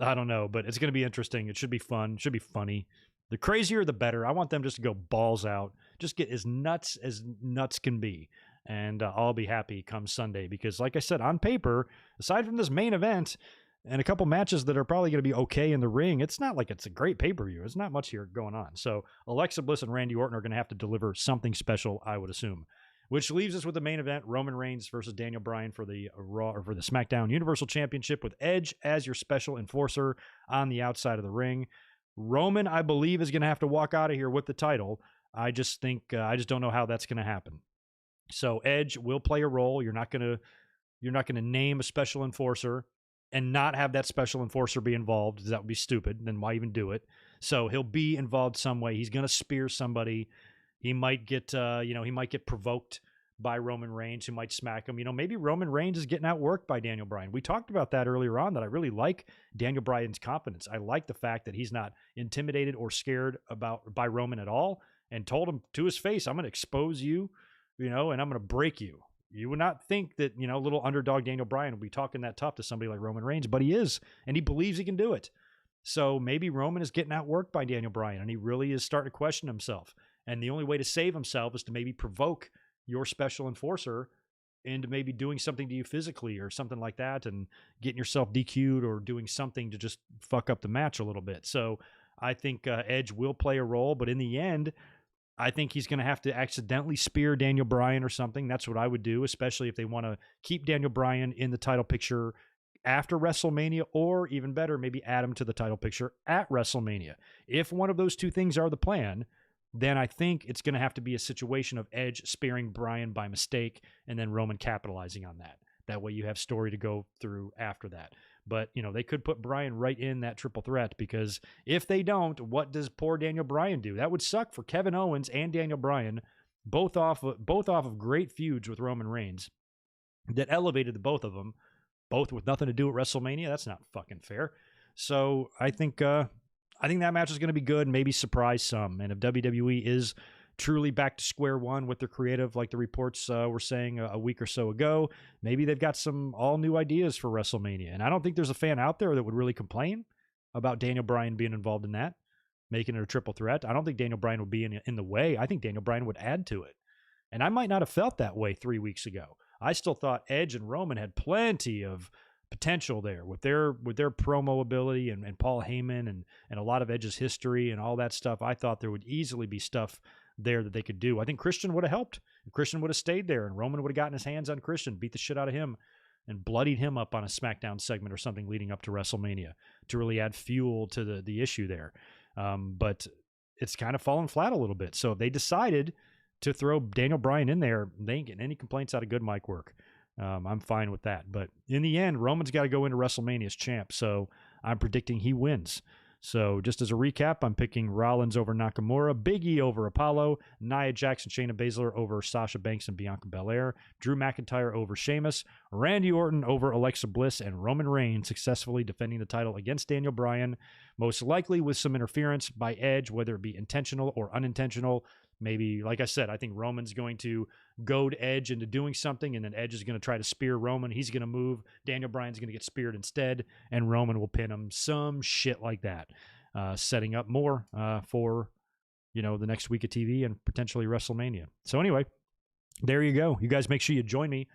but it's going to be interesting. It should be fun. It should be funny. The crazier, the better. I want them just to go balls out. Just get as nuts can be. And I'll be happy come Sunday because, like I said, on paper, aside from this main event and a couple matches that are probably going to be okay in the ring, it's not like it's a great pay-per-view. There's not much here going on. So Alexa Bliss and Randy Orton are going to have to deliver something special, I would assume. Which leaves us with the main event, Roman Reigns versus Daniel Bryan for the Raw or for the SmackDown Universal Championship with Edge as your special enforcer on the outside of the ring. Roman, I believe, is going to have to walk out of here with the title. I just don't know how that's going to happen. So Edge will play a role. You're not going to name a special enforcer and not have that special enforcer be involved. That would be stupid. Then why even do it? So he'll be involved some way. He's going to spear somebody. He might get, provoked by Roman Reigns, who might smack him. Maybe Roman Reigns is getting outworked by Daniel Bryan. We talked about that earlier on, that I really like Daniel Bryan's confidence. I like the fact that he's not intimidated or scared by Roman at all, and told him to his face, I'm going to expose you, and I'm going to break you. You would not think that, little underdog Daniel Bryan would be talking that tough to somebody like Roman Reigns, but he is, and he believes he can do it. So maybe Roman is getting outworked by Daniel Bryan, and he really is starting to question himself. And the only way to save himself is to maybe provoke your special enforcer into maybe doing something to you physically or something like that, and getting yourself DQ'd or doing something to just fuck up the match a little bit. So I think Edge will play a role, but in the end, I think he's going to have to accidentally spear Daniel Bryan or something. That's what I would do, especially if they want to keep Daniel Bryan in the title picture after WrestleMania, or even better, maybe add him to the title picture at WrestleMania. If one of those two things are the plan, then I think it's going to have to be a situation of Edge spearing Bryan by mistake and then Roman capitalizing on that. That way you have story to go through after that. But, they could put Bryan right in that triple threat, because if they don't, what does poor Daniel Bryan do? That would suck for Kevin Owens and Daniel Bryan, both off of great feuds with Roman Reigns that elevated the both of them, both with nothing to do at WrestleMania. That's not fucking fair. So I think that match is going to be good, maybe surprise some. And if WWE is truly back to square one with their creative, like the reports were saying a week or so ago, maybe they've got some all new ideas for WrestleMania. And I don't think there's a fan out there that would really complain about Daniel Bryan being involved in that. making it a triple threat. I don't think Daniel Bryan would be in the way. I think Daniel Bryan would add to it. And I might not have felt that way 3 weeks ago. I still thought Edge and Roman had plenty of potential there with their promo ability and Paul Heyman and a lot of Edge's history and all that stuff. I thought there would easily be stuff there that they could do. I think Christian would have helped. If Christian would have stayed there and Roman would have gotten his hands on Christian, beat the shit out of him, and bloodied him up on a SmackDown segment or something leading up to WrestleMania to really add fuel to the issue there. But it's kind of fallen flat a little bit. So if they decided to throw Daniel Bryan in there, they ain't getting any complaints out of good mic work. I'm fine with that. But in the end, Roman's got to go into WrestleMania as champ. So I'm predicting he wins. So just as a recap, I'm picking Rollins over Nakamura, Big E over Apollo, Nia Jax and Shayna Baszler over Sasha Banks and Bianca Belair, Drew McIntyre over Sheamus, Randy Orton over Alexa Bliss, and Roman Reigns successfully defending the title against Daniel Bryan, most likely with some interference by Edge, whether it be intentional or unintentional. Maybe, like I said, I think Roman's going to goad Edge into doing something, and then Edge is going to try to spear Roman. He's going to move. Daniel Bryan's going to get speared instead, and Roman will pin him. Some shit like that. Setting up more for, the next week of TV and potentially WrestleMania. So anyway, there you go. You guys make sure you join me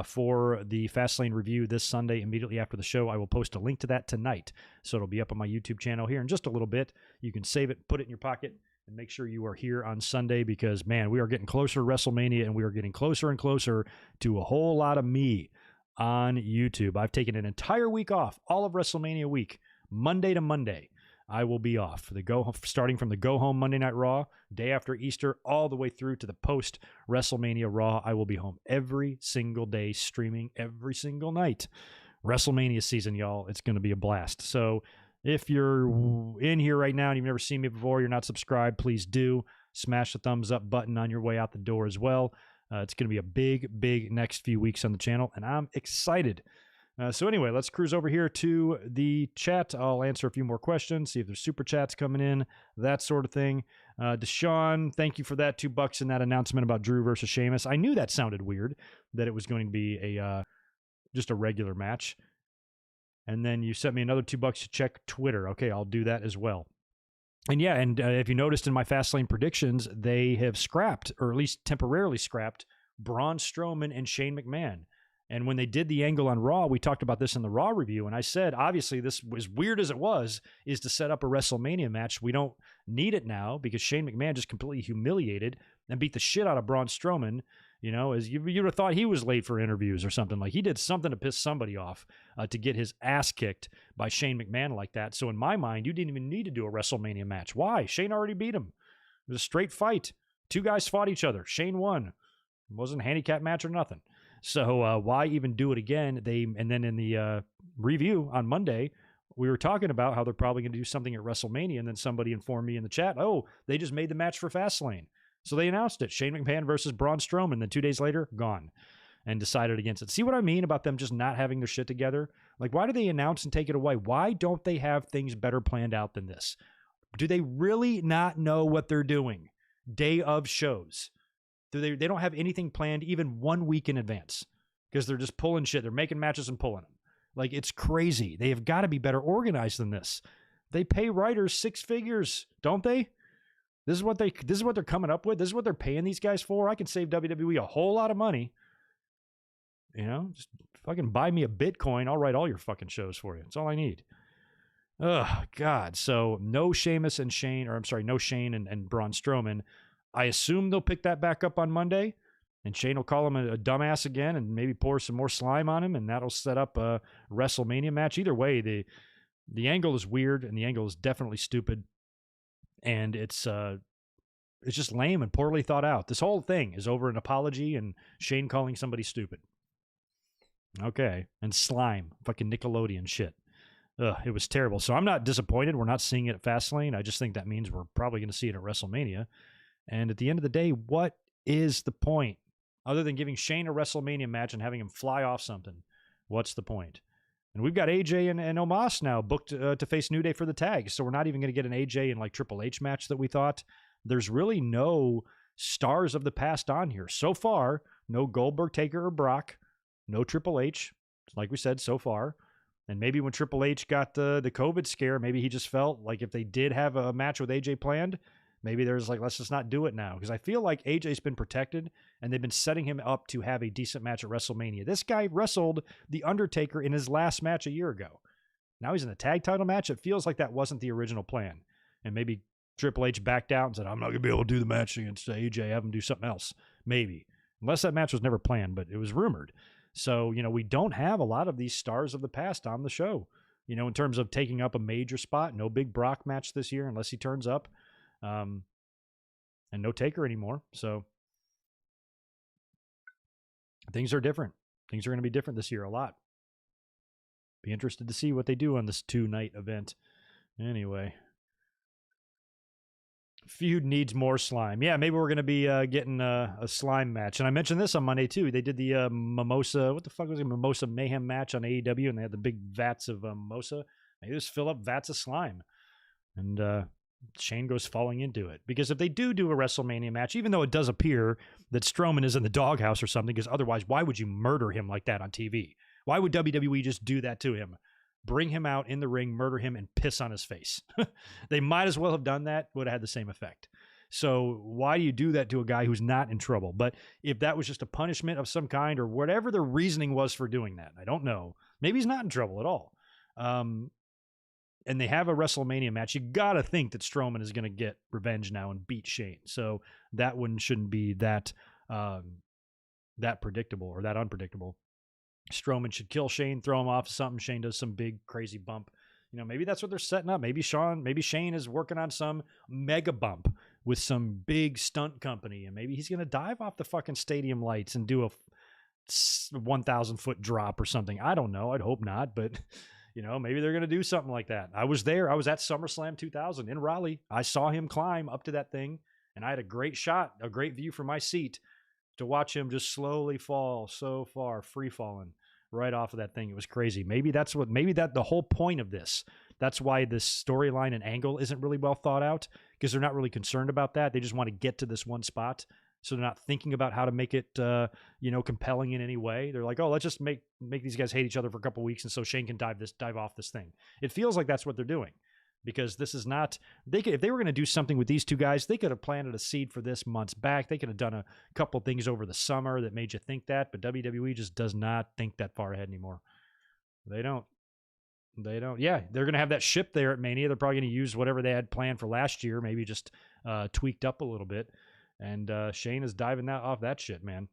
for the Fastlane review this Sunday immediately after the show. I will post a link to that tonight. So it'll be up on my YouTube channel here in just a little bit. You can save it, put it in your pocket, and make sure you are here on Sunday because, man, we are getting closer to WrestleMania and we are getting closer and closer to a whole lot of me on YouTube. I've taken an entire week off, all of WrestleMania week, Monday to Monday. I will be off. Starting from the Go Home Monday Night Raw, day after Easter, all the way through to the post-WrestleMania Raw. I will be home every single day, streaming every single night. WrestleMania season, y'all. It's going to be a blast. So if you're in here right now and you've never seen me before, you're not subscribed, please do. Smash the thumbs up button on your way out the door as well. It's going to be a big, big next few weeks on the channel, and I'm excited. So anyway, let's cruise over here to the chat. I'll answer a few more questions, see if there's super chats coming in, that sort of thing. Deshaun, thank you for that $2 in that announcement about Drew versus Sheamus. I knew that sounded weird, that it was going to be just a regular match. And then you sent me another $2 to check Twitter. Okay, I'll do that as well. And yeah, and if you noticed in my Fastlane predictions, they have scrapped, or at least temporarily scrapped, Braun Strowman and Shane McMahon. And when they did the angle on Raw, we talked about this in the Raw review, and I said, obviously, this, as weird as it was, is to set up a WrestleMania match. We don't need it now because Shane McMahon just completely humiliated and beat the shit out of Braun Strowman. As you would have thought he was late for interviews or something. Like, he did something to piss somebody off to get his ass kicked by Shane McMahon like that. So in my mind, you didn't even need to do a WrestleMania match. Why? Shane already beat him. It was a straight fight. Two guys fought each other. Shane won. It wasn't a handicap match or nothing. So why even do it again? And then in the review on Monday, we were talking about how they're probably going to do something at WrestleMania, and then somebody informed me in the chat, oh, they just made the match for Fastlane. So they announced it, Shane McMahon versus Braun Strowman. Then 2 days later, gone, and decided against it. See what I mean about them just not having their shit together? Like, why do they announce and take it away? Why don't they have things better planned out than this? Do they really not know what they're doing? Day of shows. They don't have anything planned even 1 week in advance because they're just pulling shit. They're making matches and pulling them. Like, it's crazy. They have got to be better organized than this. They pay writers 6 figures, don't they? This is what they're coming up with. This is what they're paying these guys for. I can save WWE a whole lot of money. Just fucking buy me a Bitcoin. I'll write all your fucking shows for you. That's all I need. Oh, God. So no Sheamus and Shane, or I'm sorry, no Shane and Braun Strowman. I assume they'll pick that back up on Monday, and Shane will call him a dumbass again and maybe pour some more slime on him, and that'll set up a WrestleMania match. Either way, the angle is weird, and the angle is definitely stupid, and it's just lame and poorly thought out. This whole thing is over an apology and Shane calling somebody stupid. Okay, and slime, fucking Nickelodeon shit. Ugh, it was terrible. So I'm not disappointed. We're not seeing it at Fastlane. I just think that means we're probably going to see it at WrestleMania. And at the end of the day, what is the point? Other than giving Shane a WrestleMania match and having him fly off something, what's the point? And we've got AJ and Omos now booked to face New Day for the tag. So we're not even going to get an AJ and Triple H match that we thought. There's really no stars of the past on here. So far, no Goldberg, Taker, or Brock. No Triple H, like we said so far. And maybe when Triple H got the COVID scare, maybe he just felt like if they did have a match with AJ planned, maybe there's like, let's just not do it now. Because I feel like AJ's been protected and they've been setting him up to have a decent match at WrestleMania. This guy wrestled The Undertaker in his last match a year ago. Now he's in a tag title match. It feels like that wasn't the original plan. And maybe Triple H backed out and said, I'm not going to be able to do the match against AJ. Have him do something else. Maybe. Unless that match was never planned, but it was rumored. So, we don't have a lot of these stars of the past on the show, in terms of taking up a major spot. No big Brock match this year unless he turns up. And no Taker anymore. So things are different. Things are going to be different this year a lot. Be interested to see what they do on this 2-night event. Anyway. Feud needs more slime. Yeah, maybe we're going to be getting a slime match. And I mentioned this on Monday, too. They did the Mimosa, what the fuck was it? Mimosa Mayhem match on AEW, and they had the big vats of mimosa. They just fill up vats of slime. And Shane goes falling into it. Because if they do a WrestleMania match, even though it does appear that Strowman is in the doghouse or something, because otherwise, why would you murder him like that on TV? Why would WWE just do that to him? Bring him out in the ring, murder him, and piss on his face. They might as well have done that. Would have had the same effect. So why do you do that to a guy who's not in trouble? But if that was just a punishment of some kind or whatever the reasoning was for doing that, I don't know. Maybe he's not in trouble at all. And they have a WrestleMania match. You got to think that Strowman is going to get revenge now and beat Shane. So that one shouldn't be that predictable or that unpredictable. Strowman should kill Shane, throw him off something. Shane does some big crazy bump. Maybe that's what they're setting up. Maybe Shane is working on some mega bump with some big stunt company, and maybe he's going to dive off the fucking stadium lights and do a 1,000-foot drop or something. I don't know. I'd hope not, but maybe they're going to do something like that. I was there. I was at SummerSlam 2000 in Raleigh. I saw him climb up to that thing, and I had a great shot, a great view from my seat to watch him just slowly fall so far, free falling right off of that thing. It was crazy. Maybe that's the whole point of this. That's why this storyline and angle isn't really well thought out, because they're not really concerned about that. They just want to get to this one spot. So they're not thinking about how to make it, compelling in any way. They're like, oh, let's just make these guys hate each other for a couple weeks, and so Shane can dive off this thing. It feels like that's what they're doing. Because this is not, if they were going to do something with these two guys, they could have planted a seed for this months back. They could have done a couple things over the summer that made you think that, but WWE just does not think that far ahead anymore. They don't. Yeah, they're going to have that ship there at Mania. They're probably going to use whatever they had planned for last year, maybe just tweaked up a little bit. And Shane is diving off that shit, man.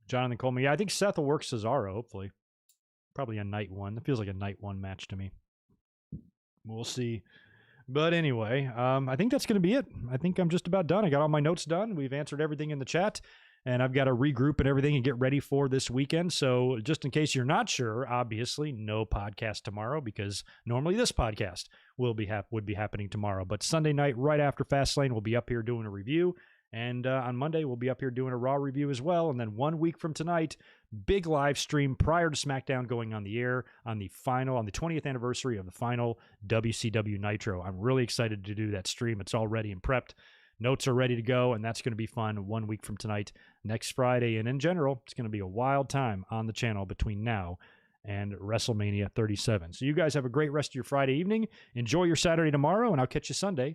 Jonathan Coleman, yeah, I think Seth will work Cesaro, hopefully. Probably a night one. It feels like a night one match to me. We'll see. But anyway, I think that's going to be it. I think I'm just about done. I got all my notes done. We've answered everything in the chat. And I've got to regroup and everything and get ready for this weekend. So just in case you're not sure, obviously, no podcast tomorrow because normally this podcast would be happening tomorrow. But Sunday night, right after Fastlane, we'll be up here doing a review. And on Monday, we'll be up here doing a Raw review as well. And then 1 week from tonight, big live stream prior to SmackDown going on the air on the 20th anniversary of the final WCW Nitro. I'm really excited to do that stream. It's all ready and prepped. Notes are ready to go, and that's going to be fun 1 week from tonight, next Friday. And in general, it's going to be a wild time on the channel between now and WrestleMania 37. So you guys have a great rest of your Friday evening. Enjoy your Saturday tomorrow, and I'll catch you Sunday